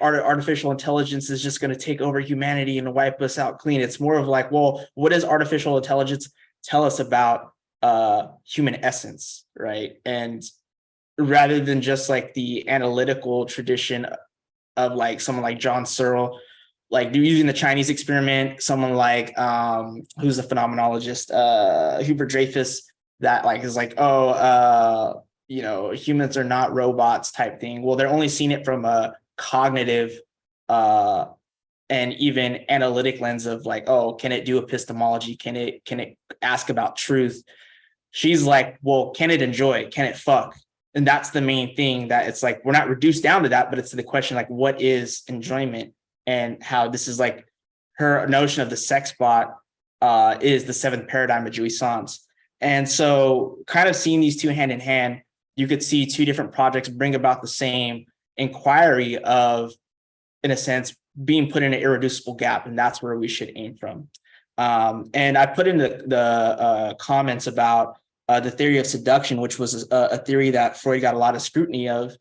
artificial intelligence is just going to take over humanity and wipe us out clean. It's more of what does artificial intelligence tell us about human essence, right? And rather than just the analytical tradition of someone like John Searle, they're using the Chinese experiment, someone who's a phenomenologist, Hubert Dreyfus, that is humans are not robots type thing. Well, they're only seeing it from a cognitive and even analytic lens of can it do epistemology? Can it ask about truth? She's well, can it enjoy? Can it fuck? And that's the main thing, that it's we're not reduced down to that, but it's the question, what is enjoyment, and how this is her notion of the sex bot is the seventh paradigm of jouissance. And so kind of seeing these two hand in hand, you could see two different projects bring about the same inquiry of, in a sense, being put in an irreducible gap, and that's where we should aim from. And I put in the comments about the theory of seduction, which was a theory that Freud got a lot of scrutiny of,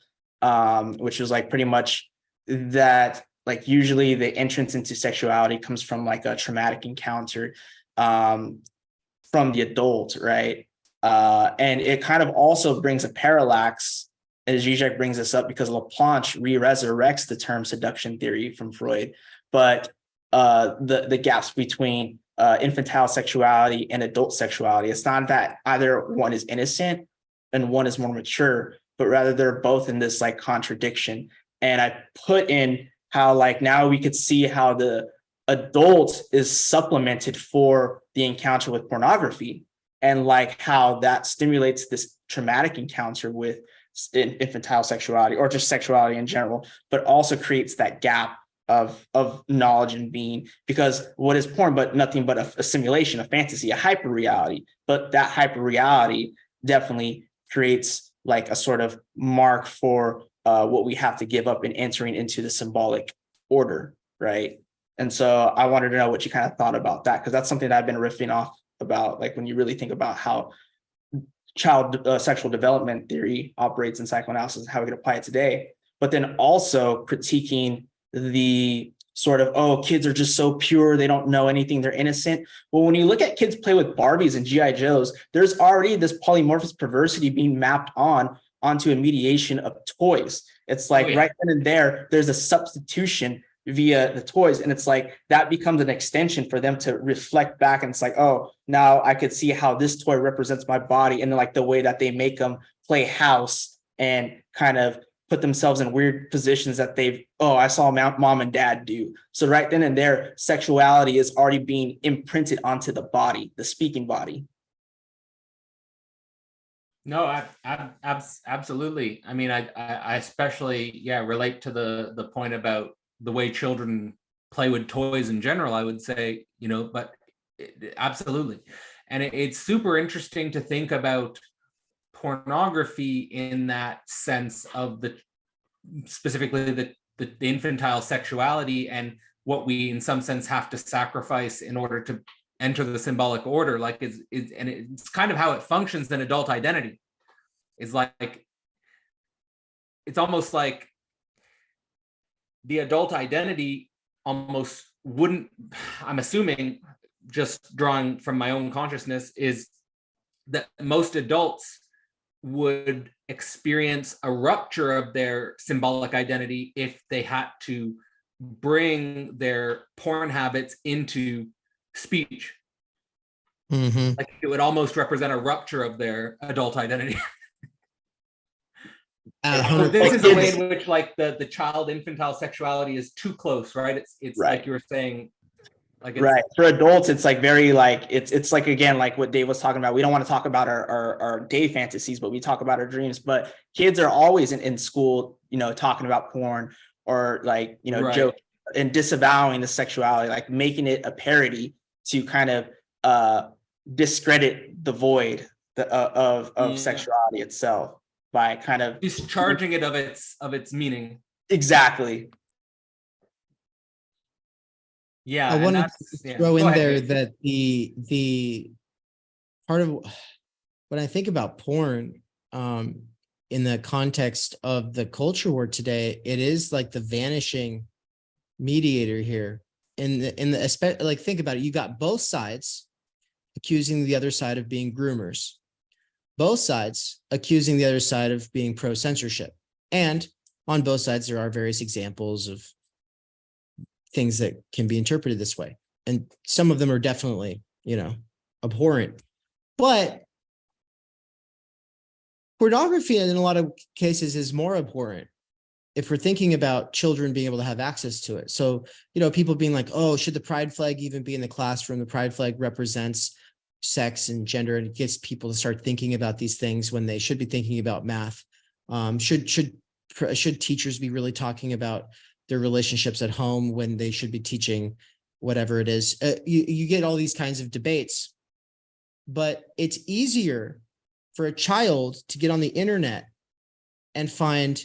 which was like pretty much that, like, usually the entrance into sexuality comes from like a traumatic encounter from the adult, right? And it kind of also brings a parallax, as Zizek brings this up, because Laplanche re-resurrects the term seduction theory from Freud, but the gaps between infantile sexuality and adult sexuality. It's not that either one is innocent and one is more mature, but rather they're both in this like contradiction. And I put in how like now we could see how the adult is supplemented for the encounter with pornography, and like how that stimulates this traumatic encounter with infantile sexuality or just sexuality in general, but also creates that gap of knowledge and being, because what is porn but nothing but a simulation, a fantasy, a hyper reality. But that hyper reality definitely creates like a sort of mark for what we have to give up in entering into the symbolic order, right? And so I wanted to know what you kind of thought about that, because that's something that I've been riffing off about, like when you really think about how child sexual development theory operates in psychoanalysis and how we can apply it today, but then also critiquing the sort of, oh, kids are just so pure, they don't know anything, they're innocent. Well, when you look at kids play with Barbies and G.I. Joes, there's already this polymorphous perversity being mapped onto a mediation of toys. It's like right then and there's a substitution via the toys, and it's like that becomes an extension for them to reflect back, and it's like, oh, now I could see how this toy represents my body, and then like the way that they make them play house and kind of put themselves in weird positions that I saw mom and dad do. So right then and there, sexuality is already being imprinted onto the body, the speaking body. No, absolutely. I mean, I especially relate to the point about the way children play with toys in general. I would say, but absolutely. And it's super interesting to think about pornography in that sense of specifically the infantile sexuality and what we in some sense have to sacrifice in order to enter the symbolic order. Like and it's kind of how it functions in adult identity. It's like, it's almost like the adult identity almost wouldn't, I'm assuming, just drawing from my own consciousness, is that most adults would experience a rupture of their symbolic identity if they had to bring their porn habits into speech. Mm-hmm. Like it would almost represent a rupture of their adult identity. This is a way in which like the child infantile sexuality is too close, right? It's right. Like you were saying, like right. For adults, it's like very like it's like, again, like what Dave was talking about. We don't want to talk about our day fantasies, but we talk about our dreams. But kids are always in school, talking about porn or like, right. Joking and disavowing the sexuality, like making it a parody to kind of discredit the void of sexuality itself by kind of discharging it of its meaning. Exactly. Yeah, I wanted to throw in there that the part of when I think about porn in the context of the culture war today, it is like the vanishing mediator here. In the like, think about it. You got both sides accusing the other side of being groomers, both sides accusing the other side of being pro-censorship, and on both sides there are various examples of things that can be interpreted this way, and some of them are definitely, abhorrent. But pornography in a lot of cases is more abhorrent if we're thinking about children being able to have access to it. So, people being like, oh, should the pride flag even be in the classroom? The pride flag represents sex and gender, and it gets people to start thinking about these things when they should be thinking about math. Should teachers be really talking about their relationships at home when they should be teaching whatever it is. You get all these kinds of debates, but it's easier for a child to get on the internet and find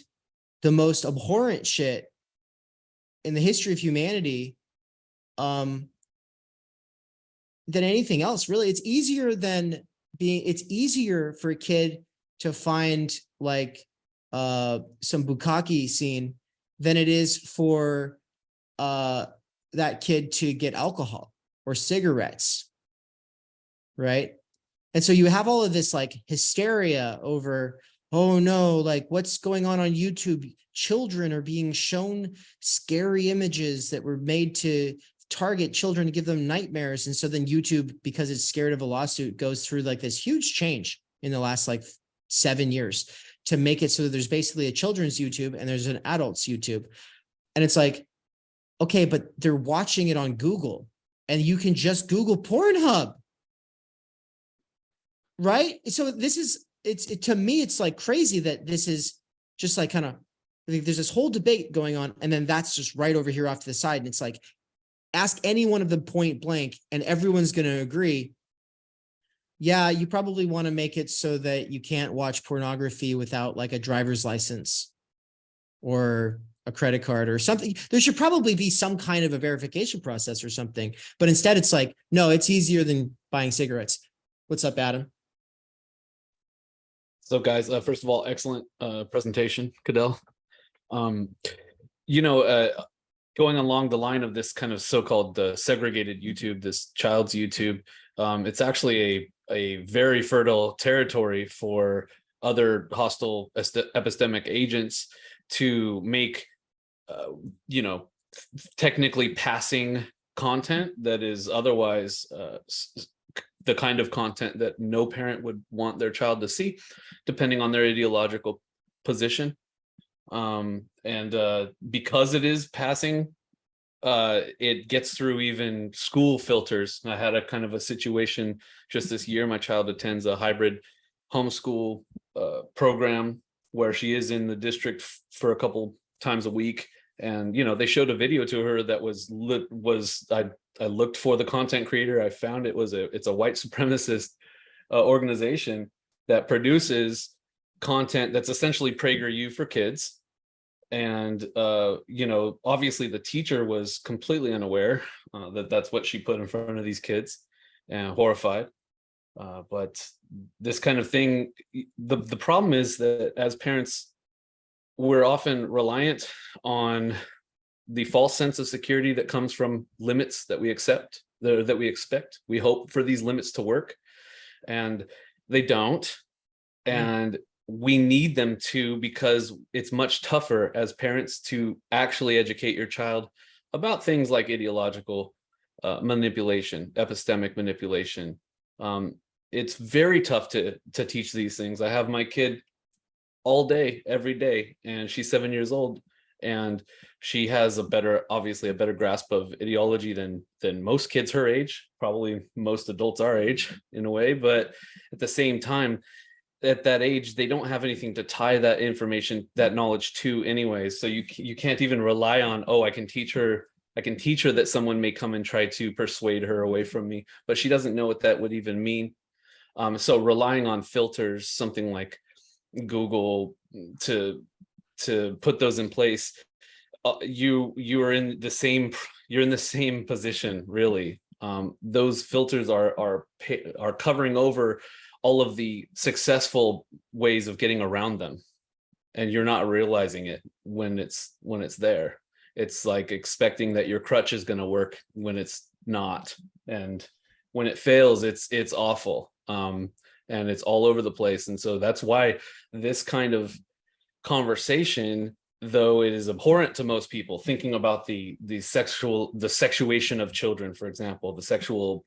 the most abhorrent shit in the history of humanity than anything else. Really, it's easier for a kid to find like some bukkake scene than it is for that kid to get alcohol or cigarettes, right? And so you have all of this like hysteria over, oh no, like what's going on YouTube? Children are being shown scary images that were made to target children to give them nightmares. And so then YouTube, because it's scared of a lawsuit, goes through like this huge change in the last like 7 years to make it so that there's basically a children's YouTube and there's an adult's YouTube. And it's like, okay, but they're watching it on Google and you can just Google Pornhub. Right? So to me, it's like crazy that this is just like kind of, there's this whole debate going on. And then that's just right over here off to the side. And it's like, ask any one of them point blank and everyone's going to agree. Yeah, you probably want to make it so that you can't watch pornography without like a driver's license or a credit card or something. There should probably be some kind of a verification process or something. But instead it's like, no, it's easier than buying cigarettes. What's up, Adam? So guys, first of all, excellent presentation, Cadell. Going along the line of this kind of so-called segregated YouTube, this child's YouTube, it's actually a very fertile territory for other hostile epistemic agents to make, technically passing content that is otherwise the kind of content that no parent would want their child to see, depending on their ideological position. Because it is passing, it gets through even school filters. I had a kind of a situation just this year. My child attends a hybrid homeschool program where she is in the district for a couple times a week. And, they showed a video to her that I looked for the content creator. I found it's a white supremacist organization that produces content that's essentially PragerU for kids. And, obviously the teacher was completely unaware that that's what she put in front of these kids and horrified. But this kind of thing, the problem is that as parents, we're often reliant on the false sense of security that comes from limits that we expect. We hope for these limits to work, and they don't. And we need them to, because it's much tougher as parents to actually educate your child about things like ideological manipulation, epistemic manipulation. It's very tough to teach these things. I have my kid all day, every day, and she's 7 years old, and she has obviously a better grasp of ideology than most kids her age, probably most adults our age in a way. But at the same time, at that age, they don't have anything to tie that information, that knowledge to anyways. So you can't even rely on, I can teach her that someone may come and try to persuade her away from me, but she doesn't know what that would even mean. So relying on filters, something like Google, to put those in place, you're in the same position, really. Those filters are covering over all of the successful ways of getting around them, and you're not realizing it when it's there. It's like expecting that your crutch is going to work when it's not, and when it fails, it's awful. And it's all over the place. And so that's why this kind of conversation, though it is abhorrent to most people, thinking about the sexuation of children, for example, the sexual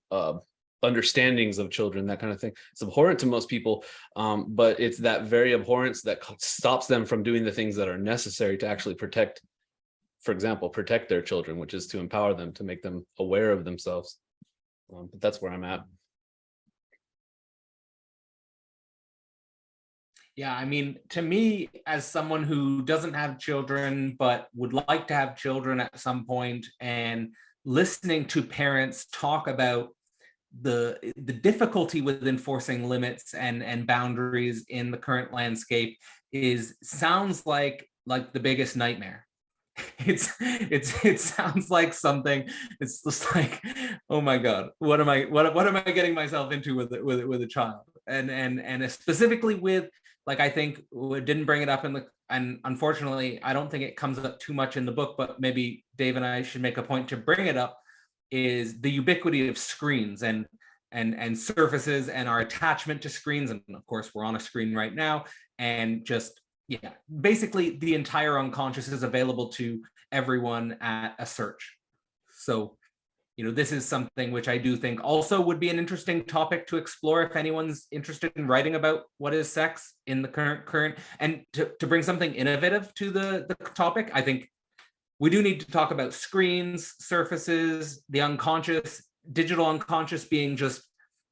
understandings of children, that kind of thing, it's abhorrent to most people, but it's that very abhorrence that stops them from doing the things that are necessary to actually protect their children, which is to empower them, to make them aware of themselves. But that's where I'm at. Yeah, I mean, to me, as someone who doesn't have children but would like to have children at some point, and listening to parents talk about the difficulty with enforcing limits and boundaries in the current landscape sounds like the biggest nightmare. It sounds like something. It's just like, oh my God, what am I getting myself into with a child? And specifically with, like, I think we didn't bring it up and unfortunately I don't think it comes up too much in the book, but maybe Dave and I should make a point to bring it up, is the ubiquity of screens and surfaces and our attachment to screens. And of course we're on a screen right now, and just, yeah, basically the entire unconscious is available to everyone at a search. So, this is something which I do think also would be an interesting topic to explore if anyone's interested in writing about what is sex in the current, and to bring something innovative to the topic. I think we do need to talk about screens, surfaces, the unconscious, digital unconscious being just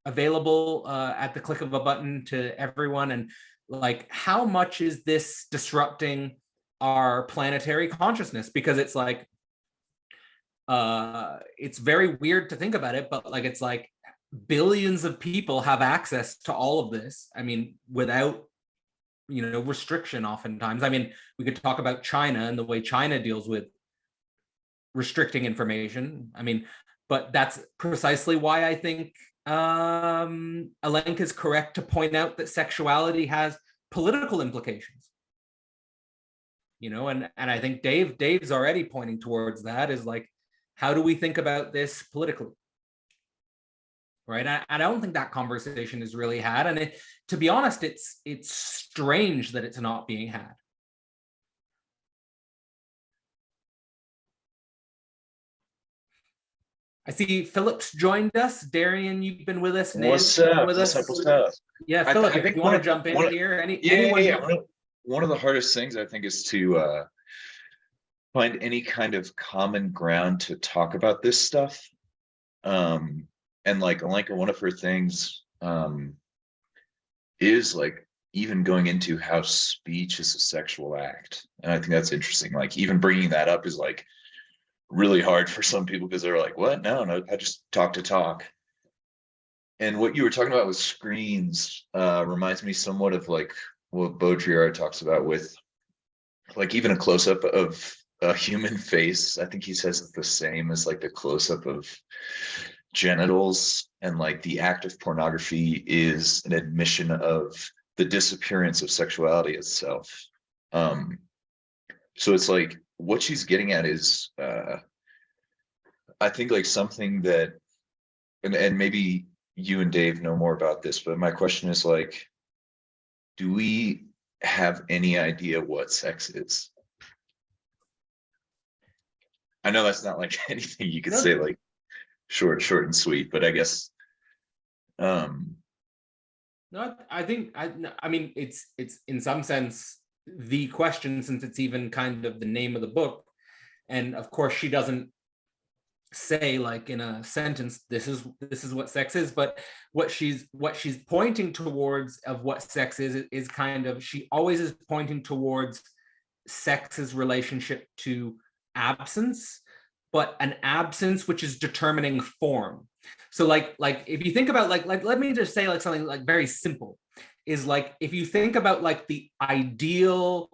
available at the click of a button to everyone. And like, how much is this disrupting our planetary consciousness? Because it's like, it's very weird to think about it, but like, it's like billions of people have access to all of this. I mean, without, restriction oftentimes. I mean, we could talk about China and the way China deals with restricting information. I mean, but that's precisely why I think Alenka is correct to point out that sexuality has political implications. And I think Dave's already pointing towards that, is like, how do we think about this politically? Right? I don't think that conversation is really had. And to be honest, it's strange that it's not being had. I see Philip's joined us. Darian, you've been with us. What's up? What's up? Yeah, Philip, if you want to jump in here. One of the hardest things, I think, is to find any kind of common ground to talk about this stuff. And like Alenka, one of her things is like even going into how speech is a sexual act. And I think that's interesting. Like, even bringing that up is like really hard for some people, because they're like, what? No, I just talk to talk. And what you were talking about with screens reminds me somewhat of like what Baudrillard talks about with like even a close-up of a human face. I think he says it's the same as like the close-up of genitals, and like the act of pornography is an admission of the disappearance of sexuality itself. So it's like, what she's getting at is I think like something that, and maybe you and Dave know more about this, but my question is like, do we have any idea what sex is? I know that's not like anything you could say like short and sweet, but I guess no, I think I mean it's in some sense the question, since it's even kind of the name of the book. And of course she doesn't say like in a sentence, this is what sex is, but what she's pointing towards of what sex is kind of, she always is pointing towards sex's relationship to absence, but an absence which is determining form. So like if you think about like let me just say like something like very simple, is like, if you think about like the ideal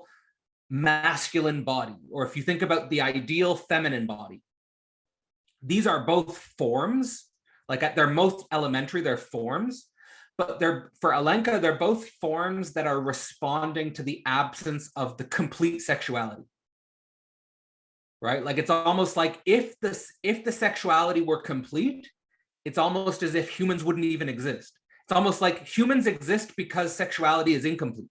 masculine body, or if you think about the ideal feminine body, these are both forms. Like at their most elementary, they're forms, but for Alenka, they're both forms that are responding to the absence of the complete sexuality. Right? Like it's almost like if the sexuality were complete, it's almost as if humans wouldn't even exist. It's almost like humans exist because sexuality is incomplete.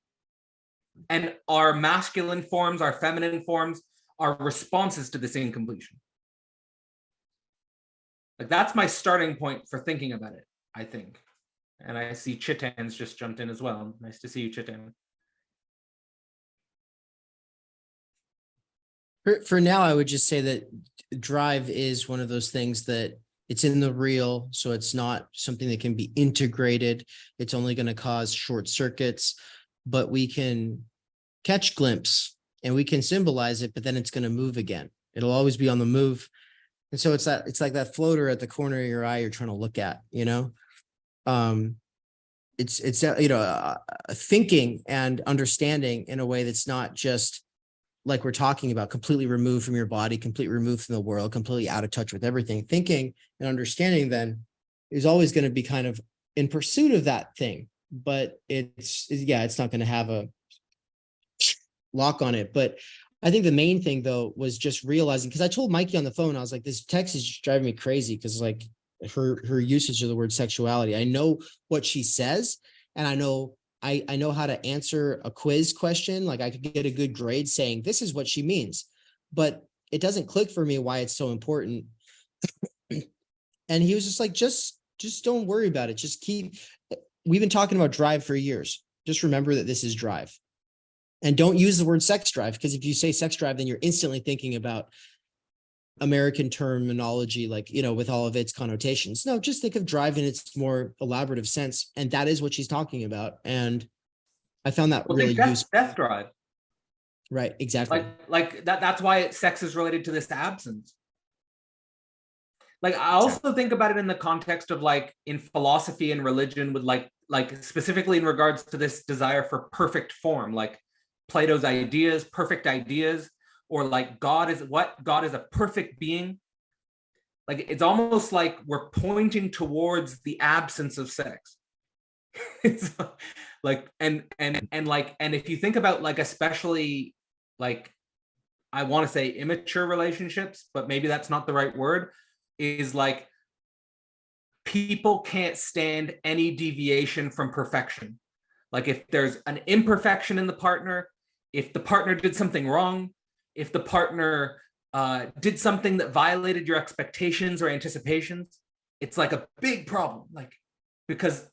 And our masculine forms, our feminine forms, are responses to this incompletion. Like that's my starting point for thinking about it, I think. And I see Chitan's just jumped in as well. Nice to see you, Chitan. For now, I would just say that drive is one of those things that it's in the real, so it's not something that can be integrated. It's only going to cause short circuits, but we can catch glimpse and we can symbolize it, but then it's going to move again. It'll always be on the move. And so it's like that floater at the corner of your eye you're trying to look at, you know? It's thinking and understanding in a way that's not just like we're talking about, completely removed from your body, completely removed from the world, completely out of touch with everything. Thinking and understanding then is always going to be kind of in pursuit of that thing, but it's not going to have a lock on it. But I think the main thing though was just realizing, because I told Mikey on the phone, I was like, this text is just driving me crazy because like her usage of the word sexuality. I know what she says, and I know how to answer a quiz question. Like I could get a good grade saying this is what she means, but it doesn't click for me why it's so important. And he was just like, just don't worry about it. Just we've been talking about drive for years. Just remember that this is drive. And don't use the word sex drive, because if you say sex drive, then you're instantly thinking about American terminology, like, you know, with all of its connotations. No, just think of drive in its more elaborative sense. And that is what she's talking about. And I found that really useful. Death drive. Right, exactly. Like that's why sex is related to this absence. Like I also think about it in the context of like in philosophy and religion with like specifically in regards to this desire for perfect form, like Plato's ideas, perfect ideas, or like God is a perfect being. Like it's almost like we're pointing towards the absence of sex. It's like and if you think about like especially like I want to say immature relationships, but maybe that's not the right word, is like people can't stand any deviation from perfection. Like if there's an imperfection in the partner, if the partner did something wrong, if the partner did something that violated your expectations or anticipations, it's like a big problem, like because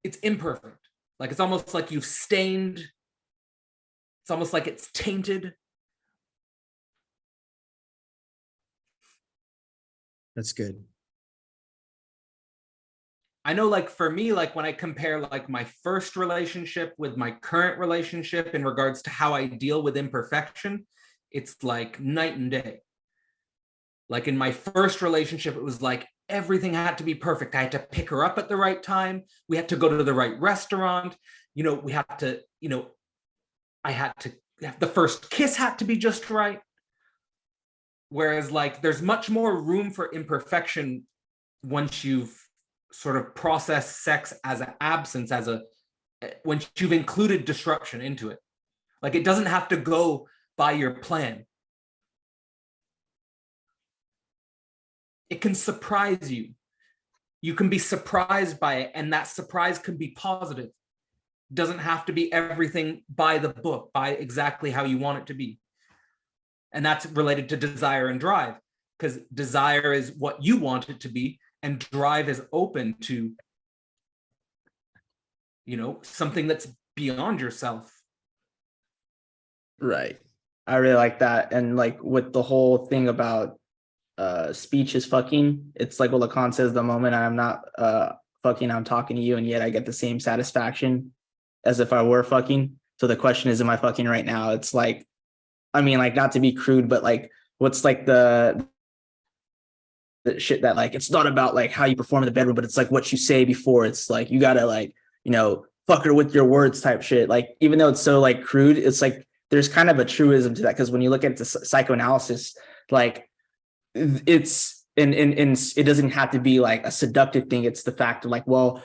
it's imperfect. Like it's almost like you've stained, it's almost like it's tainted. That's good. I know, like for me, like when I compare like my first relationship with my current relationship in regards to how I deal with imperfection, it's like night and day. Like in my first relationship, it was like everything had to be perfect. I had to pick her up at the right time. We had to go to the right restaurant. You know, we had to, you know, the first kiss had to be just right. Whereas like there's much more room for imperfection once you've sort of processed sex as an absence, once you've included disruption into it. Like it doesn't have to go by your plan. It can surprise you. You can be surprised by it, and that surprise can be positive. It doesn't have to be everything by the book, by exactly how you want it to be. And that's related to desire and drive, because desire is what you want it to be, and drive is open to, you know, something that's beyond yourself. Right. I really like that. And like with the whole thing about speech is fucking, it's like what Lacan says, the moment I'm not fucking, I'm talking to you, and yet I get the same satisfaction as if I were fucking. So the question is, am I fucking right now? It's like, I mean, like, not to be crude, but like, what's like the shit that like, it's not about like how you perform in the bedroom, but it's like what you say before. It's like, you gotta like, you know, fuck her with your words type shit. Like, even though it's so like crude, it's like, there's kind of a truism to that. Cause when you look at the psychoanalysis, like it's, and it doesn't have to be like a seductive thing. It's the fact of like, well,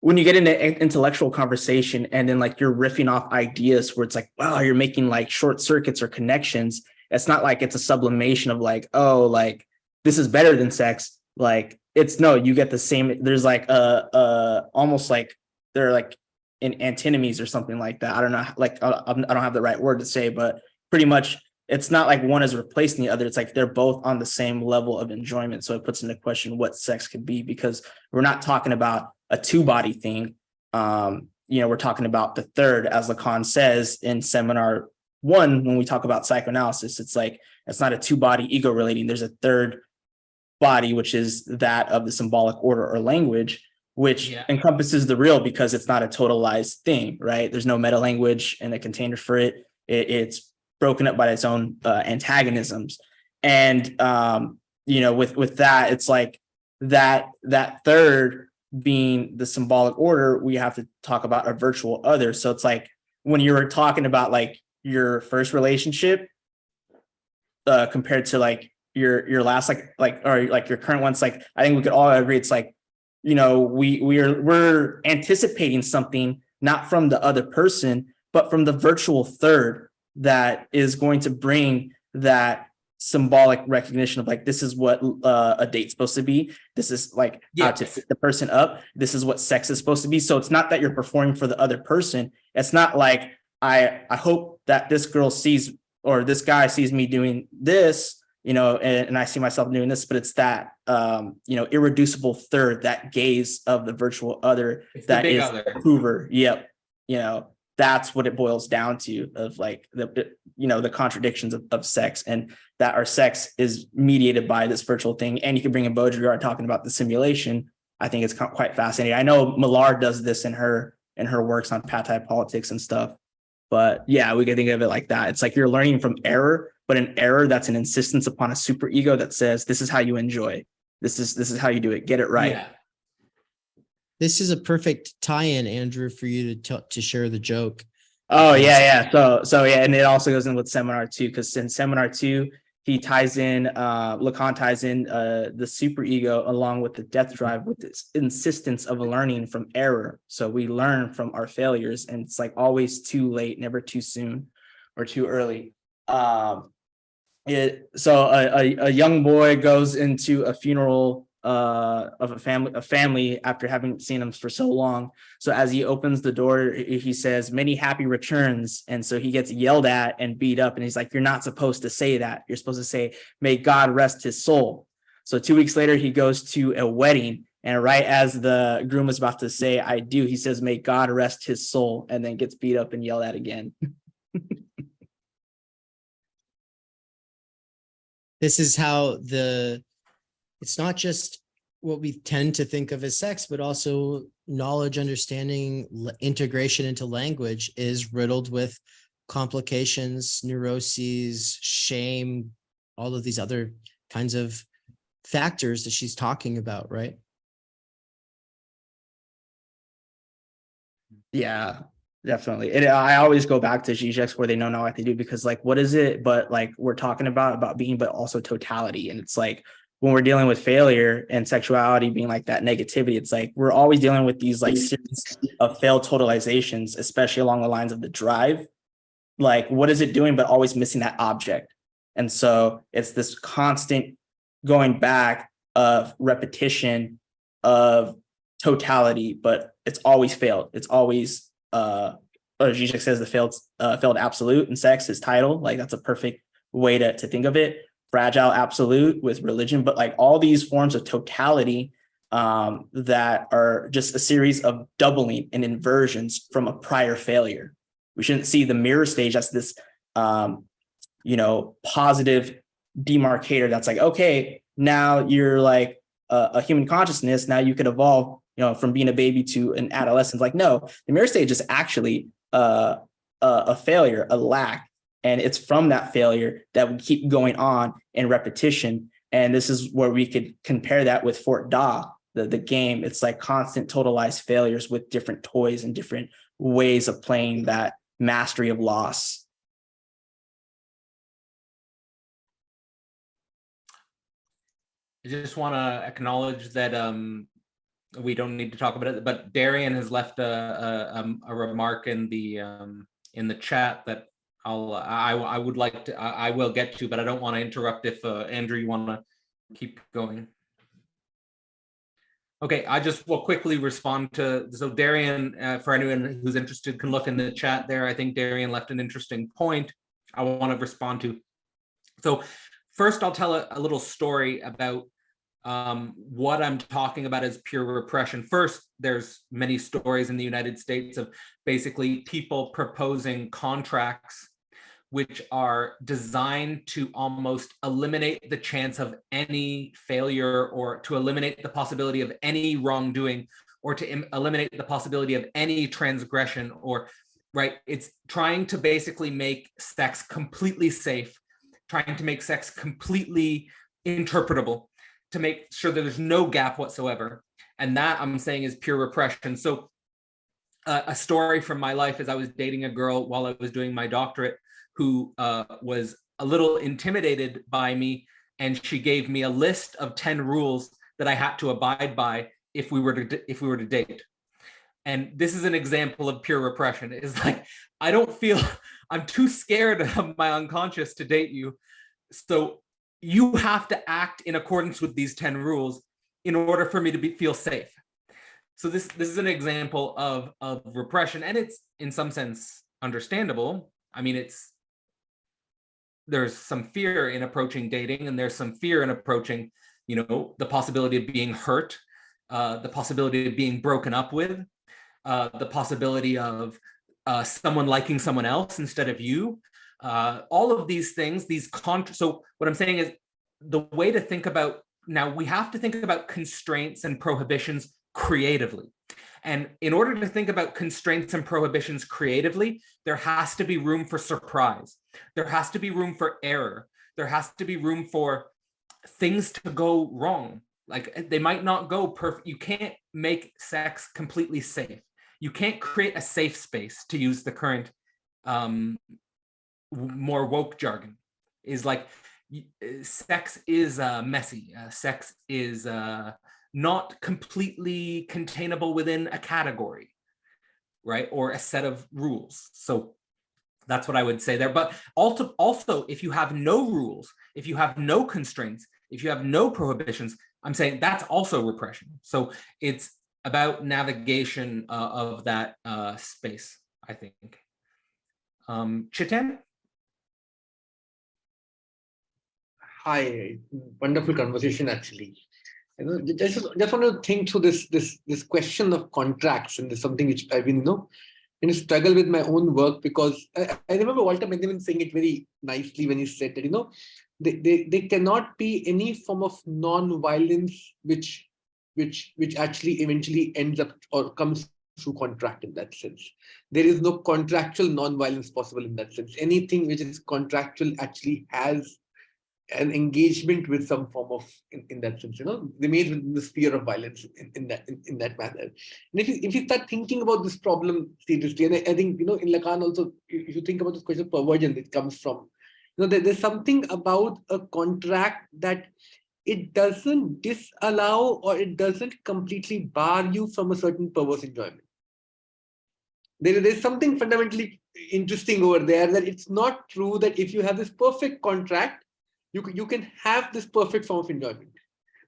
when you get into intellectual conversation and then like you're riffing off ideas where it's like, wow, you're making like short circuits or connections. It's not like it's a sublimation of like, oh, like this is better than sex. Like it's no, you get the same. There's like almost like they're like in antinomies or something like that. I don't know, like I don't have the right word to say, but pretty much it's not like one is replacing the other. It's like they're both on the same level of enjoyment. So it puts into question what sex could be, because we're not talking about a two-body thing. You know, we're talking about the third, as Lacan says in seminar 1, when we talk about psychoanalysis. It's like, it's not a two-body ego relating. There's a third body, which is that of the symbolic order or language, which encompasses the real, because it's not a totalized thing, right? There's no meta language and a container for it. It's broken up by its own antagonisms. And with that, it's like that third being the symbolic order, we have to talk about a virtual other. So it's like when you were talking about like your first relationship compared to like your last or like your current ones, like I think we could all agree it's like, we're anticipating something not from the other person, but from the virtual third that is going to bring that symbolic recognition of like, this is what a date's supposed to be. This is like how to pick the person up. This is what sex is supposed to be. So it's not that you're performing for the other person. It's not like I hope that this girl sees or this guy sees me doing this, and I see myself doing this, but it's that irreducible third, that gaze of the virtual other, it's that is Hoover. Yep. That's what it boils down to, of like the contradictions of sex, and that our sex is mediated by this virtual thing. And you can bring in Baudrillard talking about the simulation. I think it's quite fascinating. I know Millard does this in her works on politics and stuff, but yeah, we can think of it like that. It's like you're learning from error, but an error that's an insistence upon a superego that says, this is how you enjoy. This is how you do it. Get it right. Yeah. This is a perfect tie-in, Andrew, for you to share the joke. Oh yeah. So yeah, and it also goes in with Seminar 2, because in Seminar 2, he ties in, Lacan ties in the superego along with the death drive with this insistence of learning from error. So we learn from our failures, and it's like always too late, never too soon or too early. So a young boy goes into a funeral of a family after having seen him for so long. So as he opens the door, he says, "Many happy returns." And so he gets yelled at and beat up, and he's like, "You're not supposed to say that. You're supposed to say, 'May God rest his soul.'" So 2 weeks later, he goes to a wedding, and right as the groom is about to say, "I do," he says, "May God rest his soul," and then gets beat up and yelled at again. This is how it's not just what we tend to think of as sex, but also knowledge, understanding, integration into language is riddled with complications, neuroses, shame, all of these other kinds of factors that she's talking about, right? Yeah, definitely. I always go back to Zizek's Where They Know Not What They Do, because like, what is it but like we're talking about being, but also totality. And it's like, when we're dealing with failure and sexuality being like that negativity, it's like we're always dealing with these like series of failed totalizations, especially along the lines of the drive. Like, what is it doing but always missing that object? And so it's this constant going back of repetition of totality, but it's always failed. It's always Zizek says the failed absolute, and sex is title. Like, that's a perfect way to think of it. Fragile absolute with religion, but like all these forms of totality that are just a series of doubling and inversions from a prior failure. We shouldn't see the mirror stage as this positive demarcator that's like, okay, now you're like a human consciousness, now you could evolve from being a baby to an adolescent. Like, no, the mirror stage is actually a failure, a lack. And it's from that failure that we keep going on in repetition. And this is where we could compare that with Fort Da, the game. It's like constant totalized failures with different toys and different ways of playing that mastery of loss. I just want to acknowledge that we don't need to talk about it, but Darian has left a remark in the chat that I would like to, I will get to, but I don't want to interrupt if Andrew, you want to keep going. Okay, I just will quickly respond to, so Darian, for anyone who's interested, can look in the chat there. I think Darian left an interesting point I want to respond to. So first I'll tell a little story about what I'm talking about as pure repression. First, there's many stories in the United States of basically people proposing contracts which are designed to almost eliminate the chance of any failure, or to eliminate the possibility of any wrongdoing, or to eliminate the possibility of any transgression, or right. It's trying to basically make sex completely safe, trying to make sex completely interpretable, to make sure that there's no gap whatsoever. And that, I'm saying, is pure repression. So a story from my life is I was dating a girl while I was doing my doctorate who was a little intimidated by me, and she gave me a list of 10 rules that I had to abide by if we were to date. And this is an example of pure repression. It's like, I don't feel, I'm too scared of my unconscious to date you. So you have to act in accordance with these 10 rules in order for me to feel safe. So this is an example of repression, and it's in some sense understandable. I mean, there's some fear in approaching dating, and there's some fear in approaching, the possibility of being hurt, the possibility of being broken up with, the possibility of someone liking someone else instead of you. All of these things, so what I'm saying is, the way to think about, now we have to think about constraints and prohibitions creatively. And in order to think about constraints and prohibitions creatively, there has to be room for surprise. There has to be room for error. There has to be room for things to go wrong. Like, they might not go perfect. You can't make sex completely safe. You can't create a safe space, to use the current more woke jargon. Is like, sex is messy. Sex is not completely containable within a category, right? Or a set of rules. So that's what I would say there. But also, if you have no rules, if you have no constraints, if you have no prohibitions, I'm saying that's also repression. So it's about navigation of that space, I think. Chitan? Hi, wonderful conversation, actually. Just want to think through this question of contracts, and there's something which I've been, in a struggle with my own work, because I remember Walter Benjamin saying it very nicely when he said that, there cannot be any form of non-violence which actually eventually ends up or comes through contract in that sense. There is no contractual non-violence possible in that sense. Anything which is contractual actually has an engagement with some form of, in that sense, remains within the sphere of violence in that manner. And if you start thinking about this problem seriously, and I think, in Lacan also, if you think about this question of perversion, it comes from, there's something about a contract that it doesn't disallow, or it doesn't completely bar you from a certain perverse enjoyment. There's something fundamentally interesting over there, that it's not true that if you have this perfect contract, you can have this perfect form of enjoyment.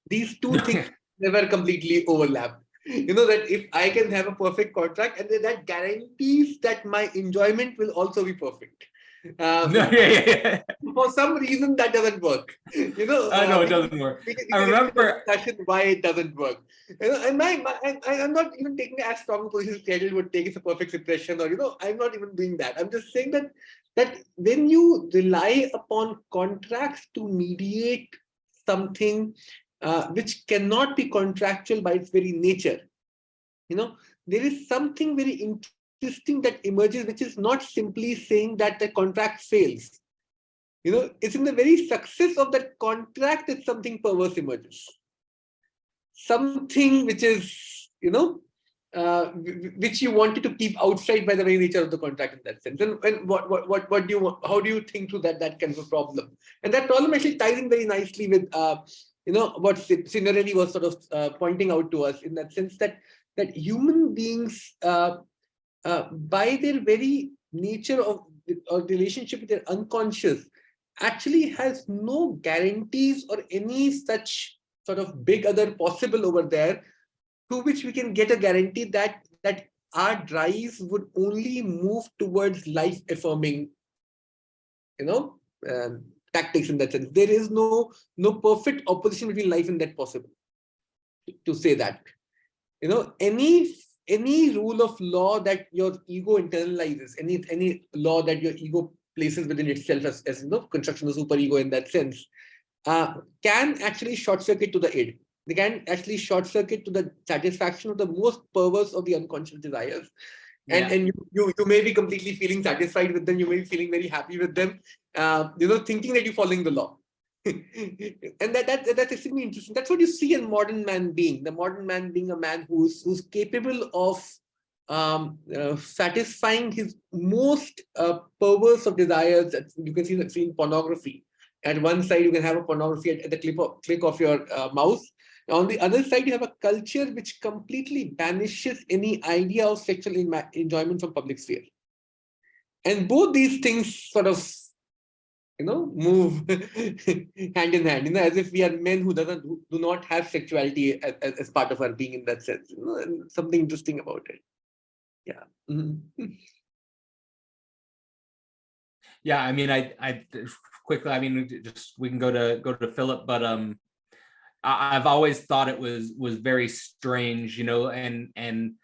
These two things never completely overlap. That if I can have a perfect contract, and that guarantees that my enjoyment will also be perfect. For some reason that doesn't work. I know it doesn't work. I remember why it doesn't work. And I'm not even taking as strong a position as Cradle would take as a perfect impression, or I'm not even doing that. I'm just saying that when you rely upon contracts to mediate something which cannot be contractual by its very nature, there is something very interesting that emerges, which is not simply saying that the contract fails. It's in the very success of that contract that something perverse emerges. Something which is, which you wanted to keep outside by the very nature of the contract in that sense. And what do you want? How do you think through that kind of a problem? And that problem actually ties in very nicely with what singularity was sort of pointing out to us, in that sense that human beings, by their very nature of relationship with their unconscious, actually has no guarantees or any such sort of big other possible over there, to which we can get a guarantee that our drives would only move towards life affirming, tactics in that sense. There is no perfect opposition between life and that possible, to say that. Any rule of law that your ego internalizes, any law that your ego places within itself as construction of superego in that sense, can actually short circuit to the aid. They can actually short circuit to the satisfaction of the most perverse of the unconscious desires. And you may be completely feeling satisfied with them. You may be feeling very happy with them, thinking that you're following the law. And that's extremely interesting. That's what you see in modern man being. The modern man being a man who's capable of satisfying his most perverse of desires. That you can see that in pornography. At one side, you can have a pornography at the click of your mouse. On the other side, you have a culture which completely banishes any idea of sexual enjoyment from public sphere. And both these things sort of, move hand in hand, as if we are men who do not have sexuality as part of our being in that sense. And something interesting about it. Yeah. Mm-hmm. Yeah, I mean, I quickly, I mean, we can go to Philip, but I've always thought it was very strange, and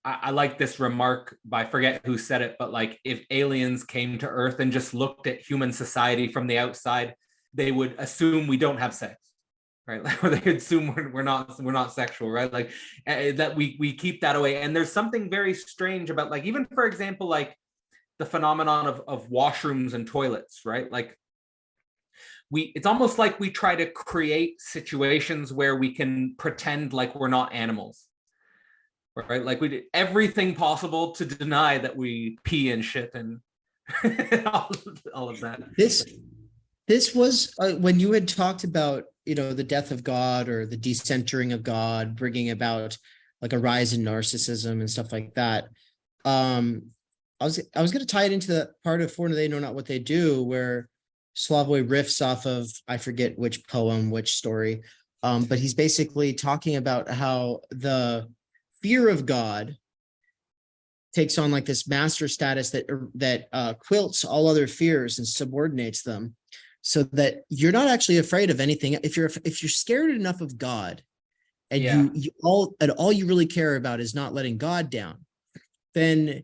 I like this remark by, I forget who said it, but like, if aliens came to Earth and just looked at human society from the outside, they would assume we don't have sex, right? Like, or they assume we're not sexual, right? Like that we keep that away. And there's something very strange about, like, even for example, like the phenomenon of washrooms and toilets, right? Like it's almost like we try to create situations where we can pretend like we're not animals, right? Like we did everything possible to deny that we pee and shit and all of that. This was when you had talked about, the death of God or the decentering of God, bringing about like a rise in narcissism and stuff like that. I was going to tie it into the part of For They Know Not What They Do, where Slavoj riffs off of, I forget which poem, which story, but he's basically talking about how the fear of God takes on like this master status that quilts all other fears and subordinates them, so that you're not actually afraid of anything. If you're scared enough of God, and all you really care about is not letting God down, then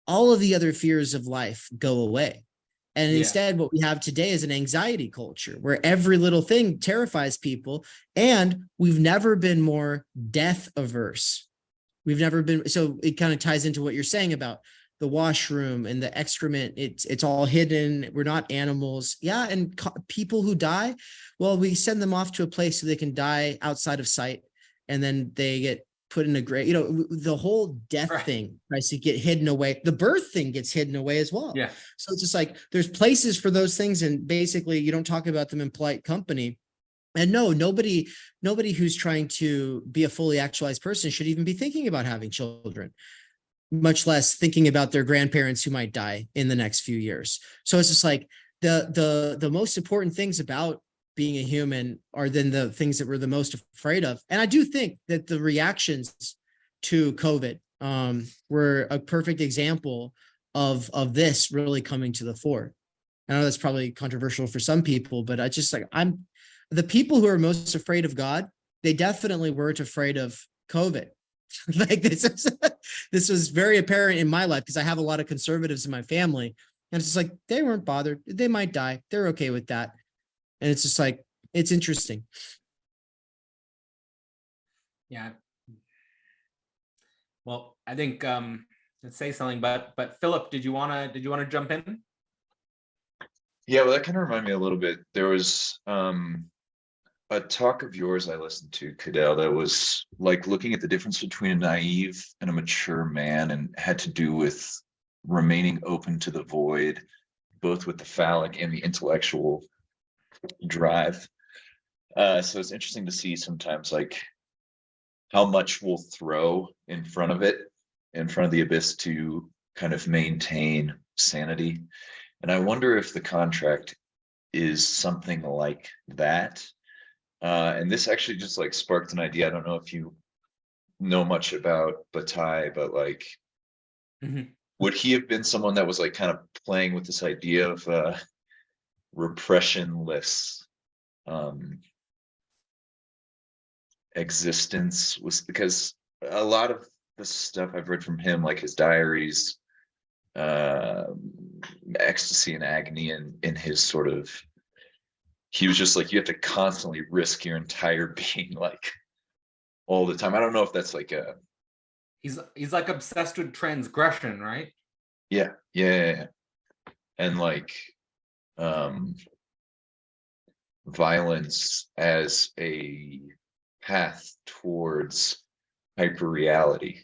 all of the other fears of life go away. And instead, what we have today is an anxiety culture where every little thing terrifies people, and we've never been more death averse. We've never been, so it kind of ties into what you're saying about the washroom and the excrement. It's all hidden. We're not animals. Yeah. And people who die, well, we send them off to a place so they can die outside of sight. And then they get put in a grave. The whole death thing tries to get hidden away. The birth thing gets hidden away as well. Yeah. So it's just like, there's places for those things. And basically you don't talk about them in polite company. And no, nobody who's trying to be a fully actualized person should even be thinking about having children, much less thinking about their grandparents who might die in the next few years. So it's just like the most important things about being a human are then the things that we're the most afraid of. And I do think that the reactions to COVID were a perfect example of this really coming to the fore. I know that's probably controversial for some people, but I just like, the people who are most afraid of God, they definitely weren't afraid of COVID. Like this was very apparent in my life because I have a lot of conservatives in my family, and it's just like, they weren't bothered. They might die. They're okay with that. And it's just like, it's interesting. Yeah. Well, I think let's say something, but Philip, did you want to jump in? Yeah, well, that kind of reminded me a little bit. There was a talk of yours I listened to, Cadell, that was like looking at the difference between a naive and a mature man, and had to do with remaining open to the void, both with the phallic and the intellectual drive. So it's interesting to see sometimes like how much we'll throw in front of the abyss to kind of maintain sanity. And I wonder if the contract is something like that. And this actually just like sparked an idea. I don't know if you know much about Bataille, but like, would he have been someone that was like kind of playing with this idea of repressionless existence? Was because a lot of the stuff I've read from him, like his diaries, ecstasy and agony, and in his sort of, he was just like, you have to constantly risk your entire being, like all the time. I don't know if that's like a, he's like obsessed with transgression, right? Yeah. And like violence as a path towards hyperreality.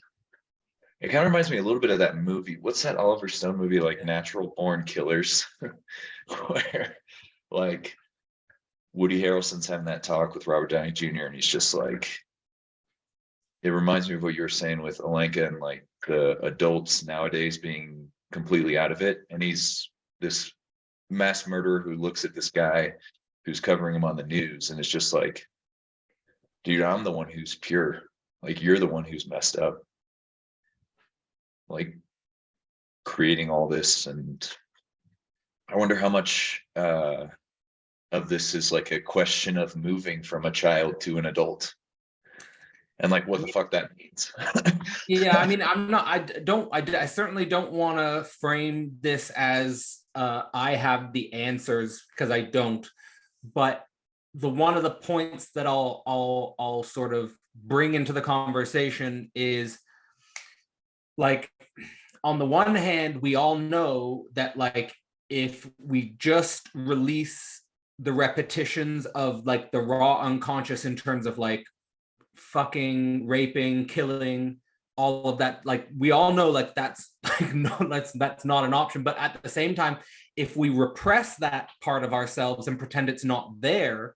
It kind of reminds me a little bit of that movie. What's that Oliver Stone movie, like Natural Born Killers, where like Woody Harrelson's having that talk with Robert Downey Jr. and he's just like, it reminds me of what you were saying with Alenka and like the adults nowadays being completely out of it. And he's this mass murderer who looks at this guy who's covering him on the news and it's just like, dude, I'm the one who's pure. Like, you're the one who's messed up. Like, creating all this. And I wonder how much of this is like a question of moving from a child to an adult. And like what the fuck that means. Yeah, I mean, I certainly don't want to frame this as I have the answers, because I don't. But one of the points that I'll sort of bring into the conversation is, like, on the one hand, we all know that, like, if we just release the repetitions of like the raw unconscious in terms of like fucking, raping, killing, all of that, like, we all know, like, that's like, no, that's not an option. But at the same time, if we repress that part of ourselves and pretend it's not there,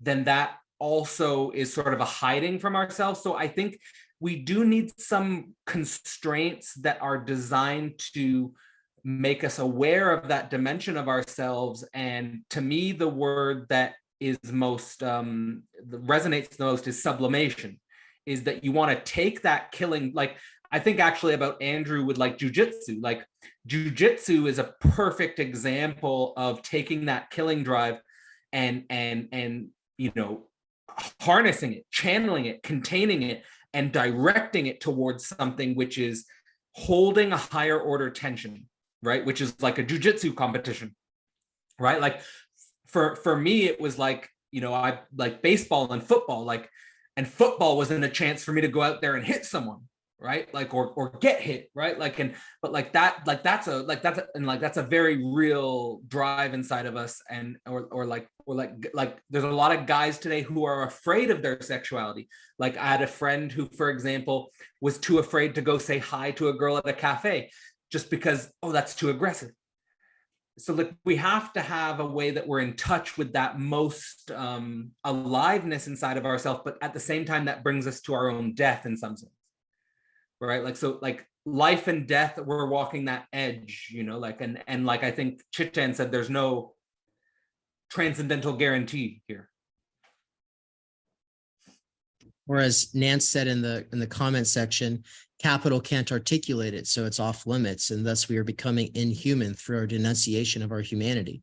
then that also is sort of a hiding from ourselves. So I think we do need some constraints that are designed to make us aware of that dimension of ourselves. And to me, the word that is most resonates the most is sublimation. Is that you want to take that killing, like, I think actually about Andrew with like jujitsu. Like, jujitsu is a perfect example of taking that killing drive and you know, harnessing it, channeling it, containing it, and directing it towards something which is holding a higher order tension, right? Which is like a jujitsu competition, right? Like, for me, it was like, you know, I like baseball and football, like, and football wasn't a chance for me to go out there and hit someone, right? Like, or get hit, right? Like, but that's a very real drive inside of us. And or like there's a lot of guys today who are afraid of their sexuality. Like, I had a friend who, for example, was too afraid to go say hi to a girl at a cafe just because, oh, that's too aggressive. So, like, we have to have a way that we're in touch with that most aliveness inside of ourselves, but at the same time, that brings us to our own death in some sense, right? Like, so, like, life and death, we're walking that edge, you know, like, and like, I think Chitan said, there's no transcendental guarantee here. Whereas Nance said in the comment section, capital can't articulate it, so it's off limits, and thus we are becoming inhuman through our denunciation of our humanity.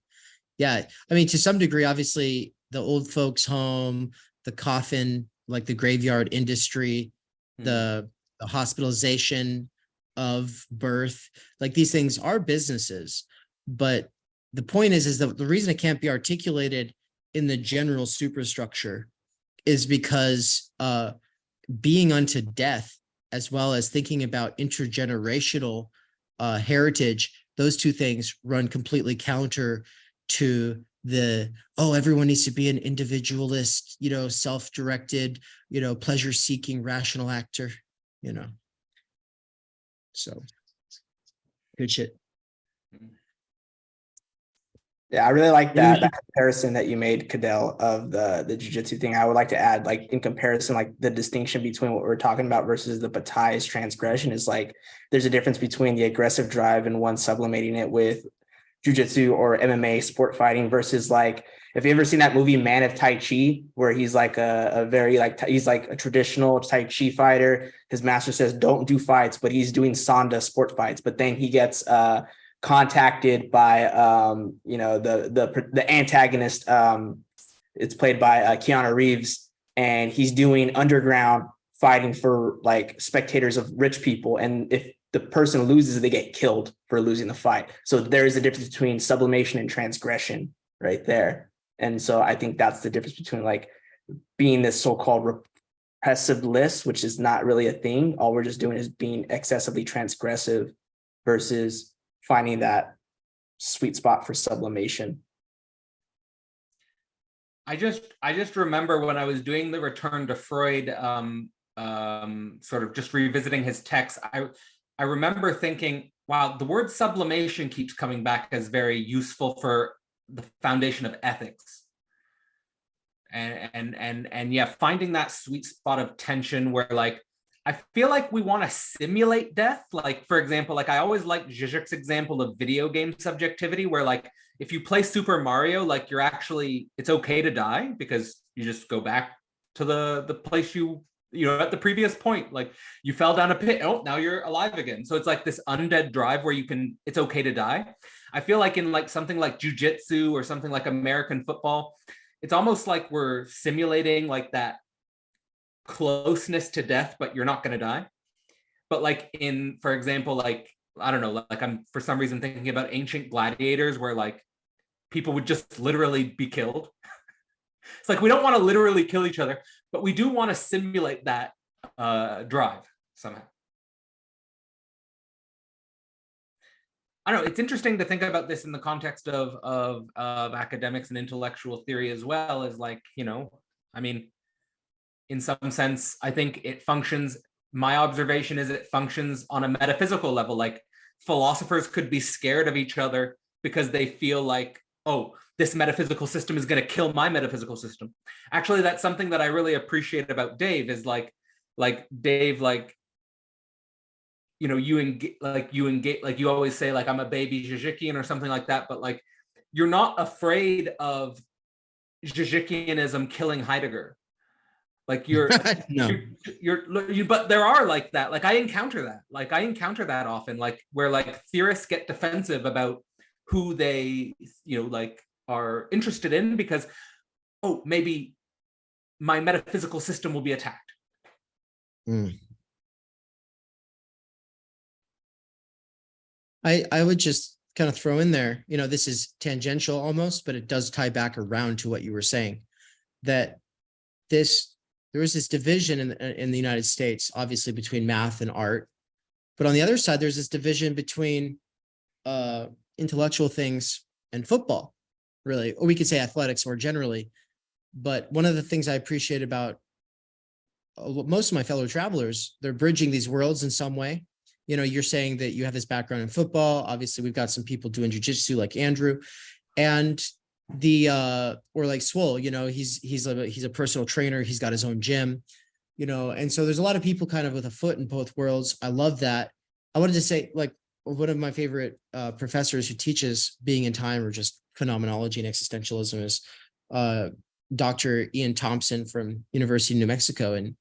Yeah, I mean, to some degree, obviously, the old folks' home, the coffin, like the graveyard industry, the hospitalization of birth, like, these things are businesses. But the point is that the reason it can't be articulated in the general superstructure is because being unto death, as well as thinking about intergenerational heritage, those two things run completely counter to the, oh, everyone needs to be an individualist, you know, self-directed, you know, pleasure-seeking, rational actor, you know. So, good shit. Yeah, I really like that comparison that you made, Cadell, of the jiu-jitsu thing. I would like to add, like, in comparison, like, the distinction between what we're talking about versus the Bataille's transgression is, like, there's a difference between the aggressive drive and one sublimating it with jiu-jitsu or MMA sport fighting versus, like, if you ever seen that movie Man of Tai Chi, where he's like a very, like, he's like a traditional Tai Chi fighter. His master says, don't do fights, but he's doing Sanda sport fights. But then he gets contacted by you know, the antagonist. It's played by Keanu Reeves, and he's doing underground fighting for, like, spectators of rich people, and if the person loses, they get killed for losing the fight. So there is a difference between sublimation and transgression right there. And so I think that's the difference between, like, being this so-called repressive list, which is not really a thing. All we're just doing is being excessively transgressive, versus finding that sweet spot for sublimation. I just remember when I was doing the return to Freud, sort of just revisiting his text, I remember thinking, wow, the word sublimation keeps coming back as very useful for the foundation of ethics. And yeah, finding that sweet spot of tension where like, I feel like we want to simulate death. Like, for example, like I always like Zizek's example of video game subjectivity, where like, if you play Super Mario, like you're actually, it's okay to die because you just go back to the place you know, at the previous point, like you fell down a pit. Oh, now you're alive again. So it's like this undead drive where it's okay to die. I feel like in like something like jujitsu or something like American football, it's almost like we're simulating like that closeness to death, but you're not going to die. But like in, for example, like, I don't know, like I'm for some reason thinking about ancient gladiators where like people would just literally be killed. It's like we don't want to literally kill each other, but we do want to simulate that drive somehow. I don't know, it's interesting to think about this in the context of academics and intellectual theory as well, as like, you know, I mean, in some sense, I think it functions, my observation is it functions on a metaphysical level. Like philosophers could be scared of each other because they feel like, oh, this metaphysical system is going to kill my metaphysical system. Actually, that's something that I really appreciate about Dave is like Dave, like, you know, you engage, like you always say, like, I'm a baby Zizekian or something like that, but like, you're not afraid of Zizekianism killing Heidegger. Like you're, No. but there are like that, like I encounter that often, like where like theorists get defensive about who they, you know, like are interested in because, oh, maybe my metaphysical system will be attacked. I would just kind of throw in there, you know, this is tangential almost, but it does tie back around to what you were saying, that there was this division in the United States, obviously between math and art, but on the other side, there's this division between intellectual things and football, really, or we could say athletics more generally. But one of the things I appreciate about most of my fellow travelers, they're bridging these worlds in some way. You know, you're saying that you have this background in football. Obviously, we've got some people doing jiu-jitsu like Andrew, and or like Swole, you know, he's a personal trainer. He's got his own gym, you know, and so there's a lot of people kind of with a foot in both worlds. I love that. I wanted to say, like, one of my favorite professors who teaches being in time or just phenomenology and existentialism is Dr. Ian Thompson from University of New Mexico. And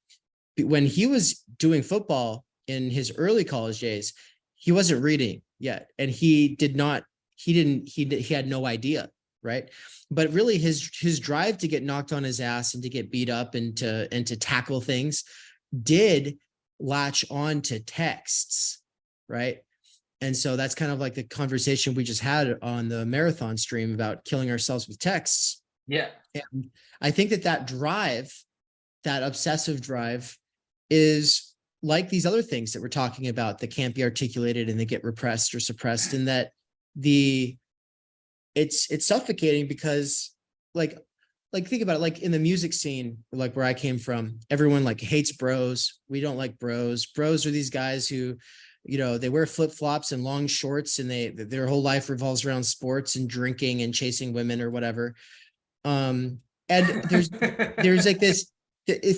when he was doing football in his early college days, he wasn't reading yet. And he had no idea. Right. But really his drive to get knocked on his ass and to get beat up and to tackle things did latch on to texts. Right. And so that's kind of like the conversation we just had on the marathon stream about killing ourselves with texts. Yeah. And I think that drive, that obsessive drive, is like these other things that we're talking about that can't be articulated and they get repressed or suppressed, and that it's suffocating because like think about it, like in the music scene, like where I came from, everyone like hates bros. We don't like bros. Bros are these guys who, you know, they wear flip-flops and long shorts and their whole life revolves around sports and drinking and chasing women or whatever. And there's like this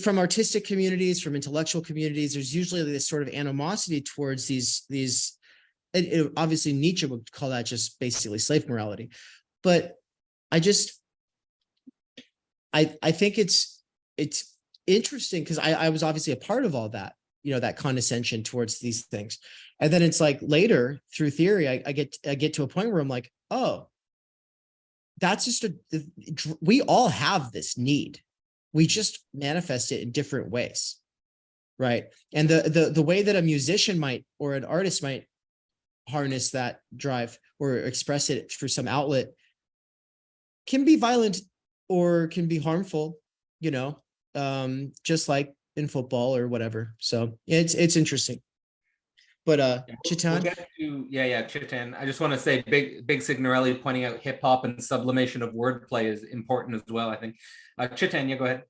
from artistic communities, from intellectual communities, there's usually this sort of animosity towards these obviously Nietzsche would call that just basically slave morality. But I think it's interesting because I was obviously a part of all that, you know, that condescension towards these things. And then it's like later through theory, I get to a point where I'm like, oh, that's just we all have this need. We just manifest it in different ways. Right. And the way that a musician might, or an artist might harness that drive or express it through some outlet can be violent or can be harmful, you know, just like in football or whatever. So it's interesting. But We'll Chitan, get to, Chitan. I just want to say big Signorelli pointing out hip hop and sublimation of wordplay is important as well, I think. Chitan, go ahead.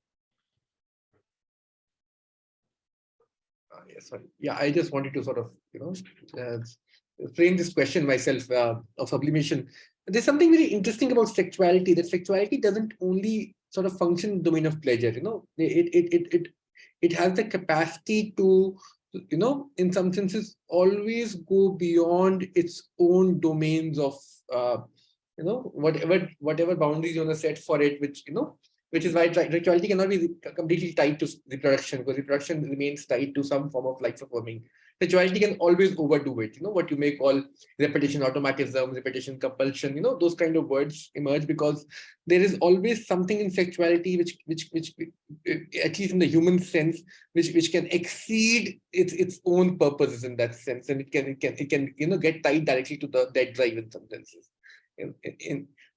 Sorry. Yeah, I just wanted to sort of, frame this question myself of sublimation. There's something very interesting about sexuality, that sexuality doesn't only sort of function in the domain of pleasure, it has the capacity to, in some senses, always go beyond its own domains of, whatever boundaries you want to set for it, which is why sexuality cannot be completely tied to reproduction, because reproduction remains tied to some form of life performing. Sexuality can always overdo it, what you may call repetition automatism, repetition compulsion, those kind of words emerge because there is always something in sexuality which at least in the human sense, which can exceed its own purposes in that sense, and it can get tied directly to the dead drive in some senses.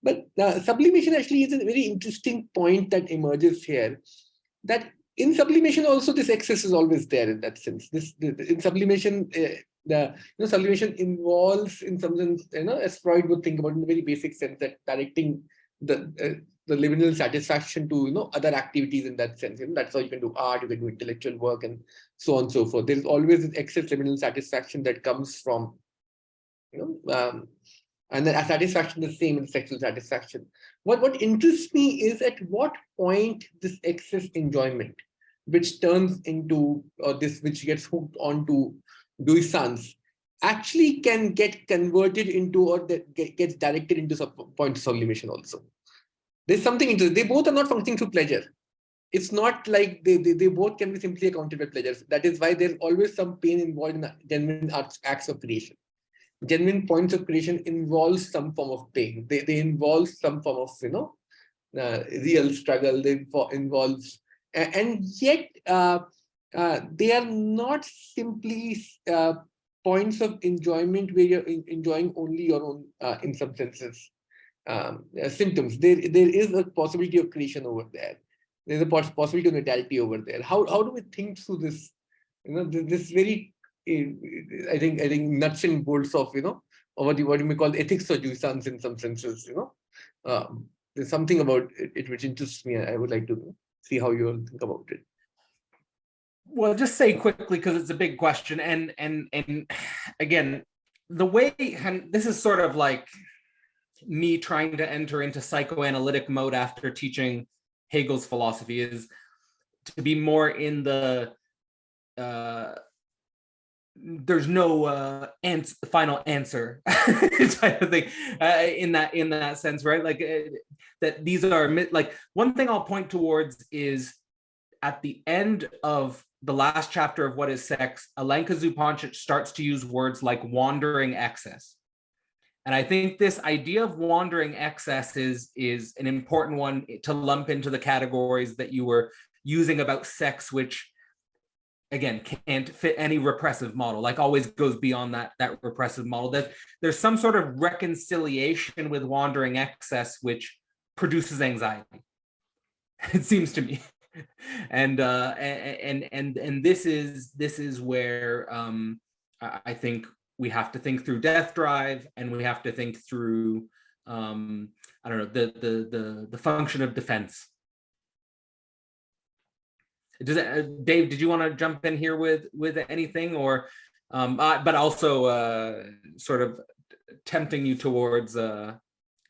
But sublimation actually is a very interesting point that emerges here, that in sublimation also this excess is always there in that sense. In sublimation, sublimation involves, in some sense, as Freud would think about in a very basic sense, that directing the liminal satisfaction to other activities in that sense. That's how you can do art, you can do intellectual work, and so on and so forth. There's always this excess liminal satisfaction that comes from and then satisfaction the same in sexual satisfaction. What interests me is at what point this excess enjoyment, which turns into, which gets hooked onto jouissance, actually can get converted into, or that gets directed into some point of sublimation also. There's something interesting. They both are not functioning through pleasure. It's not like they both can be simply accounted by pleasures. That is why there's always some pain involved in genuine acts of creation. Genuine points of creation involves some form of pain. They involve some form of real struggle. They involve, and yet they are not simply points of enjoyment where you're enjoying only your own, in some senses, symptoms. There is a possibility of creation over there. There's a possibility of natality over there. How do we think through this? This very, I think nuts and bolts of what you may call ethics of jouissance in some senses. There's something about it which interests me. I would like to see how you all think about it. Well, just say quickly, because it's a big question, and again, the way, and this is sort of like me trying to enter into psychoanalytic mode after teaching Hegel's philosophy, is to be more in the there's no final answer type of thing in that sense, right? Like that these are like, one thing I'll point towards is at the end of the last chapter of What is Sex, Alenka Zupančič starts to use words like wandering excess. And I think this idea of wandering excess is an important one to lump into the categories that you were using about sex, which again can't fit any repressive model, like always goes beyond that repressive model. That there's some sort of reconciliation with wandering excess which produces anxiety, it seems to me. And this is where I think we have to think through death drive, and we have to think through I don't know, the function of defense. Dave, did you want to jump in here with anything, or but also sort of tempting you towards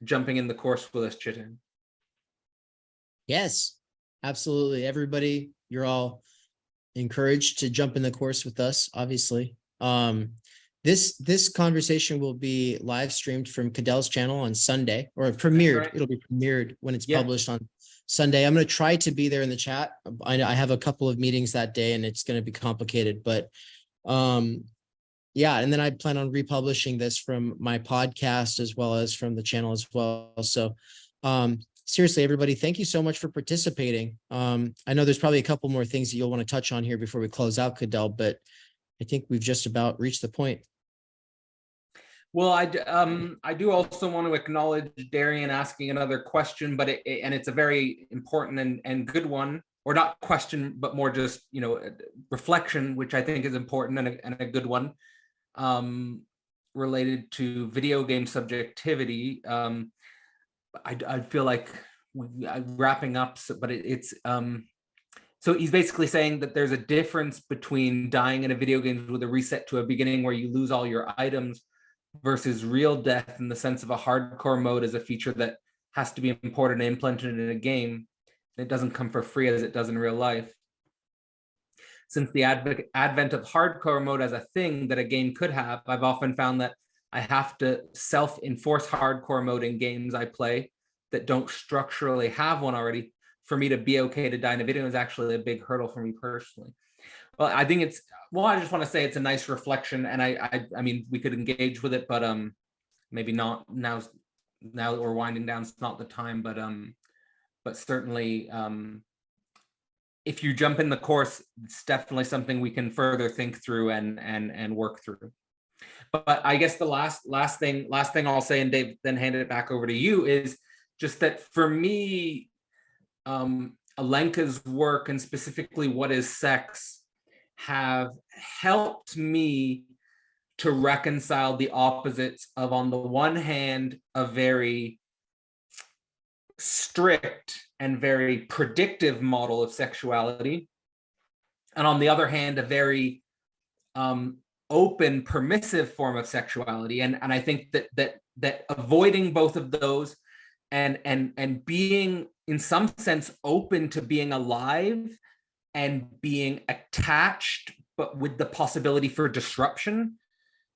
jumping in the course with us, Chitan? Yes, absolutely. Everybody, you're all encouraged to jump in the course with us, obviously. This conversation will be live streamed from Cadell's channel on Sunday, or premiered. Right. It'll be premiered when it's published on Sunday. I'm going to try to be there in the chat. I have a couple of meetings that day, and it's going to be complicated, but yeah. And then I plan on republishing this from my podcast as well as from the channel as well. So seriously, everybody, thank you so much for participating. I know there's probably a couple more things that you'll want to touch on here before we close out, Cadell, but I think we've just about reached the point. Well, I do also want to acknowledge Darian asking another question, but it's a very important and good one, or not question, but more just reflection, which I think is important and a good one. related to video game subjectivity. I feel like wrapping up, but it's so he's basically saying that there's a difference between dying in a video game with a reset to a beginning where you lose all your items versus real death in the sense of a hardcore mode as a feature that has to be imported and implemented in a game. It doesn't come for free as it does in real life. Since the advent of hardcore mode as a thing that a game could have, I've often found that I have to self-enforce hardcore mode in games I play that don't structurally have one already. For me to be okay to die in a video is actually a big hurdle for me personally. Well, I think it's, well, I just want to say it's a nice reflection, and I mean, we could engage with it, but maybe not now that we're winding down, it's not the time, but certainly if you jump in the course, it's definitely something we can further think through and work through. But I guess the last thing I'll say, and Dave, then hand it back over to you, is just that for me, Alenka's work, and specifically What is Sex, have helped me to reconcile the opposites of, on the one hand, a very strict and very predictive model of sexuality, and on the other hand, a very open, permissive form of sexuality. And I think that avoiding both of those and being, in some sense, open to being alive and being attached, but with the possibility for disruption,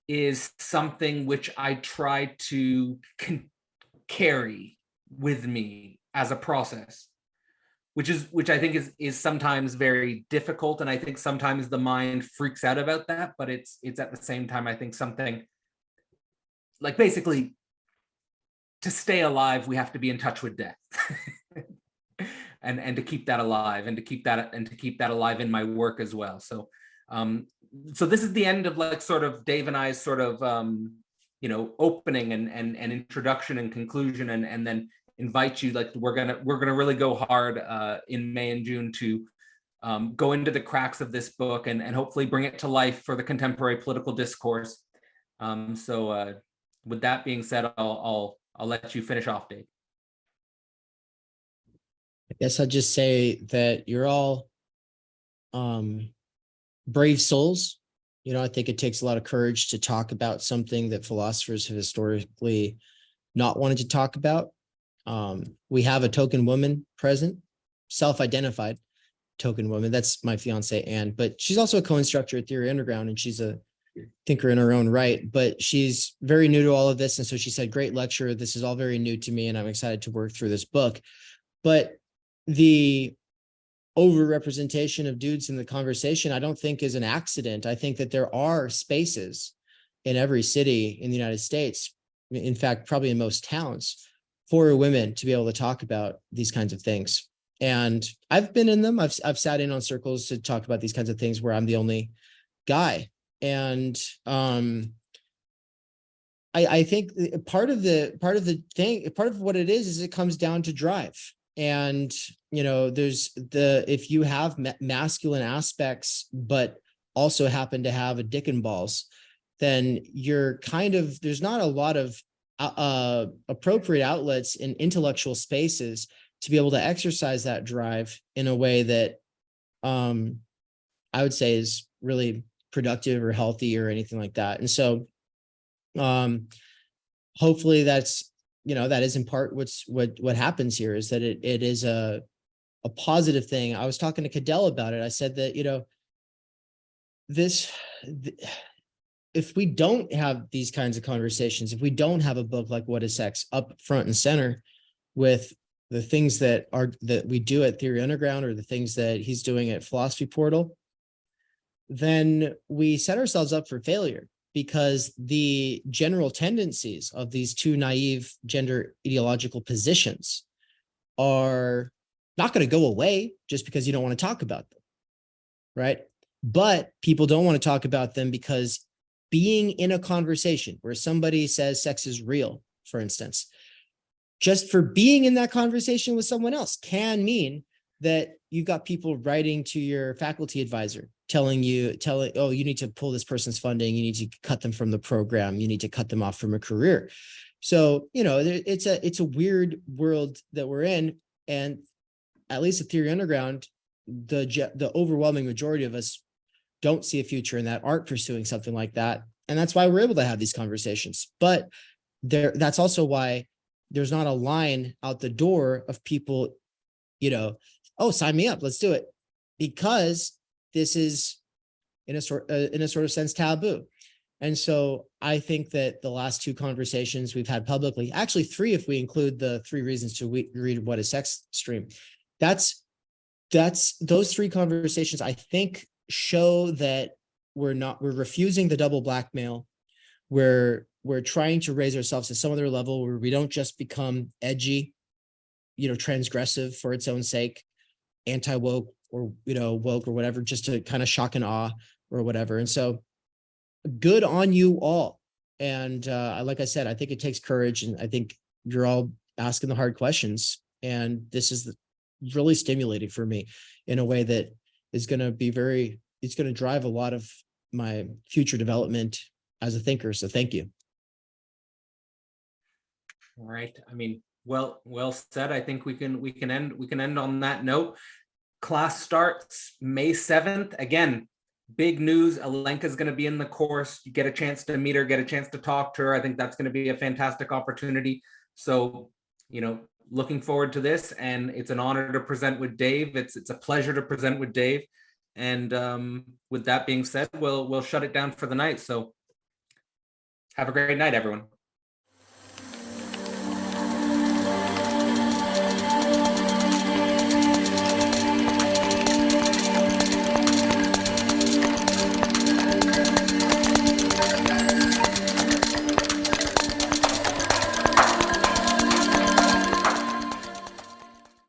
is something which I try to carry with me as a process, which I think is sometimes very difficult. And I think sometimes the mind freaks out about that, but it's at the same time, I think something like, basically, to stay alive, we have to be in touch with death. and to keep that alive, and to keep that alive in my work as well. So so this is the end of, like, sort of Dave and I's sort of opening and introduction and conclusion, and then invite you, like, we're gonna really go hard in May and June to go into the cracks of this book and hopefully bring it to life for the contemporary political discourse. So with that being said, I'll let you finish off, Dave. I guess I'll just say that you're all brave souls. I think it takes a lot of courage to talk about something that philosophers have historically not wanted to talk about. We have a token woman present, self-identified token woman. That's my fiance, Anne, but she's also a co-instructor at Theory Underground, and she's a thinker in her own right, but she's very new to all of this. And so she said, great lecture. This is all very new to me, and I'm excited to work through this book. But the overrepresentation of dudes in the conversation, I don't think is an accident. I think that there are spaces in every city in the United States, in fact, probably in most towns, for women to be able to talk about these kinds of things. And I've been in them. I've sat in on circles to talk about these kinds of things where I'm the only guy. And I think part of what it is it comes down to drive. And there's if you have masculine aspects but also happen to have a dick and balls, then you're there's not a lot of appropriate outlets in intellectual spaces to be able to exercise that drive in a way that I would say is really productive or healthy or anything like that. And so hopefully that's that is in part what happens here, is that it is a positive thing. I was talking to Cadell about it. I said that if we don't have these kinds of conversations, if we don't have a book like What is Sex up front and center with the things that we do at Theory Underground, or the things that he's doing at Philosophy Portal, then we set ourselves up for failure, because the general tendencies of these two naive gender ideological positions are not going to go away just because you don't want to talk about them, right? But people don't want to talk about them because being in a conversation where somebody says sex is real, for instance, just for being in that conversation with someone else can mean that you've got people writing to your faculty advisor telling, oh, you need to pull this person's funding, you need to cut them from the program, you need to cut them off from a career. So, it's a weird world that we're in. And at least at Theory Underground, the overwhelming majority of us don't see a future in that, aren't pursuing something like that. And that's why we're able to have these conversations. But that's also why there's not a line out the door of people, oh, sign me up, let's do it. Because this is in a sort of sense taboo. And so I think that the last 2 conversations we've had publicly, actually 3, if we include the 3 reasons to read What is Sex stream, that's those 3 conversations, I think, show that we're refusing the double blackmail. We're trying to raise ourselves to some other level where we don't just become edgy, transgressive for its own sake, anti-woke or, woke or whatever, just to kind of shock and awe or whatever. And so good on you all. And like I said, I think it takes courage, and I think you're all asking the hard questions. And this is really stimulating for me in a way that is going to be it's going to drive a lot of my future development as a thinker. So thank you. All right. I mean, well said. I think we can end on that note. Class starts May 7th. Again, big news. Alenka's going to be in the course. You get a chance to meet her, get a chance to talk to her. I think that's going to be a fantastic opportunity. So, looking forward to this, and it's an honor to present with Dave. It's a pleasure to present with Dave. And with that being said, we'll shut it down for the night. So have a great night, everyone.